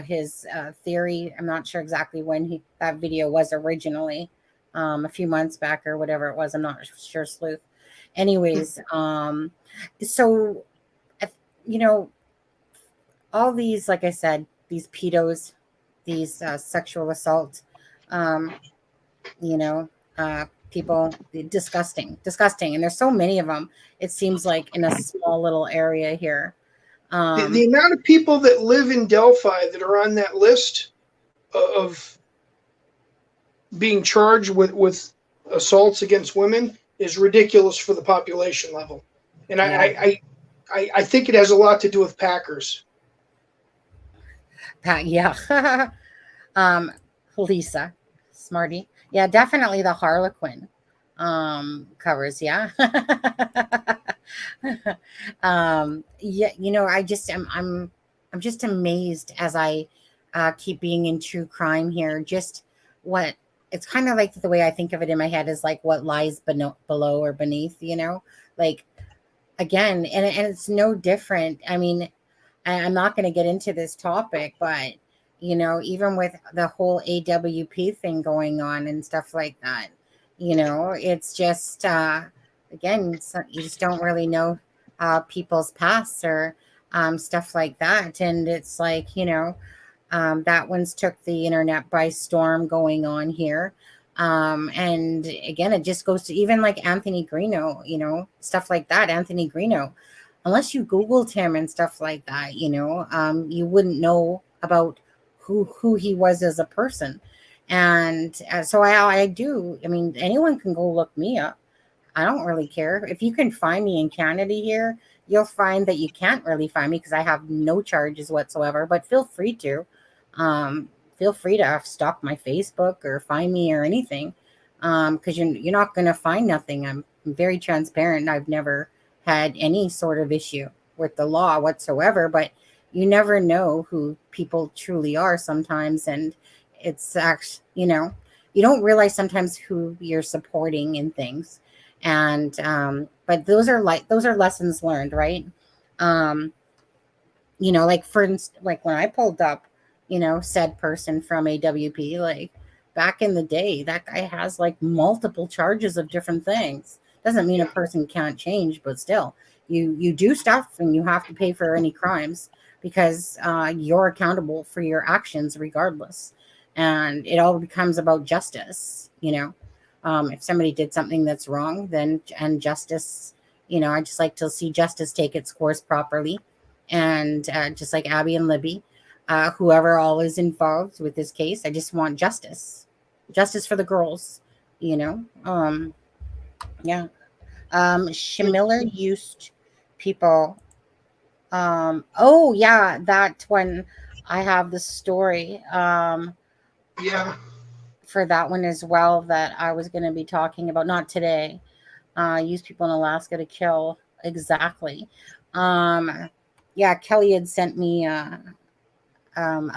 his theory, I'm not sure exactly when that video was originally, a few months back or whatever it was. I'm not sure, Sleuth. Anyways, so all these, like I said, these pedos, these sexual assault, people, disgusting. And there's so many of them. It seems like in a small little area here. The amount of people that live in Delphi that are on that list of being charged with assaults against women is ridiculous for the population level. And I think it has a lot to do with Packers. Yeah. Lisa, smarty. Yeah, definitely the Harlequin covers. Yeah. I'm just amazed as I keep being in true crime here. Just what it's kind of like the way I think of it in my head is like what lies below or beneath, like again, and it's no different. I mean, I'm not going to get into this topic, but even with the whole AWP thing going on and stuff like that, it's just again, you just don't really know people's pasts or stuff like that, and it's like that one's took the internet by storm going on here. And again, it just goes to even like Anthony Greeno, stuff like that. Anthony Greeno, unless you Googled him and stuff like that, you wouldn't know about who he was as a person. And so I do. I mean, anyone can go look me up. I don't really care. If you can find me in Canada here, you'll find that you can't really find me because I have no charges whatsoever. But feel free to. Feel free to stalk my Facebook or find me or anything, because you're not going to find nothing. I'm very transparent. I've never had any sort of issue with the law whatsoever, but you never know who people truly are sometimes. And it's actually, you don't realize sometimes who you're supporting in things. And, but those are lessons learned, right? Like for instance, like when I pulled up, said person from AWP, like back in the day, that guy has like multiple charges of different things. Doesn't mean a person can't change, but still, you do stuff and you have to pay for any crimes because you're accountable for your actions regardless. And it all becomes about justice, if somebody did something that's wrong, and justice, I just like to see justice take its course properly. And just like Abby and Libby, whoever all is involved with this case, I just want justice for the girls, yeah. Schmiller used people. Oh yeah, that one. I have the story. Yeah. For that one as well that I was going to be talking about. Not today. Use people in Alaska to kill. Exactly. Yeah, Kelly had sent me a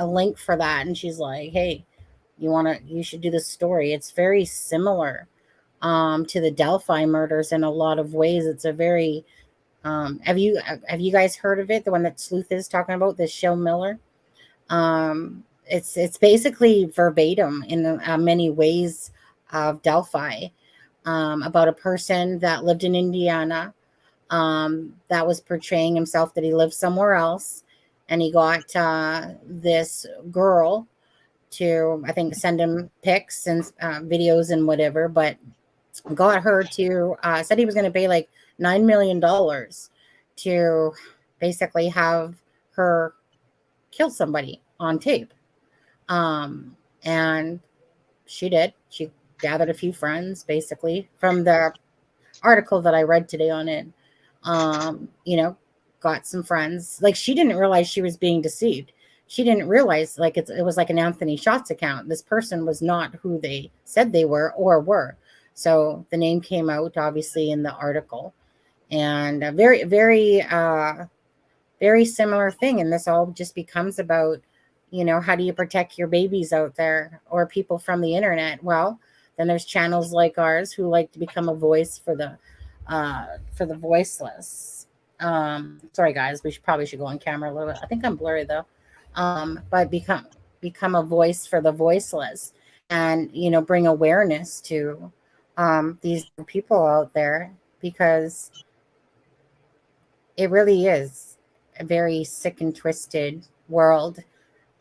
link for that, and she's like, "Hey, you should do this story. It's very similar to the Delphi murders in a lot of ways. It's a very have you guys heard of it? The one that Sleuth is talking about, the Shell Miller. It's basically verbatim in many ways of Delphi, about a person that lived in Indiana, that was portraying himself that he lived somewhere else. And he got this girl to, I think, send him pics and videos and whatever, but got her to, said he was going to pay like $9 million to basically have her kill somebody on tape. And she did. She gathered a few friends, basically, from the article that I read today on it. Got some friends. Like, she didn't realize she was being deceived. She didn't realize, like, it was like an Anthony Shots account. This person was not who they said they were or were. So the name came out, obviously, in the article. And a very, very, very similar thing. And this all just becomes about, how do you protect your babies out there or people from the internet? Well, then there's channels like ours who like to become a voice for the voiceless. Sorry guys, we probably should go on camera a little bit. I think I'm blurry though. But become a voice for the voiceless, and bring awareness to these people out there, because it really is a very sick and twisted world.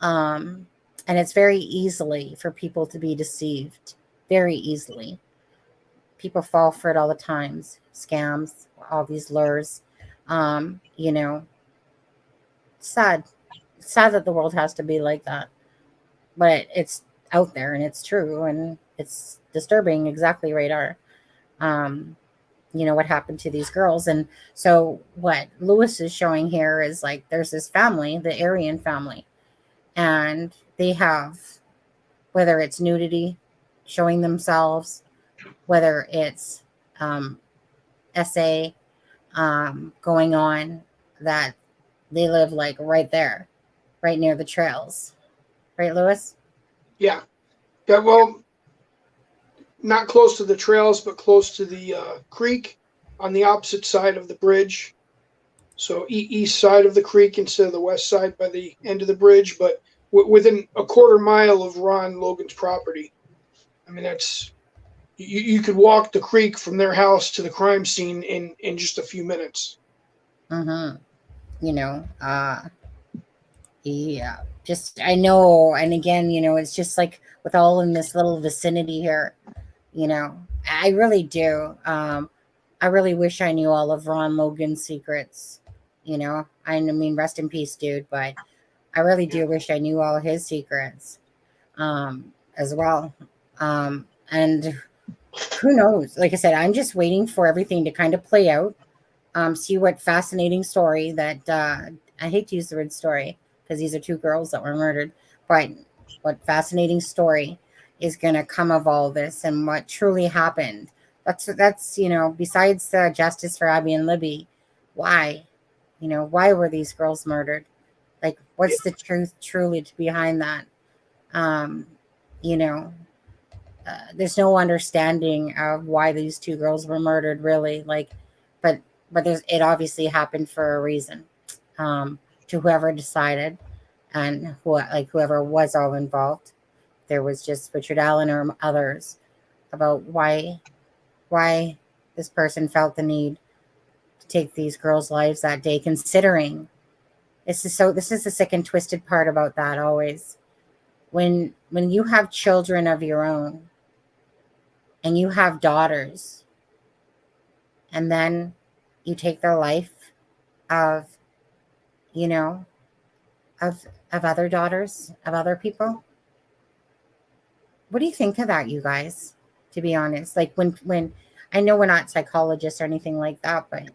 And it's very easily for people to be deceived, very easily. People fall for it all the times, scams, all these lures. Sad that the world has to be like that, but it's out there and it's true, and it's disturbing. Exactly right, what happened to these girls. And so what Lewis is showing here is like, there's this family, the Aryan family, and they have, whether it's nudity, showing themselves, whether it's SA going on, that they live like right there, right near the trails. Right, Lewis? Yeah. Well, not close to the trails, but close to the creek on the opposite side of the bridge. So east side of the creek instead of the west side by the end of the bridge, but within a quarter mile of Ron Logan's property. I mean, that's you could walk the creek from their house to the crime scene in just a few minutes. Mm-hmm. You know, yeah, just I know, and again, you know, it's just like with all in this little vicinity here, you know, I really do. I really wish I knew all of Ron Logan's secrets. You know, I mean, rest in peace, dude, but I really do wish I knew all his secrets as well. And who knows? Like I said, I'm just waiting for everything to kind of play out. See what fascinating story that I hate to use the word story because these are two girls that were murdered, but what fascinating story is going to come of all this and what truly happened. That's you know, besides justice for Abby and Libby, why, you know, why were these girls murdered? Like, what's the truth truly behind that? You know, there's no understanding of why these two girls were murdered, really. Like, but it obviously happened for a reason. To whoever decided, and whoever was all involved, there was just Richard Allen or others about why this person felt the need to take these girls' lives that day. Considering this is the sick and twisted part about that always. When you have children of your own and you have daughters, and then you take their life of, you know, of other daughters of other people. What do you think of that, you guys? To be honest, like when I know we're not psychologists or anything like that, but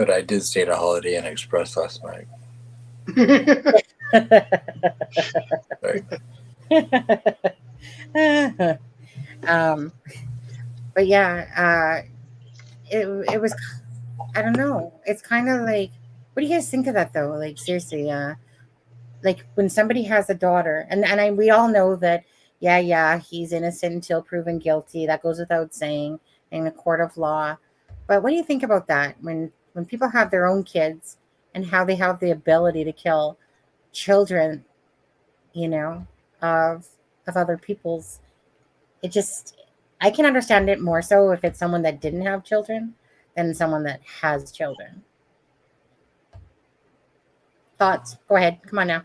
I did stay at a Holiday Inn Express last night. Sorry. But yeah, it was, I don't know. It's kind of like, what do you guys think of that though? Like, seriously, like when somebody has a daughter, and we all know that, yeah, he's innocent until proven guilty. That goes without saying in the court of law. But what do you think about that when people have their own kids and how they have the ability to kill children, you know, of other people's? It just, I can understand it more so if it's someone that didn't have children than someone that has children. Thoughts? Go ahead. Come on now.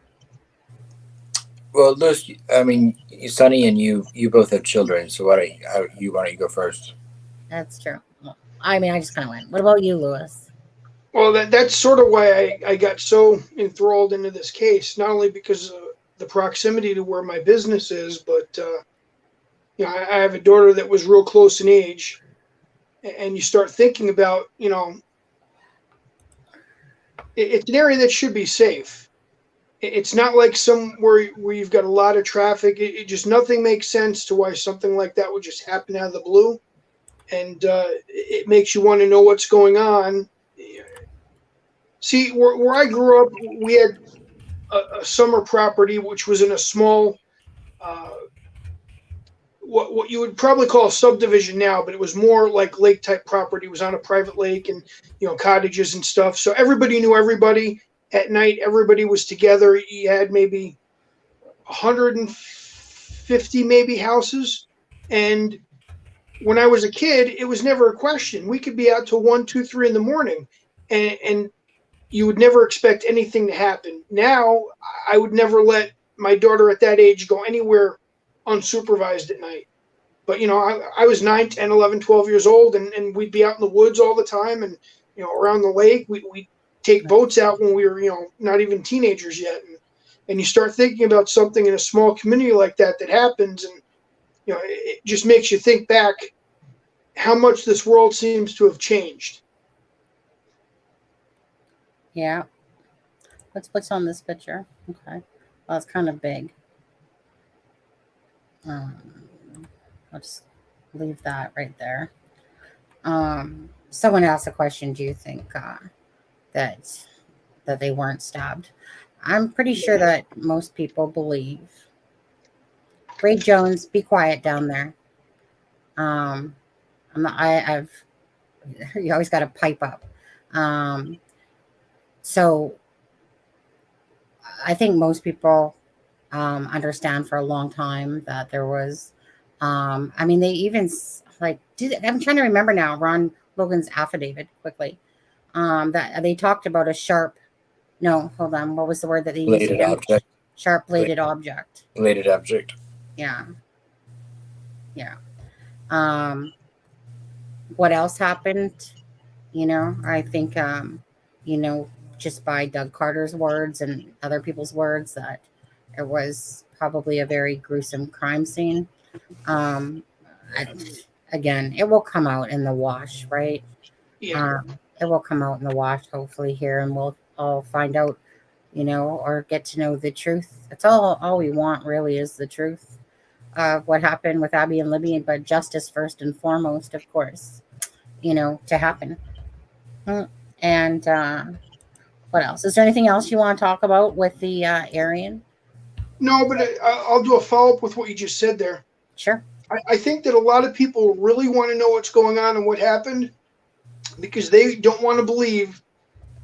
Well, Lewis, I mean, Sonny and you both have children, so why don't you go first? That's true. Well, I mean, I just kind of went. What about you, Lewis? Well, that's sort of why I got so enthralled into this case, not only because of the proximity to where my business is, but you know, I have a daughter that was real close in age, and you start thinking about, you know, it's an area that should be safe. It's not like somewhere where you've got a lot of traffic. It just, nothing makes sense to why something like that would just happen out of the blue, and it makes you want to know what's going on. See, where I grew up, we had a summer property which was in a small, what you would probably call a subdivision now, but it was more like lake type property. It was on a private lake, and you know, cottages and stuff. So everybody knew everybody. At night, everybody was together. You had maybe 150 maybe houses, and when I was a kid, it was never a question. We could be out till 1, 2, 3 in the morning, and you would never expect anything to happen. Now, I would never let my daughter at that age go anywhere unsupervised at night. But, you know, I was 9, 10, 11, 12 years old, and we'd be out in the woods all the time, and, you know, around the lake. We'd take boats out when we were, you know, not even teenagers yet. And you start thinking about something in a small community like that happens, and, you know, it just makes you think back how much this world seems to have changed. Yeah. What's on this picture? Okay. Well, it's kind of big. I'll just leave that right there. Someone asked a question. Do you think that they weren't stabbed? I'm pretty sure that most people believe. Ray Jones, be quiet down there. I've you always got to pipe up. So I think most people understand for a long time that there was. I mean, they even I'm trying to remember now. Ron Logan's affidavit quickly. That they talked about a sharp. No, hold on. What was the word that they used Bladed again? object. Sharp bladed object. Bladed object. Yeah. Yeah. What else happened? I think, just by Doug Carter's words and other people's words, that it was probably a very gruesome crime scene. Um, Again, it will come out in the wash, right? Yeah. It will come out in the wash, hopefully, here, and we'll all find out, or get to know the truth. That's all we want, really, is the truth of what happened with Abby and Libby, but justice first and foremost, of course, to happen. And what else? Is there anything else you want to talk about with the Aryan? No, but I'll do a follow-up with what you just said there. Sure. I think that a lot of people really want to know what's going on and what happened, because they don't want to believe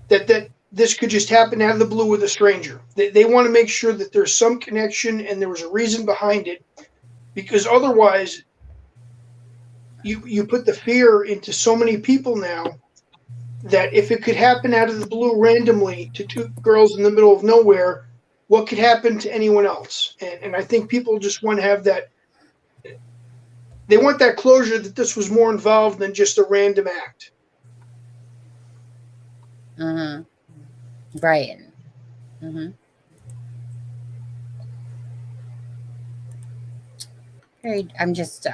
that this could just happen out of the blue with a stranger. They want to make sure that there's some connection and there was a reason behind it, because otherwise you put the fear into so many people now that if it could happen out of the blue randomly to two girls in the middle of nowhere, what could happen to anyone else? And I think people just want to have that. They want that closure that this was more involved than just a random act. Right. I'm just,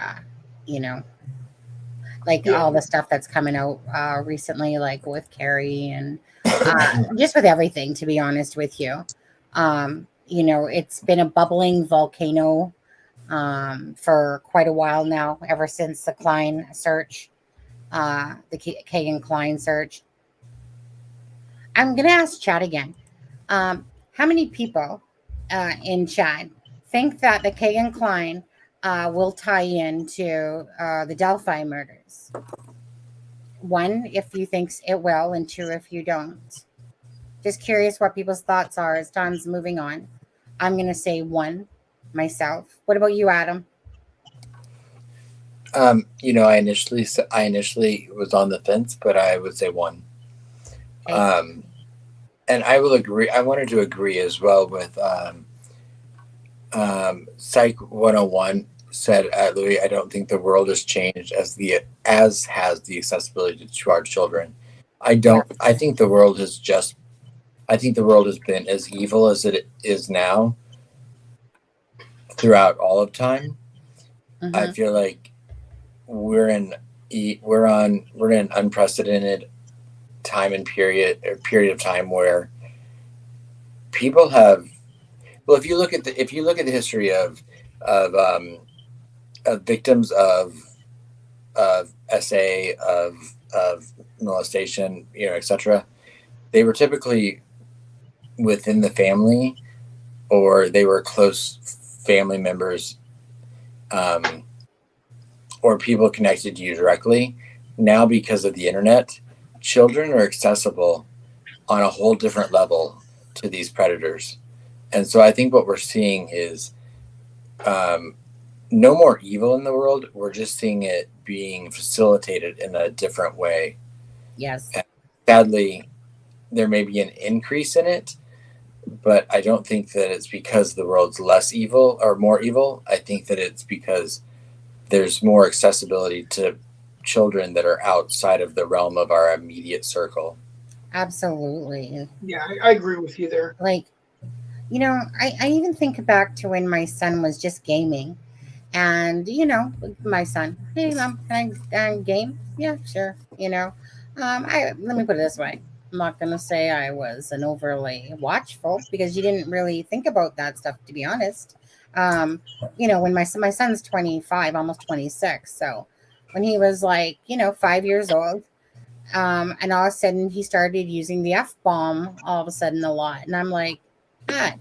all the stuff that's coming out recently, like with Carrie and just with everything, to be honest with you. It's been a bubbling volcano for quite a while now, ever since the Klein search, the Kagan Klein search. I'm going to ask Chad again. How many people in Chad think that the Kagan Klein will tie into the Delphi murders? 1, if you think it will, and 2, if you don't. Just curious what people's thoughts are as time's moving on. I'm going to say 1 myself. What about you, Adam? I initially was on the fence, but I would say 1. Okay. And I will agree. I wanted to agree as well with Psych 101 said, Louis, I don't think the world has changed as has the accessibility to our children. I think the world has been as evil as it is now throughout all of time. I feel like we're in an unprecedented time and period of time where people have. Well, if you look at the history of victims of SA, of molestation, etc., they were typically within the family, or they were close family members, or people connected to you directly. Now, because of the internet, children are accessible on a whole different level to these predators. And so I think what we're seeing is no more evil in the world. We're just seeing it being facilitated in a different way. Yes. And sadly, there may be an increase in it, but I don't think that it's because the world's less evil or more evil. I think that it's because there's more accessibility to children that are outside of the realm of our immediate circle. Absolutely. Yeah, I agree with you there. I even think back to when my son was just gaming, and my son, hey mom, can I game? Yeah, sure. Let me put it this way. I'm not going to say I was an overly watchful, because you didn't really think about that stuff, to be honest. When my son's 25, almost 26. So when he was 5 years old, and all of a sudden he started using the F-bomb all of a sudden a lot. And I'm like, God,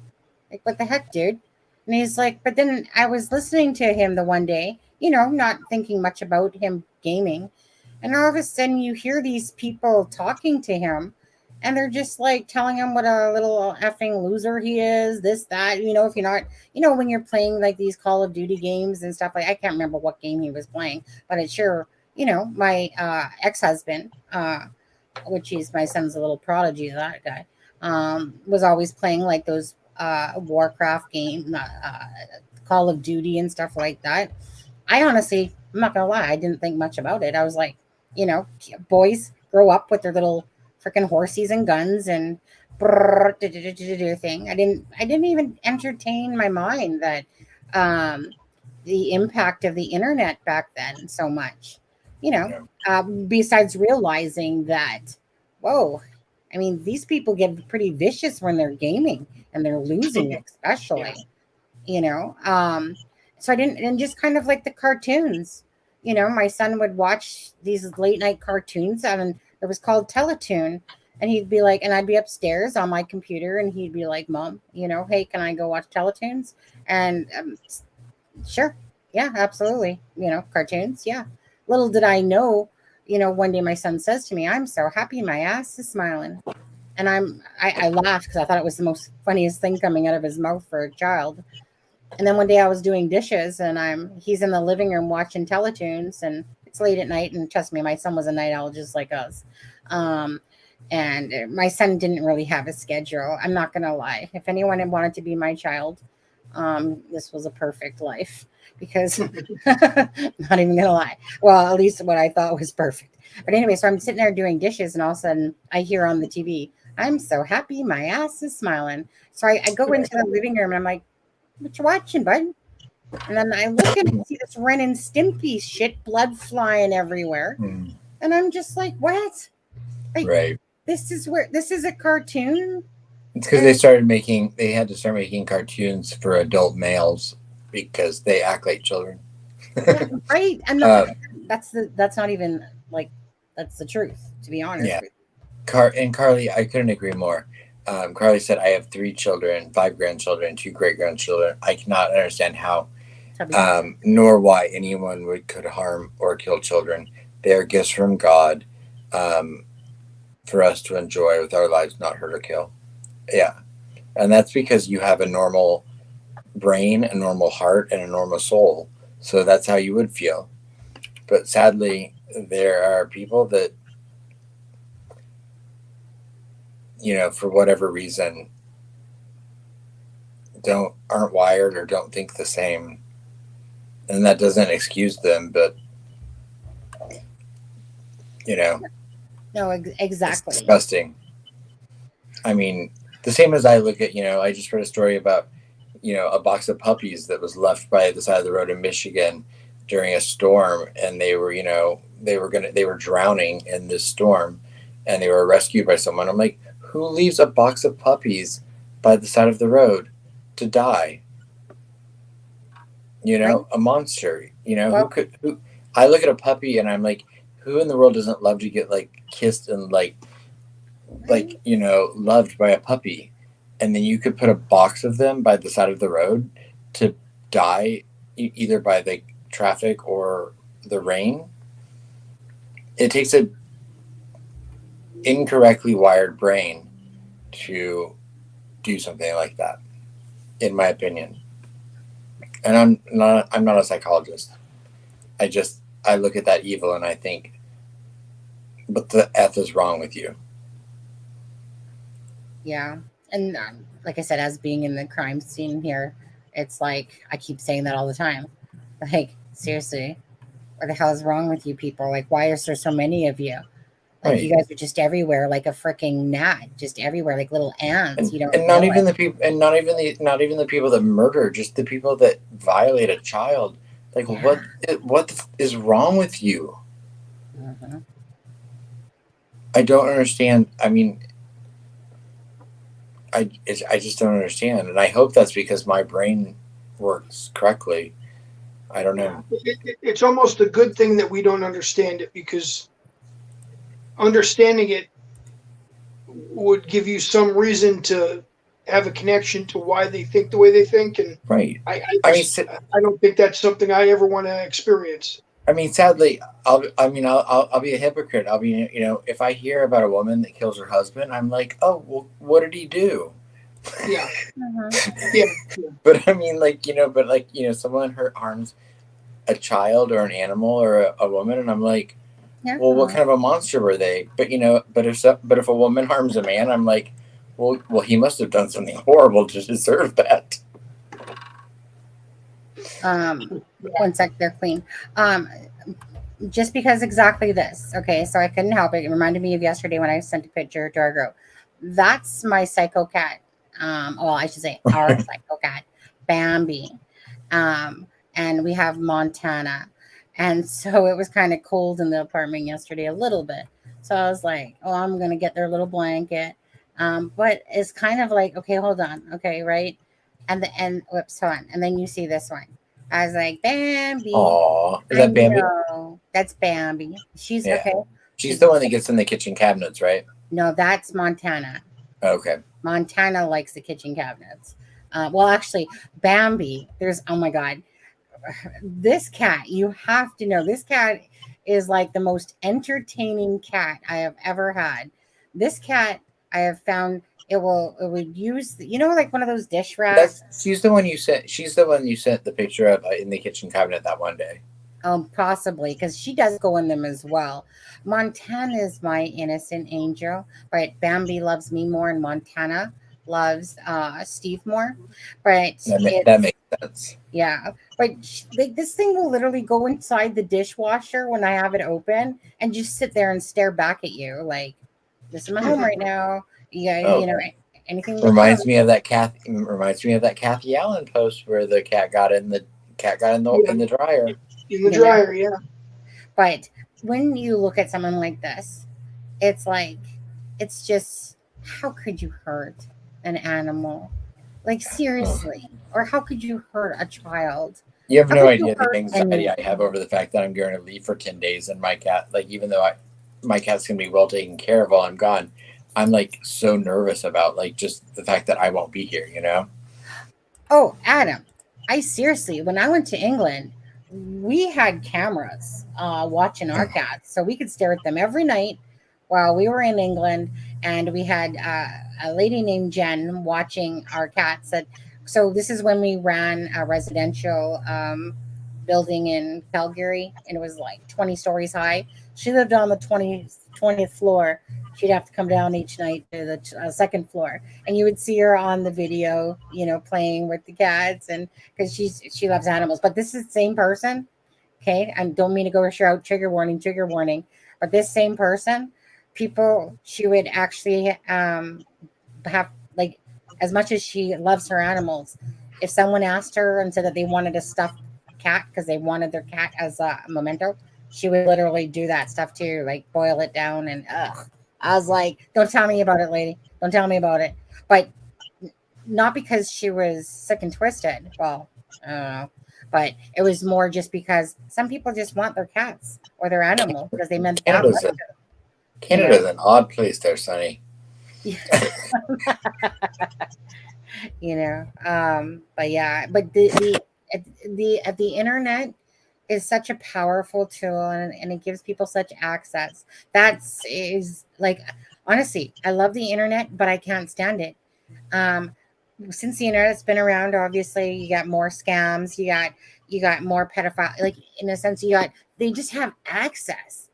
what the heck, dude? And he's like, but then I was listening to him the one day. not thinking much about him gaming. And all of a sudden you hear these people talking to him, and they're just like telling him what a little effing loser he is, this, that, if you're not, when you're playing like these Call of Duty games and stuff, like, I can't remember what game he was playing, but it's sure, my ex-husband, which is my son's a little prodigy, that guy, was always playing like those Warcraft game, Call of Duty and stuff like that. I honestly, I'm not gonna lie, I didn't think much about it. I was like, boys grow up with their little freaking horses and guns and thing. I didn't even entertain my mind that the impact of the internet back then so much. Besides realizing that, whoa, I mean, these people get pretty vicious when they're gaming and they're losing, especially. So I didn't, and just kind of like the cartoons. My son would watch these late night cartoons, and it was called Teletoon, and he'd be like, and I'd be upstairs on my computer, and he'd be like, Mom, hey, can I go watch Teletoons? And sure, yeah, absolutely. Cartoons, yeah. Little did I know, one day my son says to me, I'm so happy my ass is smiling. And I laughed because I thought it was the most funniest thing coming out of his mouth for a child. And then one day I was doing dishes, and he's in the living room watching Teletoons, and it's late at night. And trust me, my son was a night owl just like us. And my son didn't really have a schedule. I'm not going to lie. If anyone had wanted to be my child, this was a perfect life, because not even going to lie. Well, at least what I thought was perfect. But anyway, so I'm sitting there doing dishes, and all of a sudden I hear on the TV, I'm so happy my ass is smiling. So I go into the living room, and I'm like, what you watching, bud? And then I look and see this Ren and Stimpy shit, blood flying everywhere. And I'm just like, what? Like, right. This is a cartoon? It's because they had to start making cartoons for adult males because they act like children. Right. And that's not even like, that's the truth, to be honest. Yeah. And Carly, I couldn't agree more. Carly said, I have 3 children, 5 grandchildren, 2 great-grandchildren. I cannot understand how, nor why anyone could harm or kill children. They are gifts from God for us to enjoy with our lives, not hurt or kill. Yeah. And that's because you have a normal brain, a normal heart, and a normal soul. So that's how you would feel. But sadly, there are people that, for whatever reason, aren't wired or don't think the same. And that doesn't excuse them, but No, exactly. It's disgusting. I mean, the same as I look at, I just read a story about, a box of puppies that was left by the side of the road in Michigan during a storm, and they were, they were drowning in this storm, and they were rescued by someone. I'm like, who leaves a box of puppies by the side of the road to die? A monster. Well, who? I look at a puppy and I'm like, who in the world doesn't love to get like kissed and loved by a puppy? And then you could put a box of them by the side of the road to die either by the traffic or the rain. It takes a incorrectly wired brain to do something like that, in my opinion. And I'm not a psychologist. I look at that evil and I think, what the F is wrong with you? Yeah. And like I said, as being in the crime scene here, it's like, I keep saying that all the time. Like, seriously, what the hell is wrong with you people? Like, why is there so many of you? Like, right. You guys are just everywhere, like a freaking gnat, just everywhere, like little ants. And not even the people that murder, just the people that violate a child. Like, yeah. What is wrong with you? Mm-hmm. I don't understand. I mean, I just don't understand, and I hope that's because my brain works correctly. I don't know. It's almost a good thing that we don't understand it, because understanding it would give you some reason to have a connection to why they think the way they think, and Right. I don't think that's something I ever want to experience. I mean, sadly, I'll be a hypocrite. I'll be, if I hear about a woman that kills her husband, I'm like, oh, well, what did he do? Yeah. Mhm. Yeah. But I mean, someone harms a child or an animal or a woman, and I'm like, Yeah. well, what kind of a monster were they? But if a woman harms a man, I'm like, well, he must have done something horrible to deserve that. One sec, they're clean. Just because exactly this. Okay, so I couldn't help it. It reminded me of yesterday when I sent a picture to our group. That's my psycho cat. Well, I should say our psycho cat, Bambi. And we have Montana. And so it was kind of cold in the apartment yesterday, a little bit. So I was like, oh, I'm going to get their little blanket. But it's kind of like, okay, hold on. Okay, right? Whoops, hold on. And then you see this one. I was like, Bambi. Aw, is that Bambi? No, that's Bambi. She's Yeah. okay. She's the one that gets in the kitchen cabinets, right? No, that's Montana. Okay. Montana likes the kitchen cabinets. Well, actually, Bambi, oh my God. This cat, you have to know, this cat is like the most entertaining cat I have ever had. This cat, I have found, it would use, like one of those dish racks. She's the one you sent. She's the one you sent the picture of in the kitchen cabinet that one day. Possibly, because she does go in them as well. Montana is my innocent angel, but Bambi loves me more, and Montana loves Steve more. But that makes sense. Yeah, but this thing will literally go inside the dishwasher when I have it open and just sit there and stare back at you like, "This is my home right now." Anything reminds me of that Kathy Allen post where the cat got in the dryer. In the dryer, yeah. But when you look at someone like this, it's just, how could you hurt an animal? Like, seriously. Or how could you hurt a child? You have no idea the anxiety I have over the fact that I'm going to leave for 10 days and my cat, even though my cat's going to be well taken care of while I'm gone, I'm so nervous about just the fact that I won't be here, Oh, Adam, when I went to England, we had cameras watching our cats, so we could stare at them every night while we were in England, and we had a lady named Jen watching our cats. So this is when we ran a residential building in Calgary, and it was 20 stories high. She lived on the 20th floor. She'd have to come down each night to the second floor, and you would see her on the video, playing with the cats, and because she loves animals. But this is the same person, okay? I don't mean to go out, trigger warning. But this same person, she would actually have as much as she loves her animals. If someone asked her and said that they wanted a stuffed cat because they wanted their cat as a memento, she would literally do that stuff too, boil it down and I was like, don't tell me about it, lady. Don't tell me about it. But not because she was sick and twisted. Well, I don't know. But it was more just because some people just want their cats or their animals because they meant that much. Canada's an odd place there, Sonny. But yeah, but the internet is such a powerful tool, and it gives people such access. Honestly, I love the internet, but I can't stand it. Since the internet's been around, obviously you got more scams, you got more pedophile, in a sense, they just have access.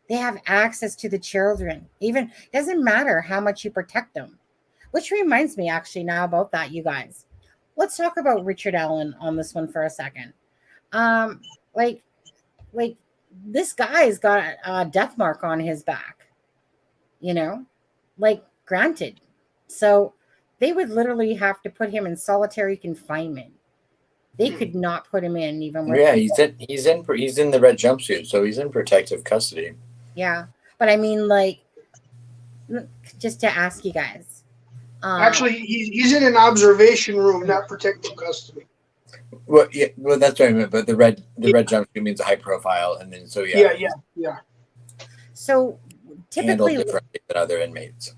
They have access to the children. Even doesn't matter how much you protect them. Which reminds me actually now about that, you guys. Let's talk about Richard Allen on this one for a second. This guy's got a death mark on his back, granted. So they would literally have to put him in solitary confinement. They could not put him in even with. Yeah, he's in the red jumpsuit, so he's in protective custody. Yeah, but I mean, just to ask you guys. Actually, he's in an observation room, not protective custody. Well, yeah, that's what I meant. But the red jumpsuit means a high profile, and then so yeah. Yeah. So typically, handled differently than other inmates.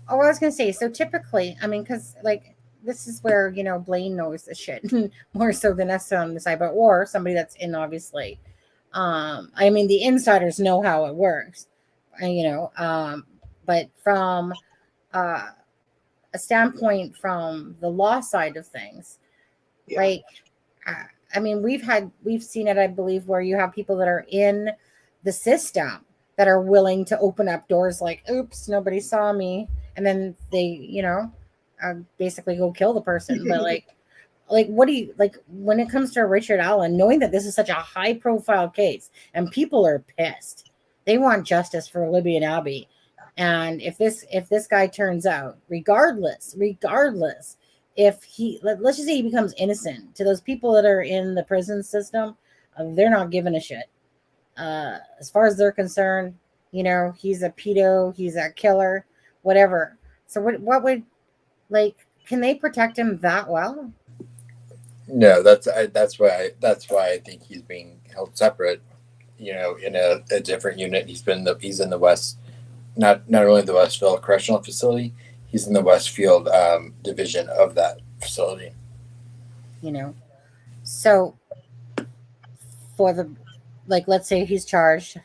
Oh, I was gonna say. So typically, I mean, because like this is where Blaine knows the shit more so than us on the side, but or somebody that's in obviously. I mean, the insiders know how it works, but from uh, a standpoint from the law side of things, like, I mean, we've seen it, I believe, where you have people that are in the system that are willing to open up doors like, oops, nobody saw me. And then they, basically go kill the person. But like, what do you like when it comes to Richard Allen, knowing that this is such a high profile case and people are pissed, they want justice for Libby and Abby. And if this guy turns out, regardless, if let's just say he becomes innocent, to those people that are in the prison system, they're not giving a shit. As far as they're concerned, he's a pedo, he's a killer, whatever. So what would, like, can they protect him that well? No, that's why I think he's being held separate, in a different unit. He's in the West, not only the Westfield Correctional Facility, he's in the Westfield division of that facility. So for the, like, let's say he's charged,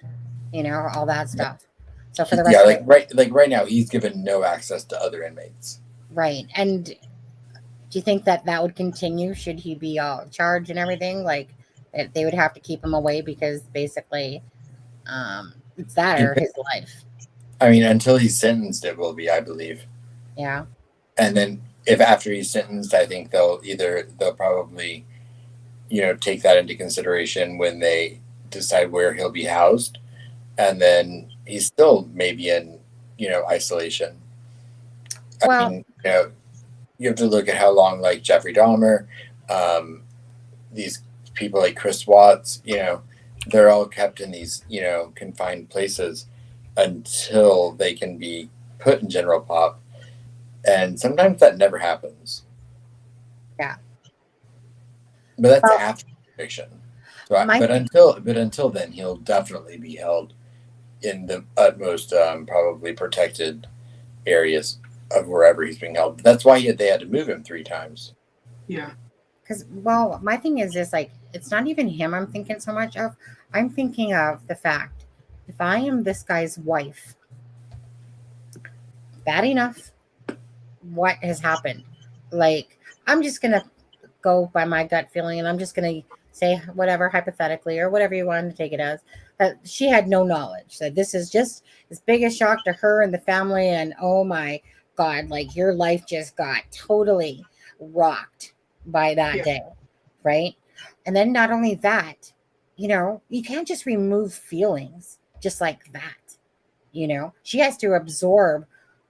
all that stuff. So for the rest of it, right now, he's given no access to other inmates. Right. And do you think that would continue? Should he be charged and everything? Like, they would have to keep him away because basically it's that or his life. I mean, until he's sentenced, it will be, I believe. Yeah. And then if after he's sentenced, I think they'll probably, take that into consideration when they decide where he'll be housed. And then he's still maybe in, isolation. Well, I mean, you have to look at how long, like Jeffrey Dahmer, these people like Chris Watts, they're all kept in these, confined places until they can be put in general pop. And sometimes that never happens. Yeah. But that's after conviction. So but until then, he'll definitely be held in the utmost probably protected areas of wherever he's being held. That's why they had to move him 3 times. Yeah. Because, well, my thing is this, like, it's not even him I'm thinking so much of. I'm thinking of the fact, if I am this guy's wife, bad enough, what has happened? Like, I'm just going to go by my gut feeling, and I'm just going to say whatever, hypothetically, or whatever you want to take it as, that she had no knowledge, that this is just as big a shock to her and the family, and oh my God, like, your life just got totally rocked by that day, right? And then not only that, you can't just remove feelings just like that. She has to absorb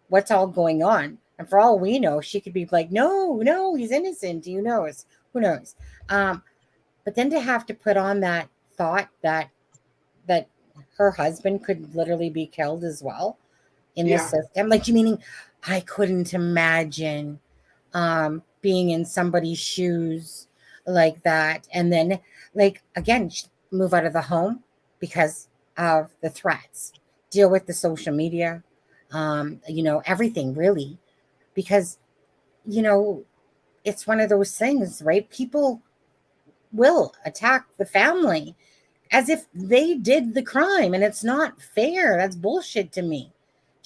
what's all going on. And for all we know, she could be like, no, he's innocent. Who knows? But then to have to put on that thought that her husband could literally be killed as well in the system. Like, you meaning I couldn't imagine being in somebody's shoes like that. And then, like, again, move out of the home because of the threats, deal with the social media, everything really, because, it's one of those things, right? People will attack the family as if they did the crime, and it's not fair. That's bullshit to me.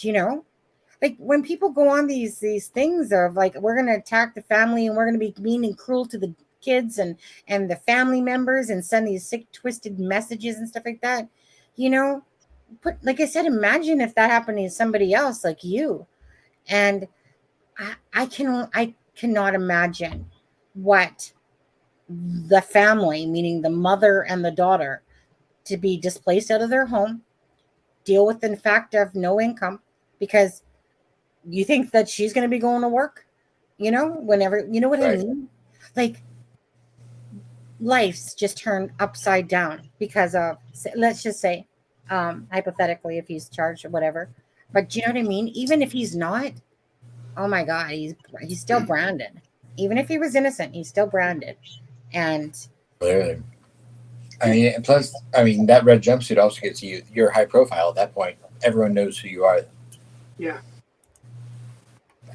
Like, when people go on these things of like, we're going to attack the family and we're going to be mean and cruel to the kids and the family members and send these sick, twisted messages and stuff like that, but like I said, imagine if that happened to somebody else like you. And I cannot imagine what the family, meaning the mother and the daughter, to be displaced out of their home, deal with the fact of no income, because you think that she's going to be going to work, whenever, what I mean? Like, life's just turned upside down because of, let's just say, hypothetically, if he's charged or whatever. But do you know what I mean? Even if he's not, oh my God, he's still branded. Even if he was innocent, he's still branded. And clearly, and plus, that red jumpsuit also gets you're high profile at that point. Everyone knows who you are. Yeah.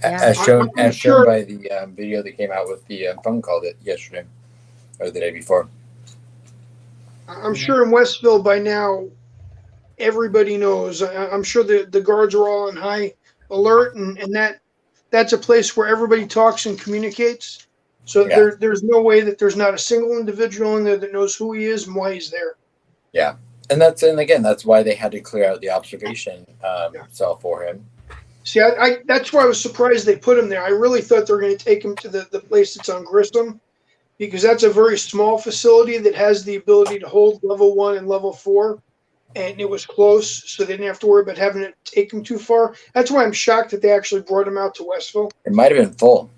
As I'm shown sure- by the video that came out with the phone call that yesterday or the day before. I'm sure in Westville by now, everybody knows. I'm sure the guards are all on high alert, and that's a place where everybody talks and communicates. So Yeah. there's no way that there's not a single individual in there that knows who he is and why he's there. Yeah, and again, that's why they had to clear out the observation cell for him. See, I that's why I was surprised they put him there. I really thought they were going to take him to the place that's on Grissom, because that's a very small facility that has the ability to hold level 1 and level 4. And it was close, so they didn't have to worry about having to take him too far. That's why I'm shocked that they actually brought him out to Westville. It might have been full.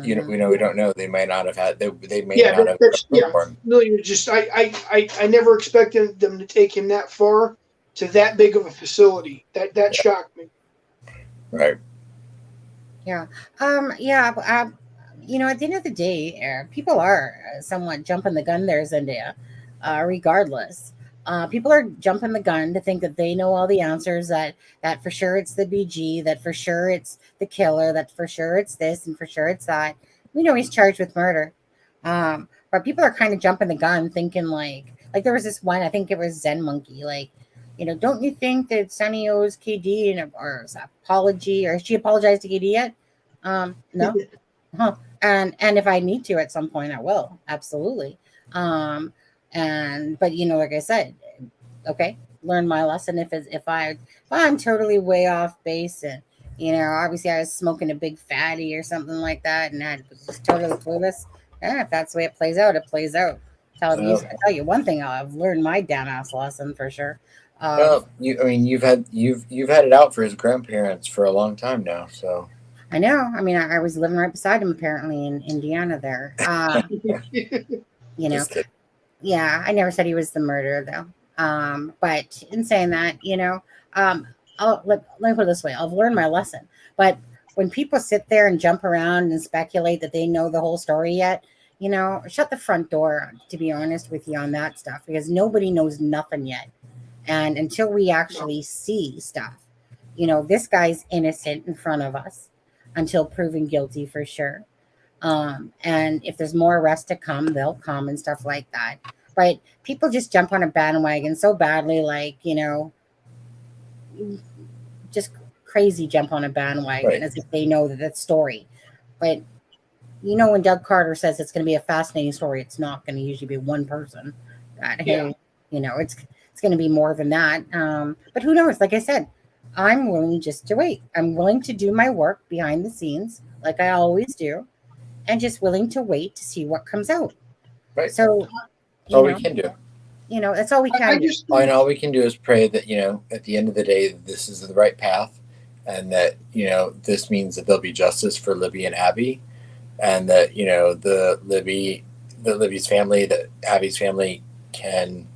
You know, we don't know. They might not have had. They may not have. No, you're just I never expected them to take him that far to that big of a facility. That shocked me. Right. Yeah. You know, at the end of the day, people are somewhat jumping the gun there, Zendaya, regardless. People are jumping the gun to think that they know all the answers, that for sure it's the BG, that for sure it's the killer, that for sure it's this and for sure it's that. We know he's charged with murder. But people are kind of jumping the gun thinking like there was this one, I think it was Zen Monkey, like, you know, don't you think that Sunny owes KD an apology, or has she apologized to KD yet? No. Huh. And if I need to at some point, I will. Absolutely. But you know, like I said, okay, learn my lesson. If I'm totally way off base, and you know, obviously I was smoking a big fatty or something like that, and I was just totally clueless. Yeah, if that's the way it plays out, it plays out. I tell you one thing, I've learned my damn ass lesson for sure. Well, you've had it out for his grandparents for a long time now, so. I know. I mean, I was living right beside him apparently in Indiana there. You know. Yeah, I never said he was the murderer though. But in saying that, you know, let me put it this way: I've learned my lesson. But when people sit there and jump around and speculate that they know the whole story yet, you know, shut the front door. To be honest with you on that stuff, because nobody knows nothing yet, and until we actually see stuff, you know, this guy's innocent in front of us until proven guilty for sure. And if there's more arrests to come, they'll come and stuff like that. But people just jump on a bandwagon so badly, like, you know, just crazy jump on a bandwagon as if they know that story. But, you know, when Doug Carter says it's going to be a fascinating story, it's not going to usually be one person. Hey, you know, it's going to be more than that. But who knows? Like I said, I'm willing just to wait. I'm willing to do my work behind the scenes, like I always do, and just willing to wait to see what comes out. Right. So that's all we can do. You know, that's all we can do. And all we can do is pray that, you know, at the end of the day, this is the right path, and that, you know, this means that there'll be justice for Libby and Abby, and that, you know, Libby's family, that Abby's family can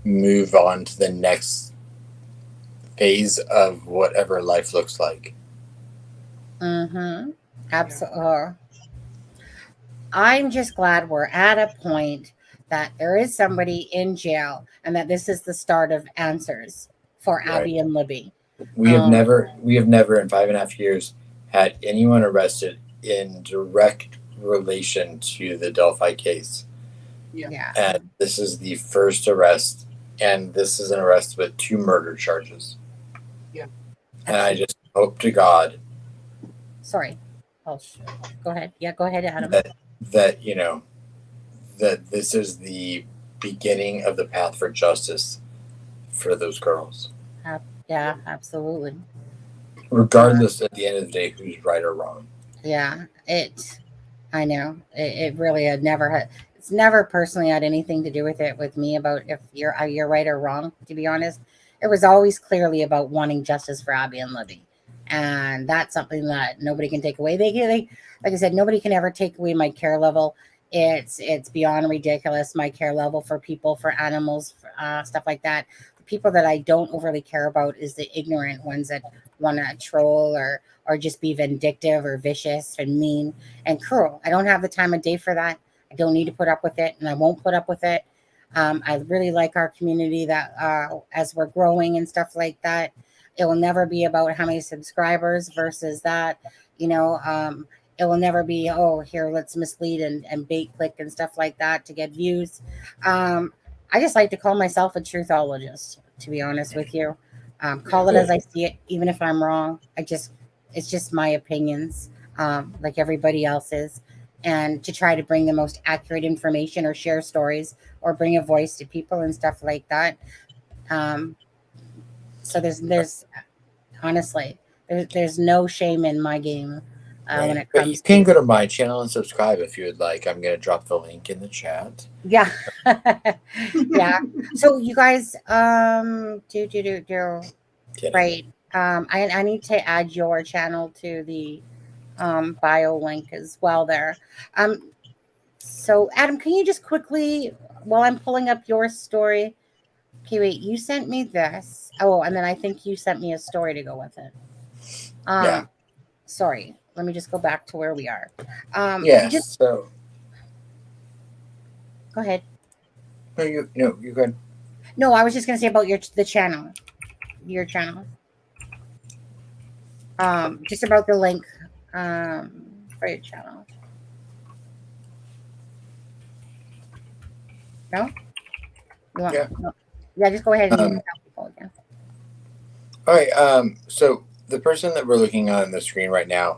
move on to the next phase of whatever life looks like. Mm-hmm. Absolutely. I'm just glad we're at a point that there is somebody in jail, and that this is the start of answers for Abby and Libby. We have never in 5.5 years had anyone arrested in direct relation to the Delphi case. Yeah. And this is the first arrest, and this is an arrest with 2 murder charges. Yeah. And I just hope to God. Sorry. Oh, go ahead. Yeah, go ahead, Adam. That you know, that this is the beginning of the path for justice for those girls. Yeah, absolutely. Regardless, at the end of the day, who's right or wrong. Yeah, I know. It really had never had. It's never personally had anything to do with it with me about if you're right or wrong. To be honest, it was always clearly about wanting justice for Abby and Libby, and that's something that nobody can take away. They like I said, nobody can ever take away my care level. It's beyond ridiculous. My care level for people, for animals, stuff like that. The people that I don't overly care about is the ignorant ones that want to troll or just be vindictive or vicious and mean and cruel. I don't have the time of day for that. I don't need to put up with it, and I won't put up with it. I really like our community that as we're growing and stuff like that. It will never be about how many subscribers versus that, you know. It will never be, oh, here, let's mislead and bait click and stuff like that to get views. I just like to call myself a truthologist, to be honest with you. Call it as I see it, even if I'm wrong. It's just my opinions, like everybody else's, and to try to bring the most accurate information or share stories or bring a voice to people and stuff like that. So there's honestly, there's no shame in my game when it But comes you can to. go to my channel and subscribe if you would like. I'm going to drop the link in the chat. Yeah. Yeah. So you guys, right. I need to add your channel to the bio link as well there. So Adam, can you just quickly, while I'm pulling up your story, okay, wait, you sent me this. Oh, and then I think you sent me a story to go with it. Yeah. Sorry, let me just go back to where we are. Yes. So go ahead. No, you're good. No, I was just gonna say about the channel, your channel. Just about the link for your channel. No? You want, Yeah. no. Yeah, just go ahead and tell people again. All right. So the person that we're looking on the screen right now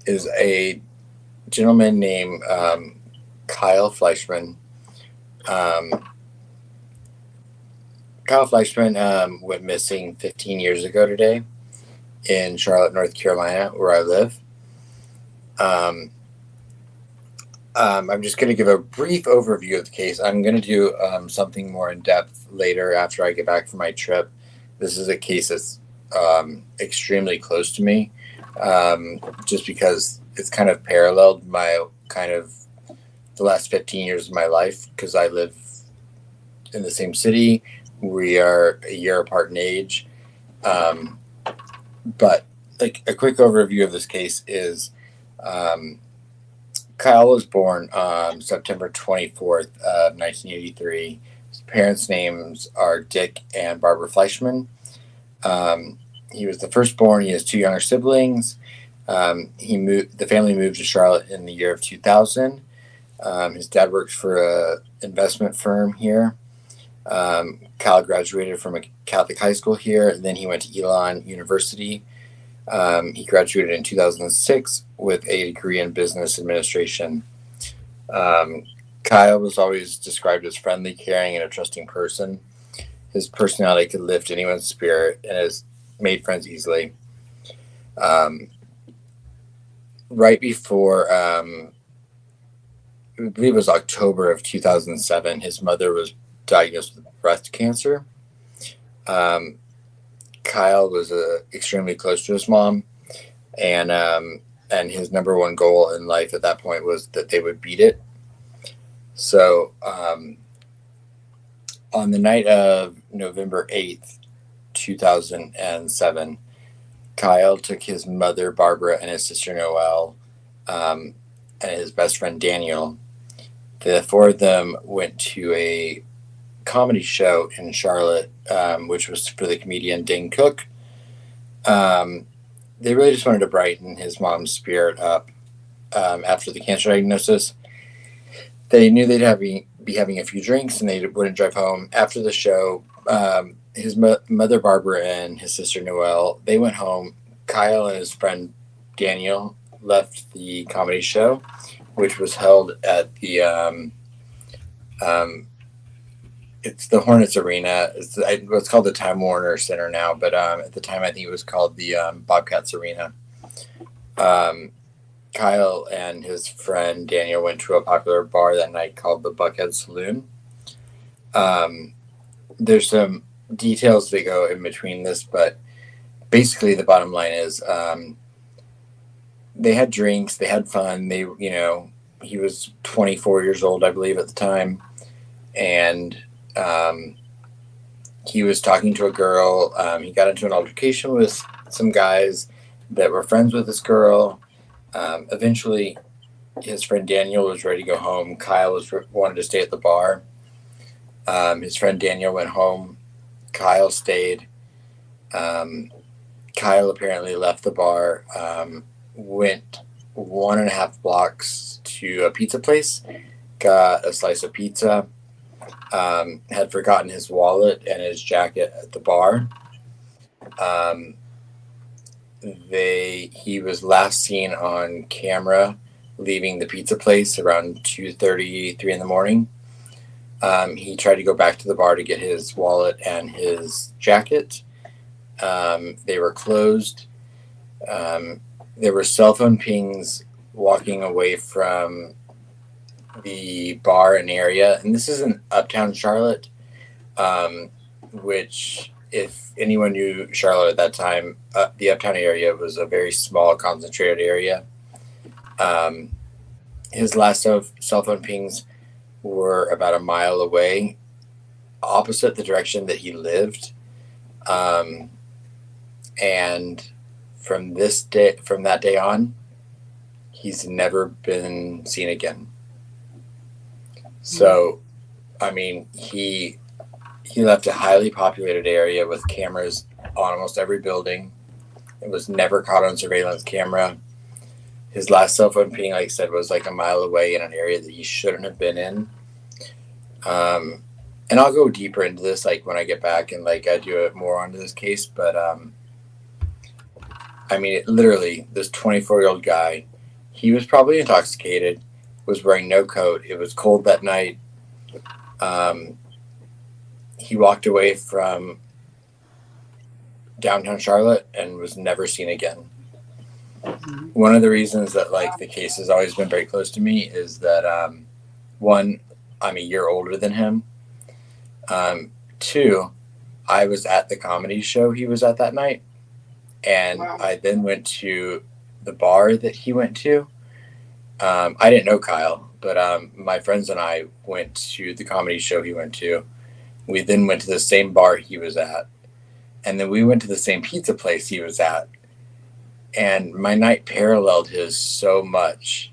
is a gentleman named Kyle Fleischman. Kyle Fleischman went missing 15 years ago today in Charlotte, North Carolina, where I live. I'm just going to give a brief overview of the case. I'm going to do something more in depth later after I get back from my trip. This is a case that's extremely close to me, just because it's kind of paralleled the last 15 years of my life, because I live in the same city. We are a year apart in age. But like a quick overview of this case is Kyle was born on September 24th of 1983. His parents' names are Dick and Barbara Fleischman. He was the firstborn. He has two younger siblings. The family moved to Charlotte in the year of 2000. His dad worked for an investment firm here. Kyle graduated from a Catholic high school here, and then he went to Elon University. He graduated in 2006 with a degree in business administration. Kyle was always described as friendly, caring, and a trusting person. His personality could lift anyone's spirit and has made friends easily. Right before, I believe it was October of 2007, his mother was diagnosed with breast cancer. Kyle was extremely close to his mom, and his number one goal in life at that point was that they would beat it. So on the night of November 8th, 2007, Kyle took his mother, Barbara, and his sister, Noelle, and his best friend, Daniel. The four of them went to a comedy show in Charlotte, which was for the comedian Dane Cook. They really just wanted to brighten his mom's spirit up after the cancer diagnosis. They knew they'd be having a few drinks and they wouldn't drive home. After the show, his mother Barbara and his sister Noelle, they went home. Kyle and his friend Daniel left the comedy show, which was held at the it's the Hornets Arena. It's called the Time Warner Center now, but at the time I think it was called the Bobcats Arena. Kyle and his friend Daniel went to a popular bar that night called the Buckhead Saloon. There's some details that go in between this, but basically the bottom line is they had drinks, they had fun. He was 24 years old, I believe, at the time, and he was talking to a girl. He got into an altercation with some guys that were friends with this girl. Eventually, his friend Daniel was ready to go home. Kyle wanted to stay at the bar. His friend Daniel went home. Kyle stayed. Kyle apparently left the bar, went 1.5 blocks to a pizza place, got a slice of pizza, had forgotten his wallet and his jacket at the bar. He was last seen on camera leaving the pizza place around 2:30, 3 in the morning. He tried to go back to the bar to get his wallet and his jacket. They were closed. There were cell phone pings walking away from the bar and area. And this is in Uptown Charlotte, which, if anyone knew Charlotte at that time, the Uptown area was a very small, concentrated area. His last cell phone pings were about a mile away, opposite the direction that he lived. And from that day on, he's never been seen again. So, I mean, he left a highly populated area with cameras on almost every building. It was never caught on surveillance camera. His last cell phone ping, like I said, was like a mile away in an area that he shouldn't have been in. And I'll go deeper into this, like when I get back and like I do it more onto this case. But I mean, literally, this 24-year-old guy, he was probably intoxicated, was wearing no coat. It was cold that night. He walked away from downtown Charlotte and was never seen again. One of the reasons that like the case has always been very close to me is that one, I'm a year older than him. Two, I was at the comedy show he was at that night, and I then went to the bar that he went to. I didn't know Kyle, but my friends and I went to the comedy show he went to. We then went to the same bar he was at, and then we went to the same pizza place he was at. And my night paralleled his so much.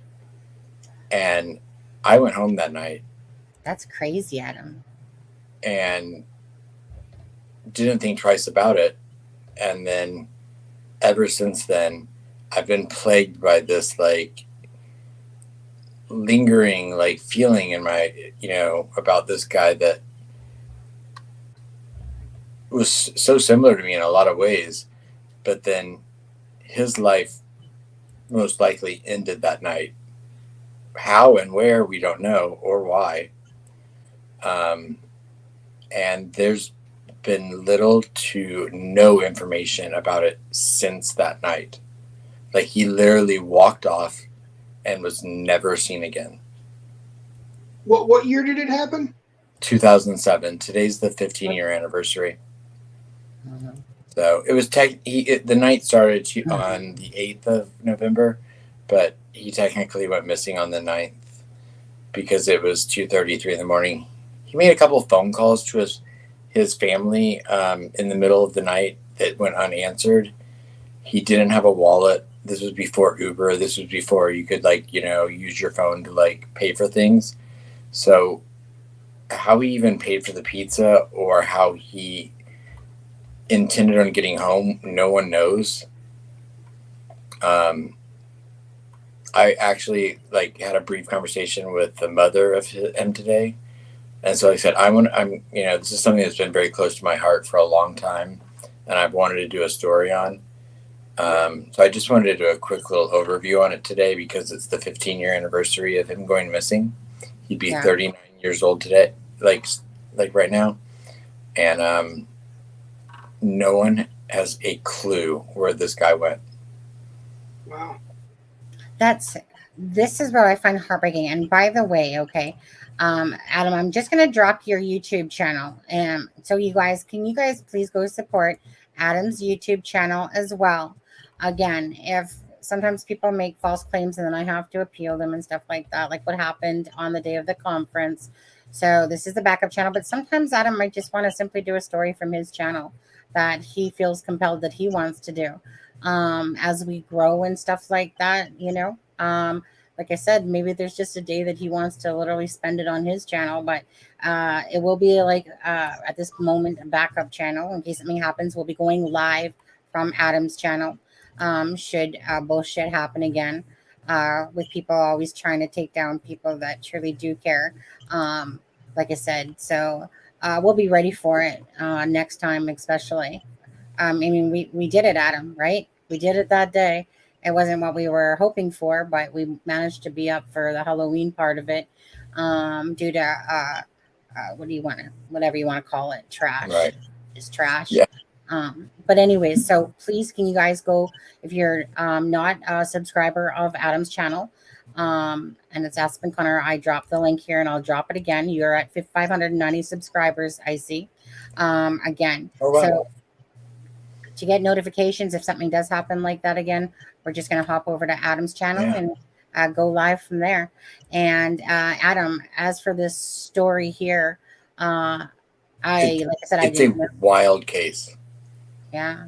And I went home that night. That's crazy, Adam. And didn't think twice about it. And then ever since then, I've been plagued by this like lingering like feeling in my, about this guy that was so similar to me in a lot of ways. But then his life most likely ended that night. How and where, we don't know, or why. And there's been little to no information about it since that night. Like, he literally walked off and was never seen again. What year did it happen? 2007. Today's the 15-year anniversary. So it was the night started on the 8th of November, but he technically went missing on the 9th because it was 2:33 in the morning. He made a couple of phone calls to his family in the middle of the night that went unanswered. He didn't have a wallet. This was before Uber. This was before you could use your phone to pay for things. So how he even paid for the pizza or how he intended on getting home, no one knows. I actually had a brief conversation with the mother of him today, and so I said, this is something that's been very close to my heart for a long time, and I've wanted to do a story on. So I just wanted to do a quick little overview on it today because it's the 15-year anniversary of him going missing. He'd be 39 years old today, like right now, and no one has a clue where this guy went. Wow. This is what I find heartbreaking. And by the way, okay, Adam, I'm just going to drop your YouTube channel. And so can you guys please go support Adam's YouTube channel as well? Again, if sometimes people make false claims and then I have to appeal them and stuff like that, like what happened on the day of the conference. So this is the backup channel, but sometimes Adam might just want to simply do a story from his channel that he feels compelled that he wants to do as we grow and stuff like that, like I said, maybe there's just a day that he wants to literally spend it on his channel, but it will be like at this moment a backup channel in case something happens. We'll be going live from Adam's channel should bullshit happen again, with people always trying to take down people that truly do care. Like I said, so we'll be ready for it next time, especially. I mean, we did it, Adam, right? We did it that day. It wasn't what we were hoping for, but we managed to be up for the Halloween part of it due to whatever you want to call it, trash. Right. It's trash. Yeah. But anyways, so please, can you guys go, if you're not a subscriber of Adam's channel, and it's Aspen Connor, I dropped the link here and I'll drop it again. You're at 590 subscribers, I see. Again. Oh, wow. So to get notifications if something does happen like that again, we're just going to hop over to Adam's channel and go live from there. And Adam, as for this story here, like I said, it's a wild case. Yeah.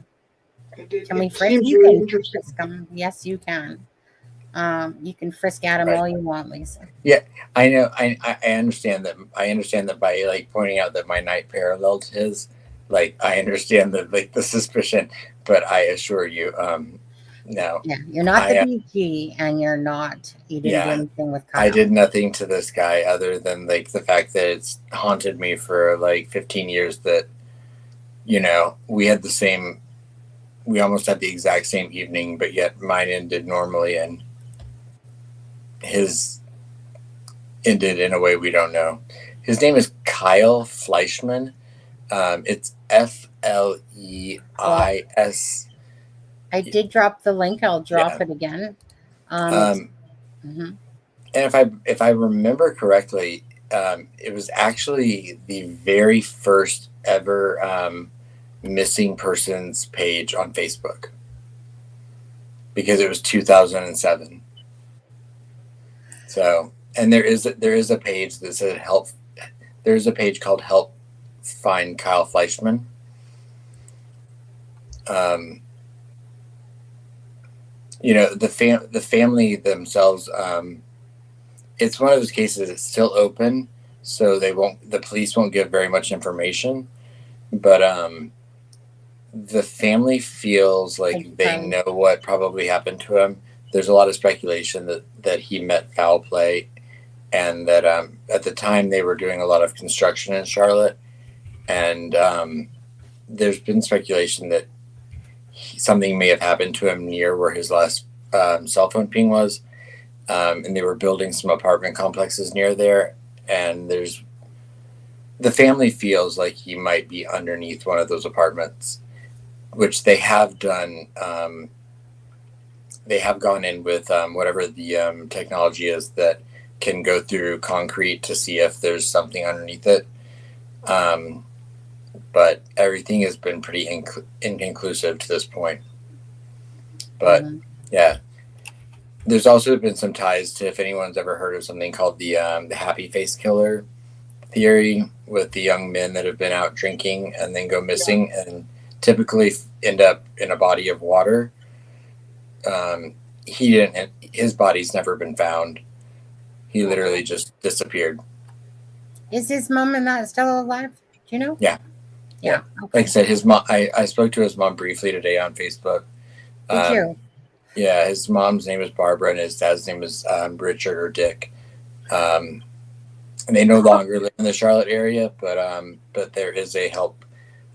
Can we frisk? Seems You really can interesting. frisk him. Yes, you can. You can frisk Adam all you want, Lisa. Yeah, I know. I understand that. I understand that by like pointing out that my night paralleled his. Like, I understand the suspicion, but I assure you, no. Yeah, you're not the DG, and you didn't do anything with Kyle. I did nothing to this guy other than like the fact that it's haunted me for like 15 years that, you know, we almost had the exact same evening, but yet mine ended normally and his ended in a way we don't know. His name is Kyle Fleischman. It's Fleis. I did drop the link. I'll drop it again. And if I remember correctly, it was actually the very first ever missing persons page on Facebook, because it was 2007. So, and there is a page that said help. There's a page called Help Find Kyle Fleischman. You know, the family themselves. It's one of those cases that's still open, so the police won't give very much information, but the family feels like they know what probably happened to him. There's a lot of speculation that he met foul play, and that at the time they were doing a lot of construction in Charlotte, and there's been speculation that something may have happened to him near where his last cell phone ping was, and they were building some apartment complexes near there, and the family feels like he might be underneath one of those apartments, which they have done. They have gone in with whatever the technology is that can go through concrete to see if there's something underneath it. But everything has been pretty inconclusive to this point. But yeah, there's also been some ties to, if anyone's ever heard of something called the happy face killer theory, with the young men that have been out drinking and then go missing and typically end up in a body of water. His body's never been found. He literally just disappeared. Is his mom and that still alive? Do you know? Yeah. Okay. Like I said, his mom. I spoke to his mom briefly today on Facebook. Did you? Yeah, his mom's name is Barbara and his dad's name is Richard or Dick. And they no longer live in the Charlotte area, but there is a Help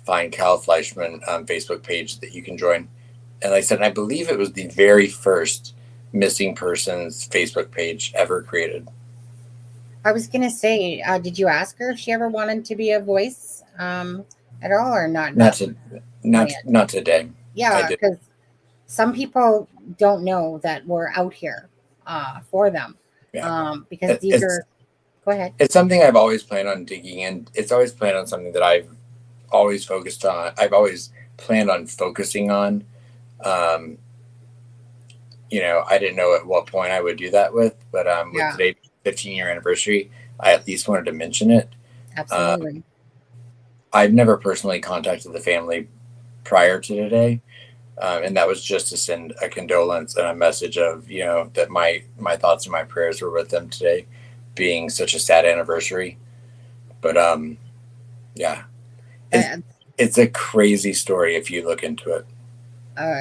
Find Kyle Fleischman Facebook page that you can join. And like I said, I believe it was the very first missing persons Facebook page ever created. I was gonna say, did you ask her if she ever wanted to be a voice at all, or not? Not today. Yeah, because some people don't know that we're out here for them. Yeah. Because these are. Go ahead. It's something I've always planned on digging in. It's always planned on something that I've always focused on. I've always planned on focusing on. You know, I didn't know at what point I would do that with, but with today's 15-year anniversary, I at least wanted to mention it. Absolutely. I've never personally contacted the family prior to today, And that was just to send a condolence and a message of, that my thoughts and my prayers were with them today, being such a sad anniversary. But yeah, it's a crazy story if you look into it.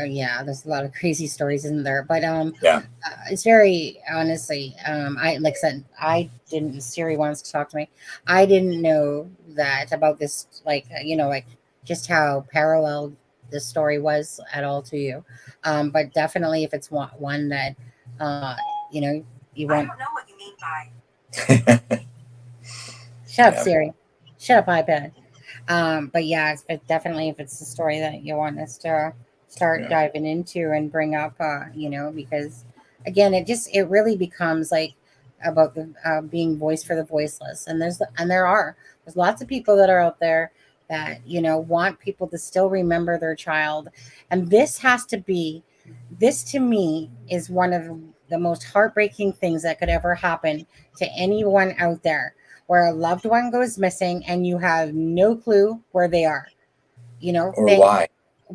Yeah, there's a lot of crazy stories in there, but Yeah. it's very honestly. I like I said, I didn't. Siri wants to talk to me. I didn't know that about this. Like like just how parallel this story was at all to you. But definitely, if it's one that you won't. I don't know what you mean by. Shut up, Siri. Shut up, iPad. But yeah, definitely if it's the story that you want us to start diving into and bring up, because again, it really becomes like about the being voice for the voiceless, and there's lots of people that are out there that want people to still remember their child, and this to me is one of the most heartbreaking things that could ever happen to anyone out there, where a loved one goes missing and you have no clue where they are, or why.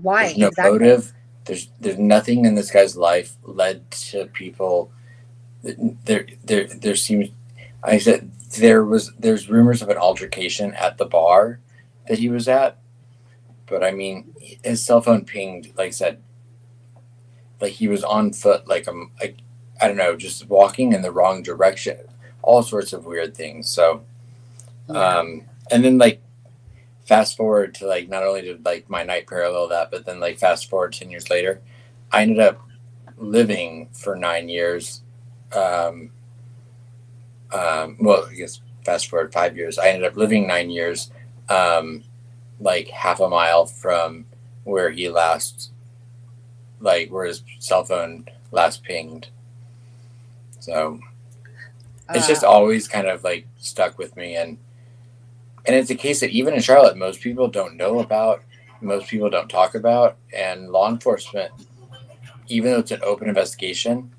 Why? There's no motive. There's nothing in this guy's life led to people. There seems, I said there's rumors of an altercation at the bar that he was at, but I mean his cell phone pinged, like I said, like he was on foot, like I don't know, just walking in the wrong direction, all sorts of weird things. So, and then like fast forward to like, not only did like my night parallel that, but then like fast forward 10 years later, I ended up living for 9 years. Well, I guess fast forward 5 years, I ended up living 9 years, like half a mile from where he last, like where his cell phone last pinged. So it's just always kind of like stuck with me. And it's a case that even in Charlotte, most people don't know about, most people don't talk about, and law enforcement, even though it's an open investigation,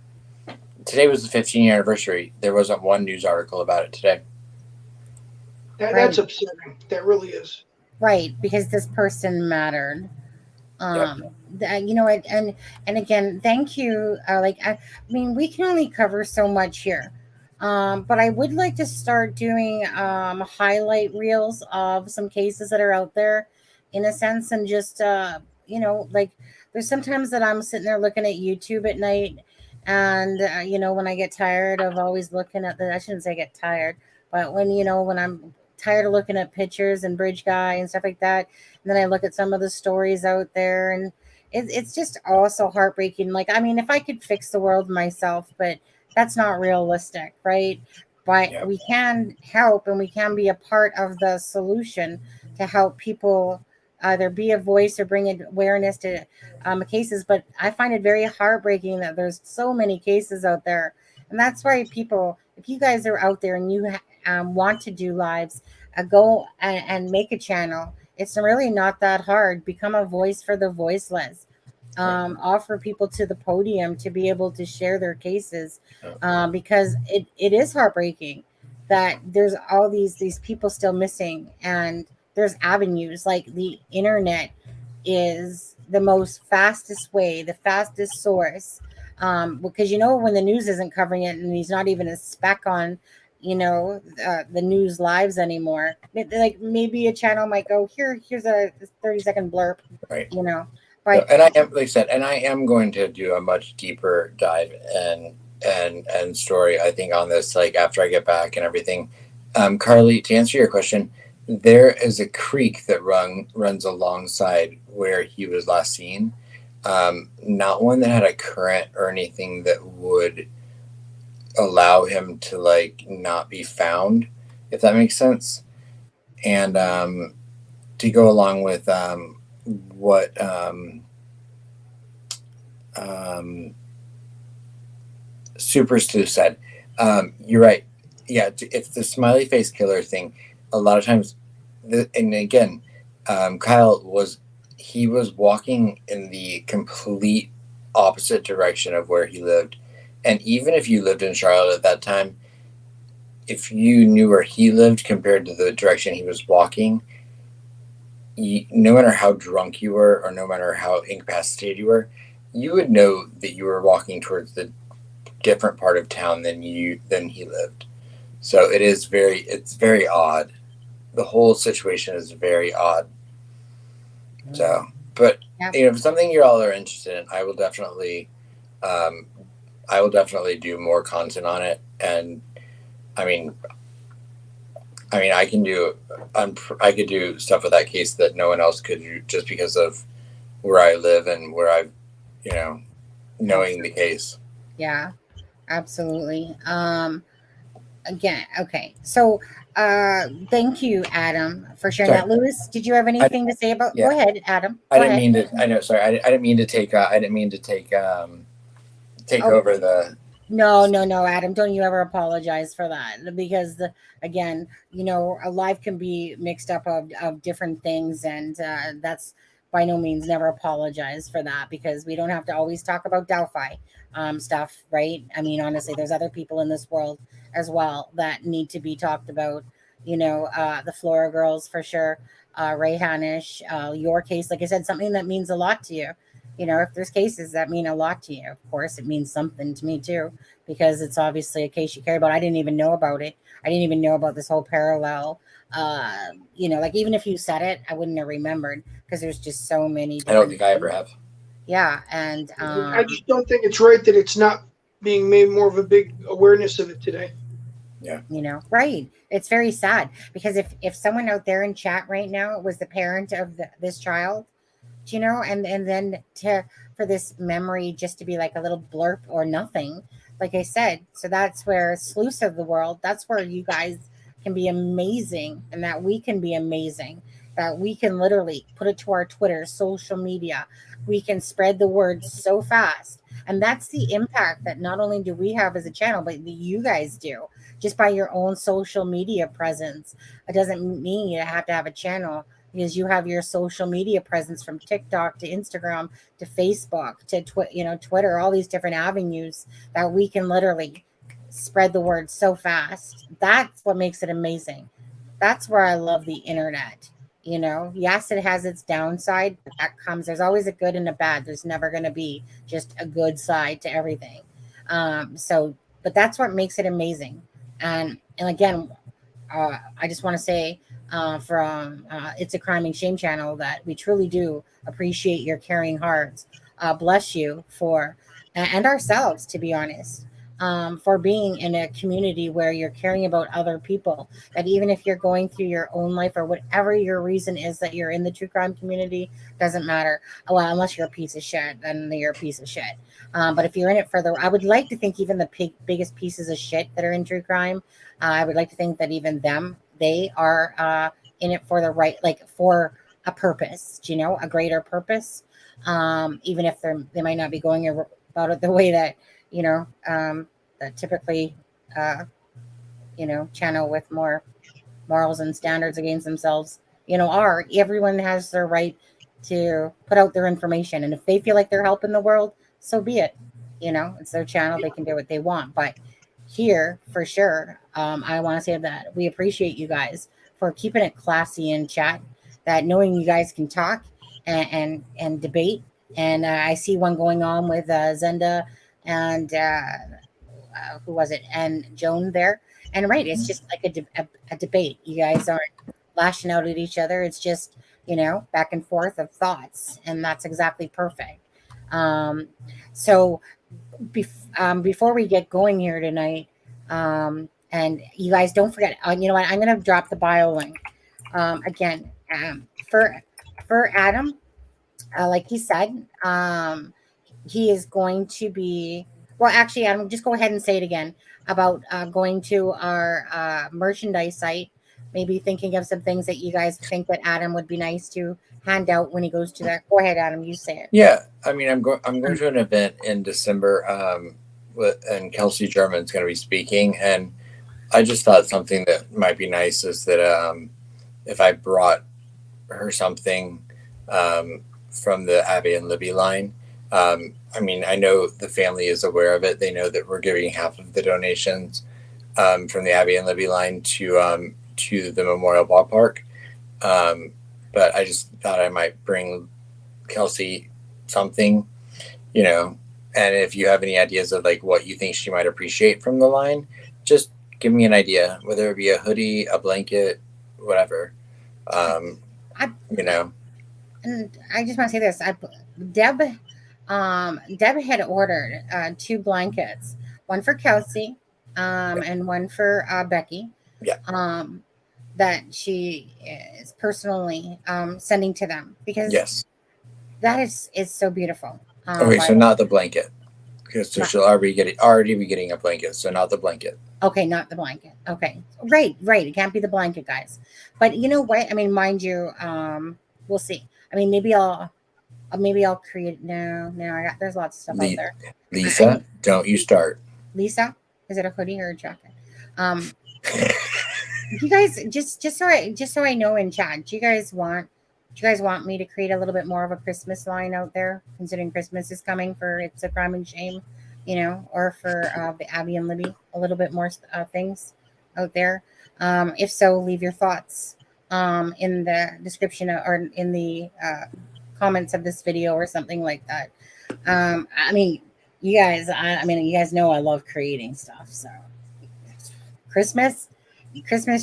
today was the 15-year anniversary. There wasn't one news article about it today. That's upsetting. That really is. Right, because this person mattered. And again, thank you. I mean, we can only cover so much here. But I would like to start doing highlight reels of some cases that are out there, in a sense, and just like there's sometimes that I'm sitting there looking at YouTube at night, and when I get tired of always looking at I shouldn't say get tired, but when I'm tired of looking at pictures and Bridge Guy and stuff like that, and then I look at some of the stories out there, and it's just also heartbreaking. Like, I mean, if I could fix the world myself, but that's not realistic, right? But we can help, and we can be a part of the solution to help people either be a voice or bring awareness to cases. But I find it very heartbreaking that there's so many cases out there. And that's why people, if you guys are out there and you want to do lives, go and make a channel. It's really not that hard. Become a voice for the voiceless. Offer people to the podium to be able to share their cases, because it is heartbreaking that there's all these people still missing, and there's avenues like the internet is the most fastest way, the fastest source, because when the news isn't covering it, and he's not even a speck on the news lives anymore, like maybe a channel might go, here's a 30-second blurb, right? But, and I am, like I said, and I am going to do a much deeper dive and story, I think, on this, like after I get back and everything. Carly, to answer your question, there is a creek that runs alongside where he was last seen. Not one that had a current or anything that would allow him to like not be found, if that makes sense. And to go along with what Super Sleuth said, you're right. Yeah, it's the smiley face killer thing. A lot of times, and again, Kyle was walking in the complete opposite direction of where he lived. And even if you lived in Charlotte at that time, if you knew where he lived compared to the direction he was walking, no matter how drunk you were or no matter how incapacitated you were, you would know that you were walking towards the different part of town than he lived. So it's very odd. The whole situation is very odd. So, but if it's something you all are interested in, I will definitely do more content on it. And I could do stuff with that case that no one else could do, just because of where I live and where I've, knowing the case. Yeah, absolutely. Again, okay. So, thank you, Adam, for sharing that. Lewis, did you have anything to say about? Yeah. Go ahead, Adam. I didn't mean to. I know. Sorry. I didn't mean to take. Take over the. No, Adam. Don't you ever apologize for that, because again, a life can be mixed up of different things, and that's by no means never apologize for that, because we don't have to always talk about Delphi stuff, right? I mean, honestly, there's other people in this world as well that need to be talked about. The Flora girls for sure, Ray Hanish, your case, like I said, something that means a lot to you. If there's cases that mean a lot to you, of course, it means something to me too, because it's obviously a case you care about. I didn't even know about it. I didn't even know about this whole parallel. Like even if you said it, I wouldn't have remembered, because there's just so many. I don't think I ever have. Yeah, and I just don't think it's right that it's not being made more of a big awareness of it today. Yeah. Right. It's very sad, because if someone out there in chat right now was the parent of this child, and then for this memory just to be like a little blurb or nothing, like I said. So that's where sleuths of the world, that's where you guys can be amazing, and that we can be amazing, that we can literally put it to our Twitter, social media. We can spread the word so fast. And that's the impact that not only do we have as a channel, but that you guys do just by your own social media presence. It doesn't mean you have to have a channel, because you have your social media presence from TikTok to Instagram to Facebook to Twitter, all these different avenues that we can literally spread the word so fast. That's what makes it amazing. That's where I love the internet. Yes, it has its downside. There's always a good and a bad. There's never going to be just a good side to everything. But that's what makes it amazing. And again, I just want to say, from It's a Crime and Shame channel, that we truly do appreciate your caring hearts. Bless you and ourselves, to be honest, for being in a community where you're caring about other people, that even if you're going through your own life or whatever your reason is that you're in the true crime community, doesn't matter. Well, unless you're a piece of shit, then you're a piece of shit. But if you're in it I would like to think even the biggest pieces of shit that are in true crime, I would like to think that even they are in it for the right, like for a purpose, a greater purpose. Even if they might not be going about it the way that, that typically, channel with more morals and standards against themselves, everyone has their right to put out their information. And if they feel like they're helping the world, so be it. It's their channel. They can do what they want. But here, for sure, I want to say that we appreciate you guys for keeping it classy in chat, that knowing you guys can talk and debate. And I see one going on with Zenda and who was it? And Joan there. And right, it's just like a debate. You guys aren't lashing out at each other. It's just, back and forth of thoughts. And that's exactly perfect. So before we get going here tonight, and you guys don't forget, you know what, I'm going to drop the bio link again for Adam. Like he said, he is going to be, well, actually, Adam, just go ahead and say it again about going to our merchandise site, maybe thinking of some things that you guys think that Adam would be nice to hand out when he goes to that. Go ahead, Adam, you say it. Yeah, I mean, I'm going to an event in December, and Kelsey German's going to be speaking, and I just thought something that might be nice is that if I brought her something from the Abby and Libby line. I mean, I know the family is aware of it. They know that we're giving half of the donations from the Abby and Libby line to the Memorial Ballpark. but I just thought I might bring Kelsey something, you know. And if you have any ideas of like what you think she might appreciate from the line, just give me an idea, whether it be a hoodie, a blanket, whatever. You know. And I just want to say this: Deb had ordered 2 blankets, one for Kelsey, and one for Becky. Yeah. That she is personally sending to them because Yes. that is so beautiful. Okay, so not the blanket, because so she'll already be getting a blanket. So not the blanket. Okay, not the blanket. Okay, right. It can't be the blanket, guys. But you know what? I mean, mind you, we'll see. I mean, maybe I'll create. No, there's lots of stuff out there. Lisa, don't you start. Lisa, is it a hoodie or a jacket? You guys just so I know in chat, do you guys want me to create a little bit more of a Christmas line out there, considering Christmas is coming for It's a Crime and Shame, you know, or for the Abby and Libby, a little bit more things out there? If so, leave your thoughts in the description or in the comments of this video or something like that. I mean, you guys know I love creating stuff, so Christmas,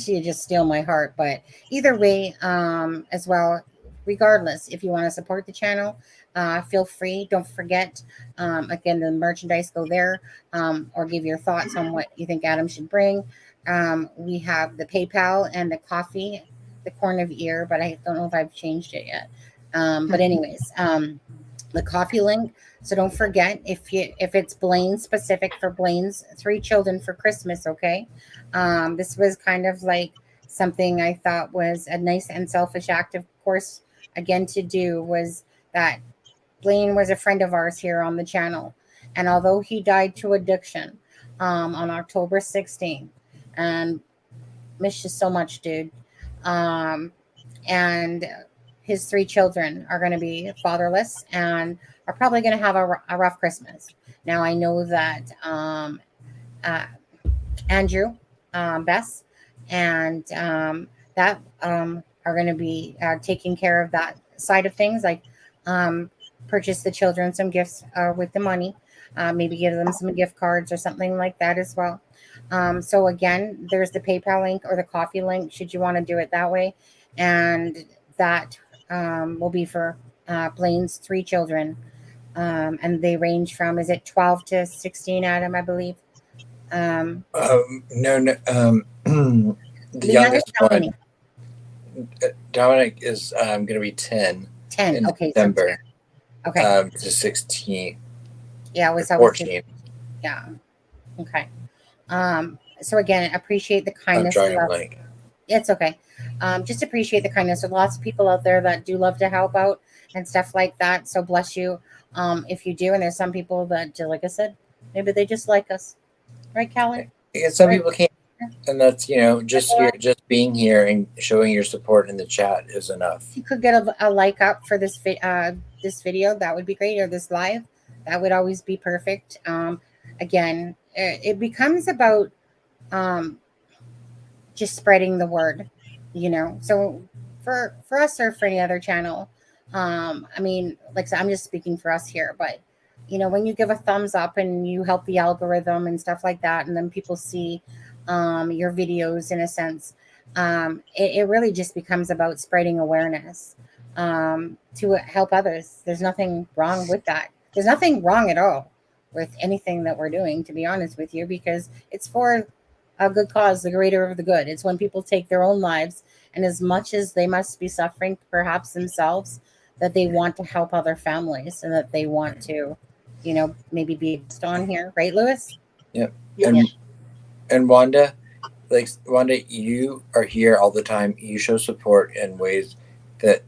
you just steal my heart. But either way, as well, regardless, if you want to support the channel, feel free. Don't forget, again, the merchandise, go there, or give your thoughts on what you think Adam should bring. We have the PayPal and the coffee, the corn of ear, but I don't know if I've changed it yet. But anyways, the coffee link. So don't forget, if it's Blaine specific for Blaine's 3 children for Christmas, okay? This was kind of like something I thought was a nice and selfish act, of course, again, to do, was that Blaine was a friend of ours here on the channel. And although he died to addiction on October 16th, and miss you so much, dude. And his 3 children are going to be fatherless and are probably going to have a rough Christmas. Now, I know that Andrew, Bess, and that are going to be taking care of that side of things, like purchase the children some gifts with the money, maybe give them some gift cards or something like that as well. So again, there's the PayPal link or the coffee link, should you want to do it that way. And that will be for Blaine's 3 children. And they range from, is it 12 to 16, Adam, I believe? No. The youngest one, Dominic, is going to be 10. 10. In Okay. December. So okay. To 16. Yeah, it was 14. Yeah. Okay. So again, appreciate the kindness. I'm drawing a blank. It's okay. Just appreciate the kindness. There's lots of people out there that do love to help out and stuff like that. So bless you if you do. And there's some people that, like I said, maybe they just like us. Right, Callie? Yeah, some people can't. And that's, just being here and showing your support in the chat is enough. If you could get a like up for this video, that would be great. Or this live, that would always be perfect. Again, it becomes about just spreading the word, So for us or for any other channel, I mean, like I said, I'm just speaking for us here, but when you give a thumbs up and you help the algorithm and stuff like that, and then people see your videos, in a sense, it really just becomes about spreading awareness to help others. There's nothing wrong with that. There's nothing wrong at all with anything that we're doing, to be honest with you, because it's for a good cause, the greater of the good. It's when people take their own lives, and as much as they must be suffering, perhaps themselves, that they want to help other families and that they want to, maybe be on here, right, Lewis? Yep. And Wanda, you are here all the time. You show support in ways that,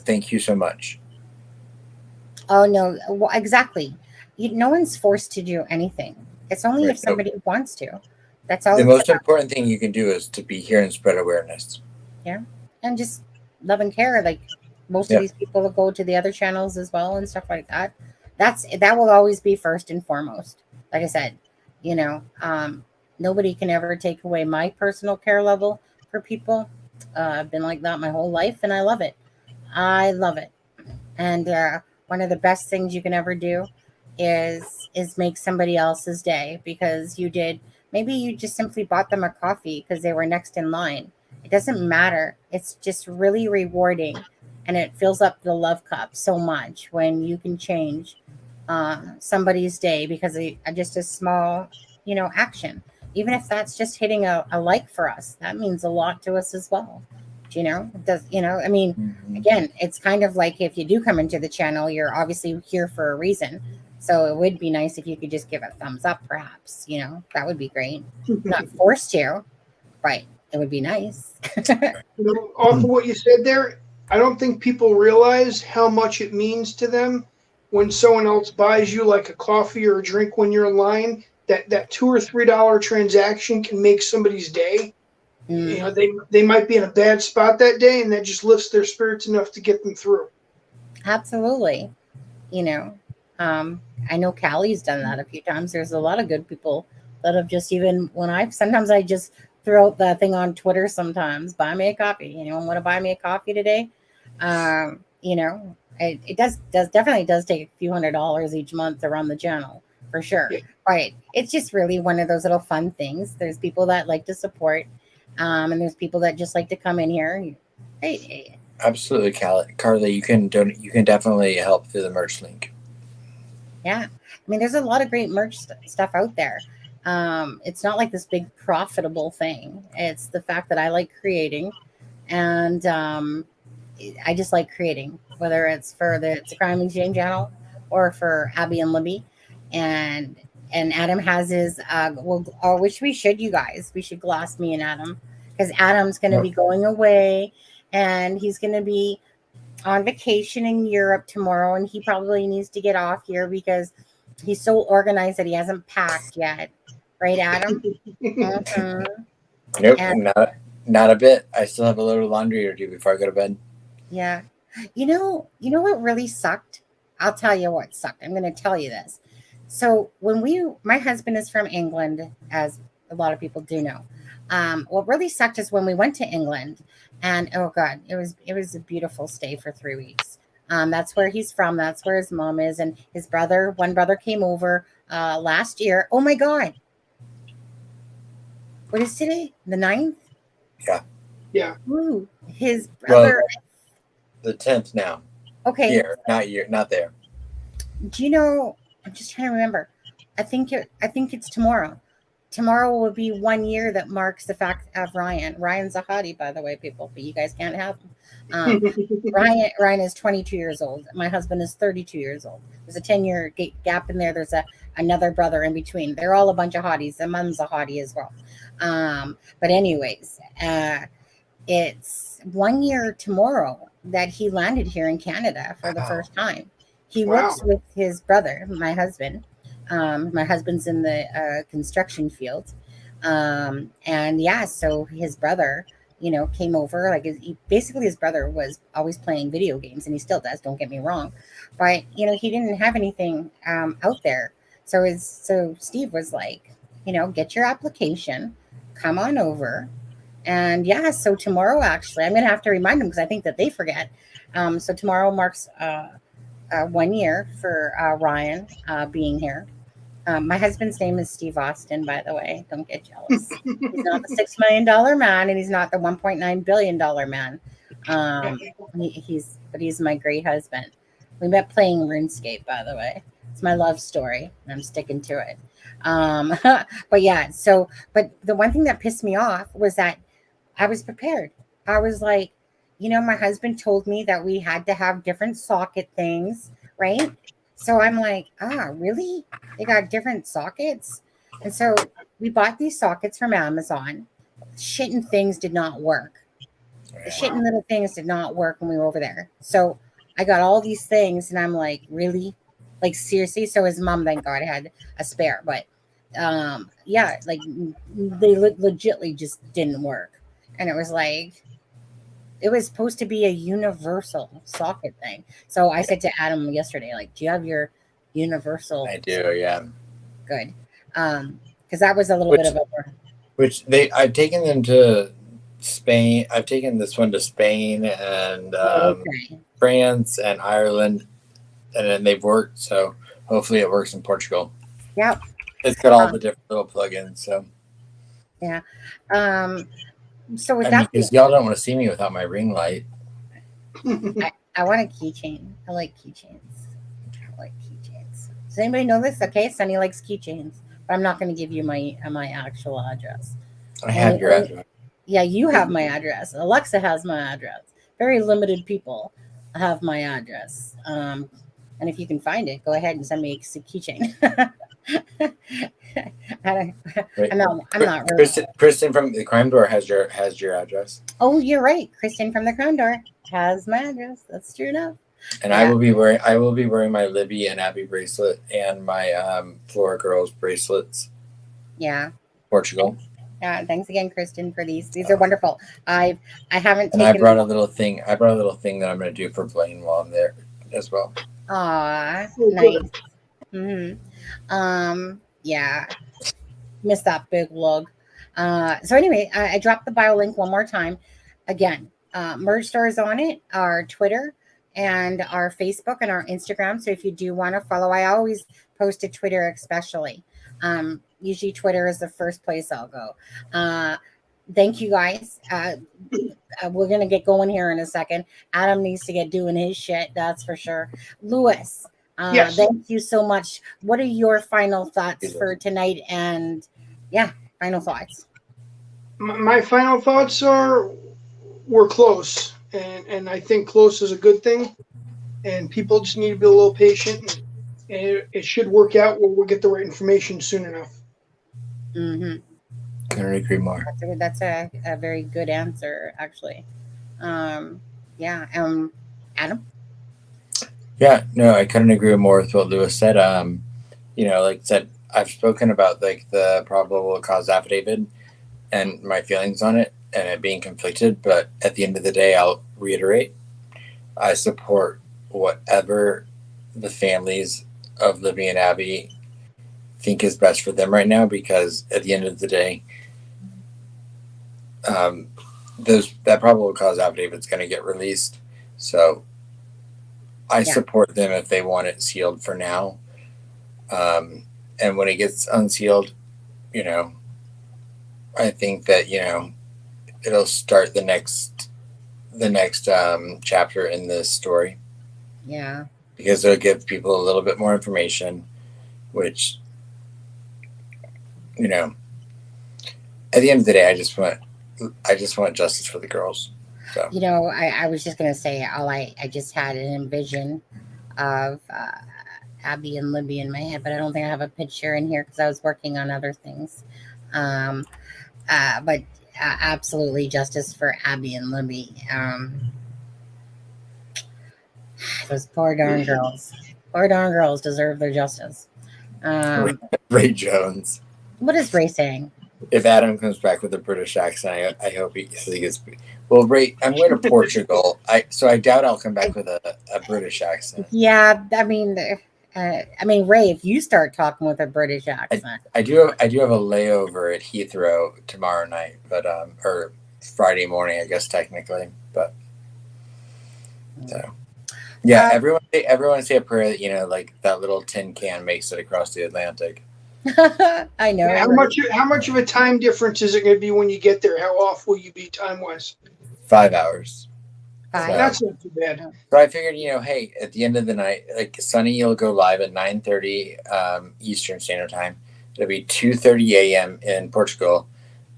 thank you so much. Oh, no, well, exactly. No one's forced to do anything. It's only if somebody wants to. That's all. The most important thing you can do is to be here and spread awareness. Yeah. And just love and care. Like most of these people will go to the other channels as well and stuff like that. That will always be first and foremost. Like I said, nobody can ever take away my personal care level for people. I've been like that my whole life, and I love it. I love it. And one of the best things you can ever do is make somebody else's day, because you did. Maybe you just simply bought them a coffee because they were next in line. It doesn't matter. It's just really rewarding, and it fills up the love cup so much when you can change somebody's day because of just a small, action. Even if that's just hitting a like for us, that means a lot to us as well. It does, I mean, again, it's kind of like if you do come into the channel, you're obviously here for a reason. So it would be nice if you could just give a thumbs up, perhaps, that would be great. Not forced to, but it would be nice. Off of what you said there, I don't think people realize how much it means to them when someone else buys you like a coffee or a drink when you're in line. That $2 or $3 transaction can make somebody's day. They might be in a bad spot that day, and that just lifts their spirits enough to get them through. Absolutely. I know Callie's done that a few times. There's a lot of good people that have just, even when sometimes I just throw out the thing on Twitter sometimes, buy me a coffee. Want to buy me a coffee today? It definitely does take a few $100s each month to run the channel, for sure. Yeah. Right. It's just really one of those little fun things. There's people that like to support, and there's people that just like to come in here. Hey. Absolutely, Carly. You can definitely help through the merch link. Yeah, I mean, there's a lot of great merch stuff out there. It's not like this big profitable thing. It's the fact that I like creating, and I just like creating, whether it's for the Crime Exchange channel or for Abby and Libby, and Adam has his. Which we should, you guys. We should gloss me and Adam, because Adam's going to be going away, and he's going to be on vacation in Europe tomorrow, and he probably needs to get off here because he's so organized that he hasn't packed yet. Right, Adam? Mm-hmm. Nope, and, not a bit. I still have a load of laundry to do before I go to bed. Yeah. You know what really sucked? I'll tell you what sucked. I'm going to tell you this. So my husband is from England, as a lot of people do know. What really sucked is when we went to England, and oh God, it was a beautiful stay for 3 weeks. That's where he's from. That's where his mom is, and one brother came over last year. Oh my God. What is today? The 9th? Yeah. Yeah. Ooh, his brother. Well, the 10th now. Okay. Here, not there. Do you know? I'm just trying to remember. I think it's tomorrow. Tomorrow will be 1 year that marks the fact of Ryan. Ryan's a hottie, by the way, people, but you guys can't have him. Ryan is 22 years old. My husband is 32 years old. There's a 10-year gap in there. There's another brother in between. They're all a bunch of hotties. And mom's a hottie as well. But anyways, it's 1 year tomorrow that he landed here in Canada for the first time. He works with his brother, my husband. My husband's in the construction field. And yeah, so his brother, came over. Like basically his brother was always playing video games, and he still does, don't get me wrong. But, he didn't have anything out there. So Steve was like, get your application, come on over. And yeah, so tomorrow, actually, I'm going to have to remind them because I think that they forget. So tomorrow marks 1 year for Ryan being here. My husband's name is Steve Austin, by the way. Don't get jealous. He's not the $6 million man, and he's not the $1.9 billion man. He's my great husband. We met playing RuneScape, by the way. It's my love story, and I'm sticking to it. But yeah, but the one thing that pissed me off was that I was prepared. I was like, my husband told me that we had to have different socket things, right? So I'm like, really? They got different sockets? And so we bought these sockets from Amazon. Shitting things did not work. The shitting little things did not work when we were over there. So I got all these things, and I'm like, really? Like, seriously? So his mom, thank God, had a spare. But yeah, like they legitly just didn't work. And it was like, it was supposed to be a universal socket thing. So I said to Adam yesterday, like, do you have your universal? I do, yeah. Good. Because that was a little bit of a... I've taken them to Spain. I've taken this one to Spain and Okay. France and Ireland, and then they've worked. So hopefully it works in Portugal. Yep. It's got all the different little plugins. So Yeah. So with I mean, that, because y'all don't want to see me without my ring light. I want a keychain. I like keychains. Does anybody know this? Okay, Sunny likes keychains, but I'm not going to give you my actual address. I have your address. Yeah, you have my address. Alexa has my address. Very limited people have my address. And if you can find it, go ahead and send me a keychain. I'm not really. Kristen from the Crime Door has your address. Oh, you're right. Kristen from the Crime Door has my address. That's true enough. And yeah. I will be wearing my Libby and Abby bracelet and my Flora Girls bracelets. Yeah. Portugal. Yeah. Thanks again, Kristen, for these. These are wonderful. I haven't. And I brought a little thing. that I'm going to do for Blaine while I'm there as well. Aw, nice. Mm-hmm. Yeah. Missed that big lug. So anyway, I dropped the bio link one more time. Again, merch stores on it, our Twitter and our Facebook and our Instagram. So if you do want to follow, I always post to Twitter, especially. Usually Twitter is the first place I'll go. Thank you guys. We're going to get going here in a second. Adam needs to get doing his shit. That's for sure. Lewis, yes. Thank you so much. What are your final thoughts for tonight? And yeah, final thoughts. My final thoughts are we're close. And I think close is a good thing. And people just need to be a little patient. And it should work out where we'll get the right information soon enough. Mm-hmm. Couldn't agree more. That's a very good answer, actually. Adam? Yeah, no, I couldn't agree more with what Lewis said. Like I said, I've spoken about like the probable cause affidavit and my feelings on it and it being conflicted, but at the end of the day, I'll reiterate, I support whatever the families of Libby and Abby think is best for them right now, because at the end of the day, that probable cause affidavit is going to get released. So I support them if they want it sealed for now. And when it gets unsealed, I think that, it'll start the next chapter in this story. Yeah. Because it'll give people a little bit more information, which, at the end of the day, I just want justice for the girls. So. I was just going to say, I just had an envision of Abby and Libby in my head, but I don't think I have a picture in here because I was working on other things. But absolutely justice for Abby and Libby. Those poor darn girls. Poor darn girls deserve their justice. Ray Jones. What is Ray saying? If Adam comes back with a British accent, I hope he gets. Well, Ray, I'm going to Portugal. So I doubt I'll come back with a British accent. Yeah, I mean, Ray, if you start talking with a British accent, I do have a layover at Heathrow tomorrow night, but or Friday morning, I guess technically, but so yeah. Everyone say a prayer that like that little tin can makes it across the Atlantic. I know. How much of a time difference is it going to be when you get there? How off will you be time wise? 5 hours. So, that's not too bad. So I figured, hey, at the end of the night, like Sunny, you'll go live at 9:30 Eastern Standard Time. It'll be 2:30 a.m. in Portugal.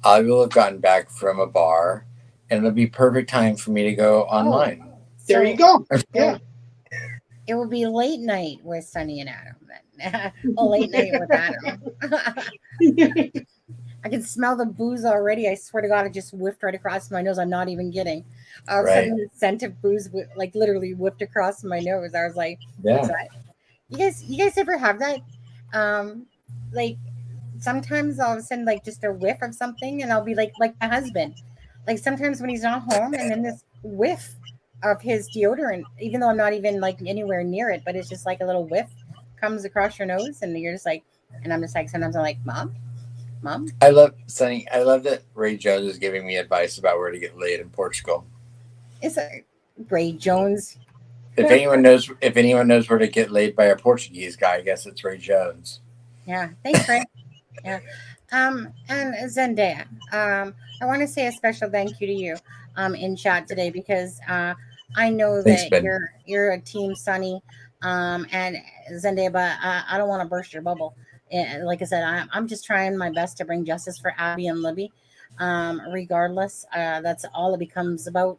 I will have gotten back from a bar, and it'll be perfect time for me to go online. There you go. Yeah. It will be late night with Sunny and Adam then. Late night with Adam. I can smell the booze already. I swear to God, it just whiffed right across my nose. I'm not even kidding. Suddenly the scent of booze like literally whipped across my nose. I was like, yeah. What's that? You guys ever have that? Like sometimes all of a sudden, like just a whiff of something, and I'll be like my husband. Like sometimes when he's not home, and then this whiff of his deodorant, even though I'm not even like anywhere near it, but it's just like a little whiff comes across your nose, and you're just like, and I'm just like, sometimes I'm like, Mom, Mom? I love Sonny. I love that Ray Jones is giving me advice about where to get laid in Portugal. Is it Ray Jones? If anyone knows where to get laid by a Portuguese guy, I guess it's Ray Jones. Yeah. Thanks, Ray. Yeah. And Zendaya, I want to say a special thank you to you in chat today because I know Thanks, that Ben. you're a team Sunny and Zendaya, but I don't want to burst your bubble. Like I said, I'm just trying my best to bring justice for Abby and Libby. Regardless, that's all it becomes about.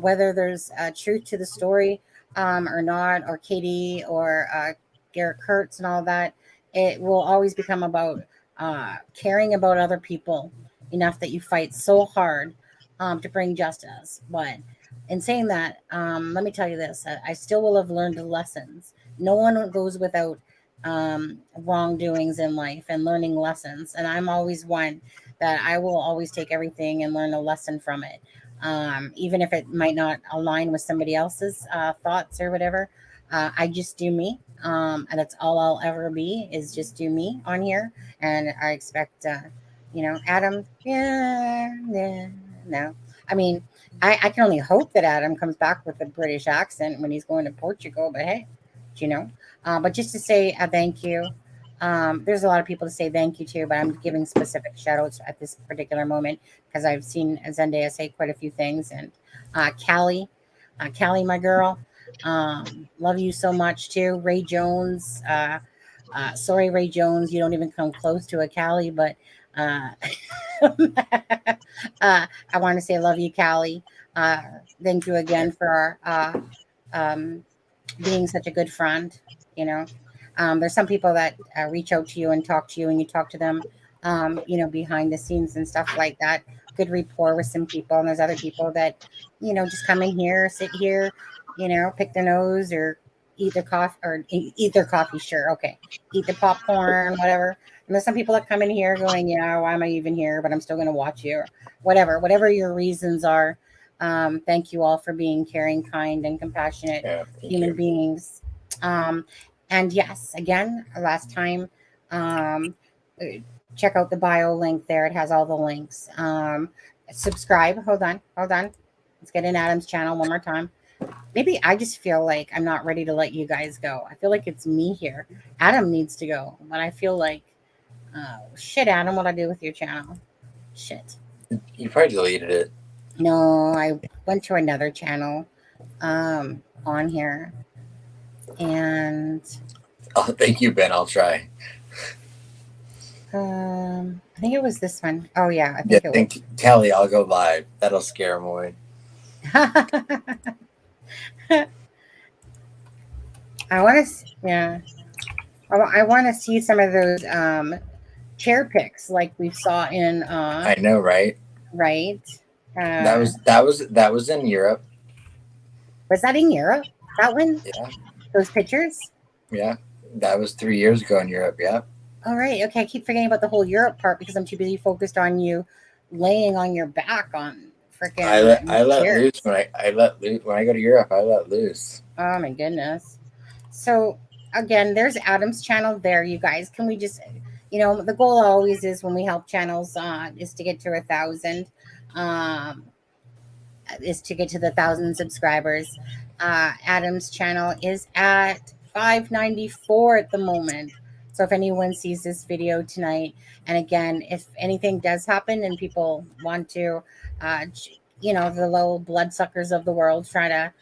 Whether there's truth to the story or not, or Katie or Garrett Kurtz and all that, it will always become about caring about other people enough that you fight so hard to bring justice. But in saying that, let me tell you this: I still will have learned the lessons. No one goes without wrongdoings in life and learning lessons. And I'm always one that I will always take everything and learn a lesson from it, even if it might not align with somebody else's thoughts or whatever. I just do me, and that's all I'll ever be is just do me on here. And I expect, Adam. Yeah, no. I mean, I can only hope that Adam comes back with a British accent when he's going to Portugal. But hey, but just to say a thank you. There's a lot of people to say thank you to, but I'm giving specific shout outs at this particular moment because I've seen Zendaya say quite a few things. And Callie, my girl, love you so much too. Ray Jones, sorry, Ray Jones, you don't even come close to a Callie, but I want to say love you, Callie. Thank you again for being such a good friend. There's some people that reach out to you and talk to you, and you talk to them, behind the scenes and stuff like that. Good rapport with some people, and there's other people that, just come in here, sit here, pick their nose or eat their coffee. Sure, okay, eat the popcorn, whatever. And there's some people that come in here going, yeah, why am I even here? But I'm still going to watch you, or whatever your reasons are. Thank you all for being caring, kind, and compassionate human beings. And yes, again, last time, check out the bio link there. It has all the links. Subscribe. Hold on. Let's get in Adam's channel one more time. Maybe I just feel like I'm not ready to let you guys go. I feel like it's me here. Adam needs to go. But I feel like, shit, Adam, what'd I do with your channel? Shit. You probably deleted it. No, I went to another channel on here. And Oh, thank you, Ben. I'll try. I think it was this one. Oh yeah, I think it was. Kelly, I'll go live. That'll scare him away. I want to see some of those chair pics like we saw in. I know, right? Right. That was in Europe. Was that in Europe? That one? Yeah. Those pictures? Yeah. That was 3 years ago in Europe. Yeah. All right. Okay. I keep forgetting about the whole Europe part because I'm too busy focused on you laying on your back on freaking. I let loose when I go to Europe. I let loose. Oh my goodness. So again, there's Adam's channel there, you guys. Can we just, the goal always is when we help channels is to get to 1,000. Is to get to the 1,000 subscribers. Adam's channel is at 594 at the moment. So if anyone sees this video tonight, and again, if anything does happen and people want to, the low bloodsuckers of the world try to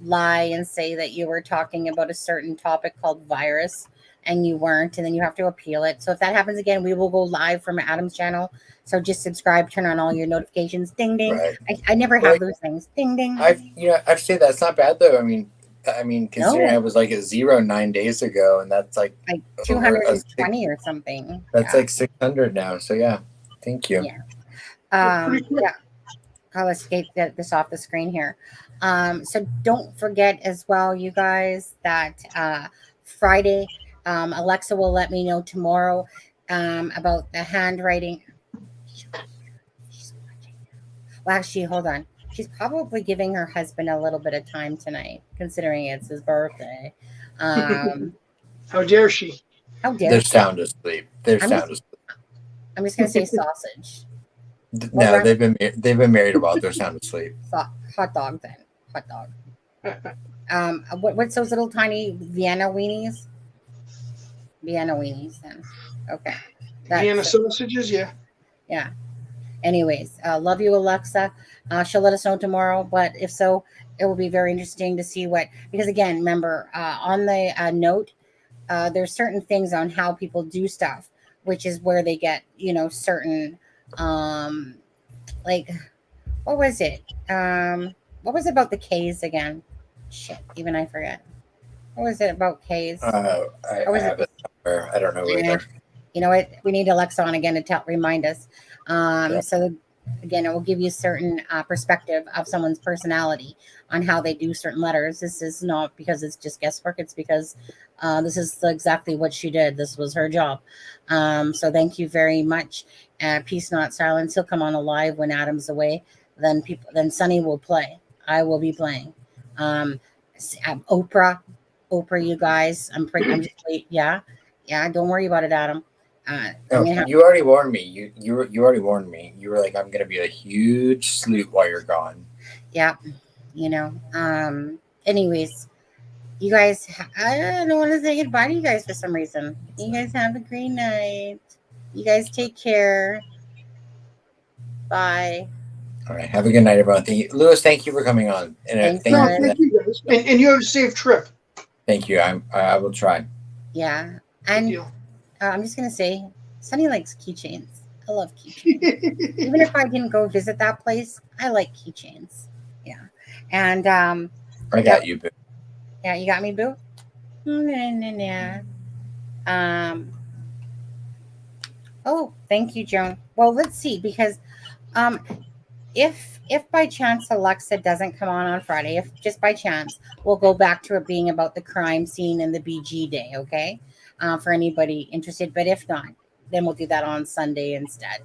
lie and say that you were talking about a certain topic called virus and you weren't, and then you have to appeal it. So if that happens again, we will go live from Adam's channel. So just subscribe, turn on all your notifications. Ding, ding. Right. I never have those things. Ding, ding. I'd say that's not bad though. I mean, considering I was like at 0 9 days ago, and that's like 220 or something. That's like 600 now. So yeah, thank you. Yeah. Yeah. Let's get this off the screen here. So don't forget as well, you guys, that Friday, Alexa will let me know tomorrow about the handwriting. Well, actually, hold on. She's probably giving her husband a little bit of time tonight, considering it's his birthday. How dare she? How dare They're she? sound asleep. They're sound asleep. I'm just gonna say sausage. No, they've been married a while. They're sound asleep. Hot dog then. Hot dog. What's those little tiny Vienna weenies? Vienna weenies then. Okay. Vienna sausages, yeah. Yeah. Anyways, love you, Alexa. She'll let us know tomorrow, but if so, it will be very interesting to see because again, remember, on the note, there's certain things on how people do stuff, which is where they get, certain, like, what was it? What was it about the K's again? Shit, even I forget. What was it about K's? I have it somewhere. I don't know where. Yeah. You know what? We need Alexa on again to remind us. So again, it will give you a certain perspective of someone's personality on how they do certain letters. This is not because it's just guesswork. It's because this is exactly what she did. This was her job. So thank you very much. Peace, not silence. He'll come on live when Adam's away. Then Sunny will play. I will be playing. Oprah, you guys. Yeah. Don't worry about it, Adam. You already warned me. You already warned me. You were like, I'm gonna be a huge sleep while you're gone. Yeah. Anyways, you guys, I don't want to say goodbye to you guys for some reason. You guys have a great night. You guys take care. Bye. All right. Have a good night, everyone. Thank you, Lewis. Thank you for coming on. And Thank you guys. And you have a safe trip. Thank you. I will try. Yeah. And I'm just gonna say, Sunny likes keychains. I love keychains. Even if I didn't go visit that place, I like keychains. Yeah. And I got you, boo. Yeah, you got me, boo. Oh, thank you, Joan. Well, let's see, because if by chance Alexa doesn't come on Friday, if just by chance, we'll go back to it being about the crime scene and the BG day, okay? For anybody interested. But if not, then we'll do that on Sunday instead.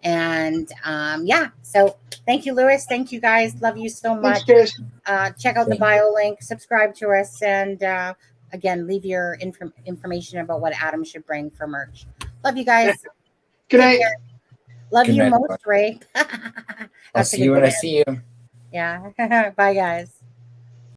And so thank you, Lewis. Thank you, guys. Love you so much. Thanks, check out the bio link, subscribe to us, and again, leave your information about what Adam should bring for merch. Love you guys. Good night. Love Good you night, most, Ray. I'll see you when I see you. Yeah. Bye, guys.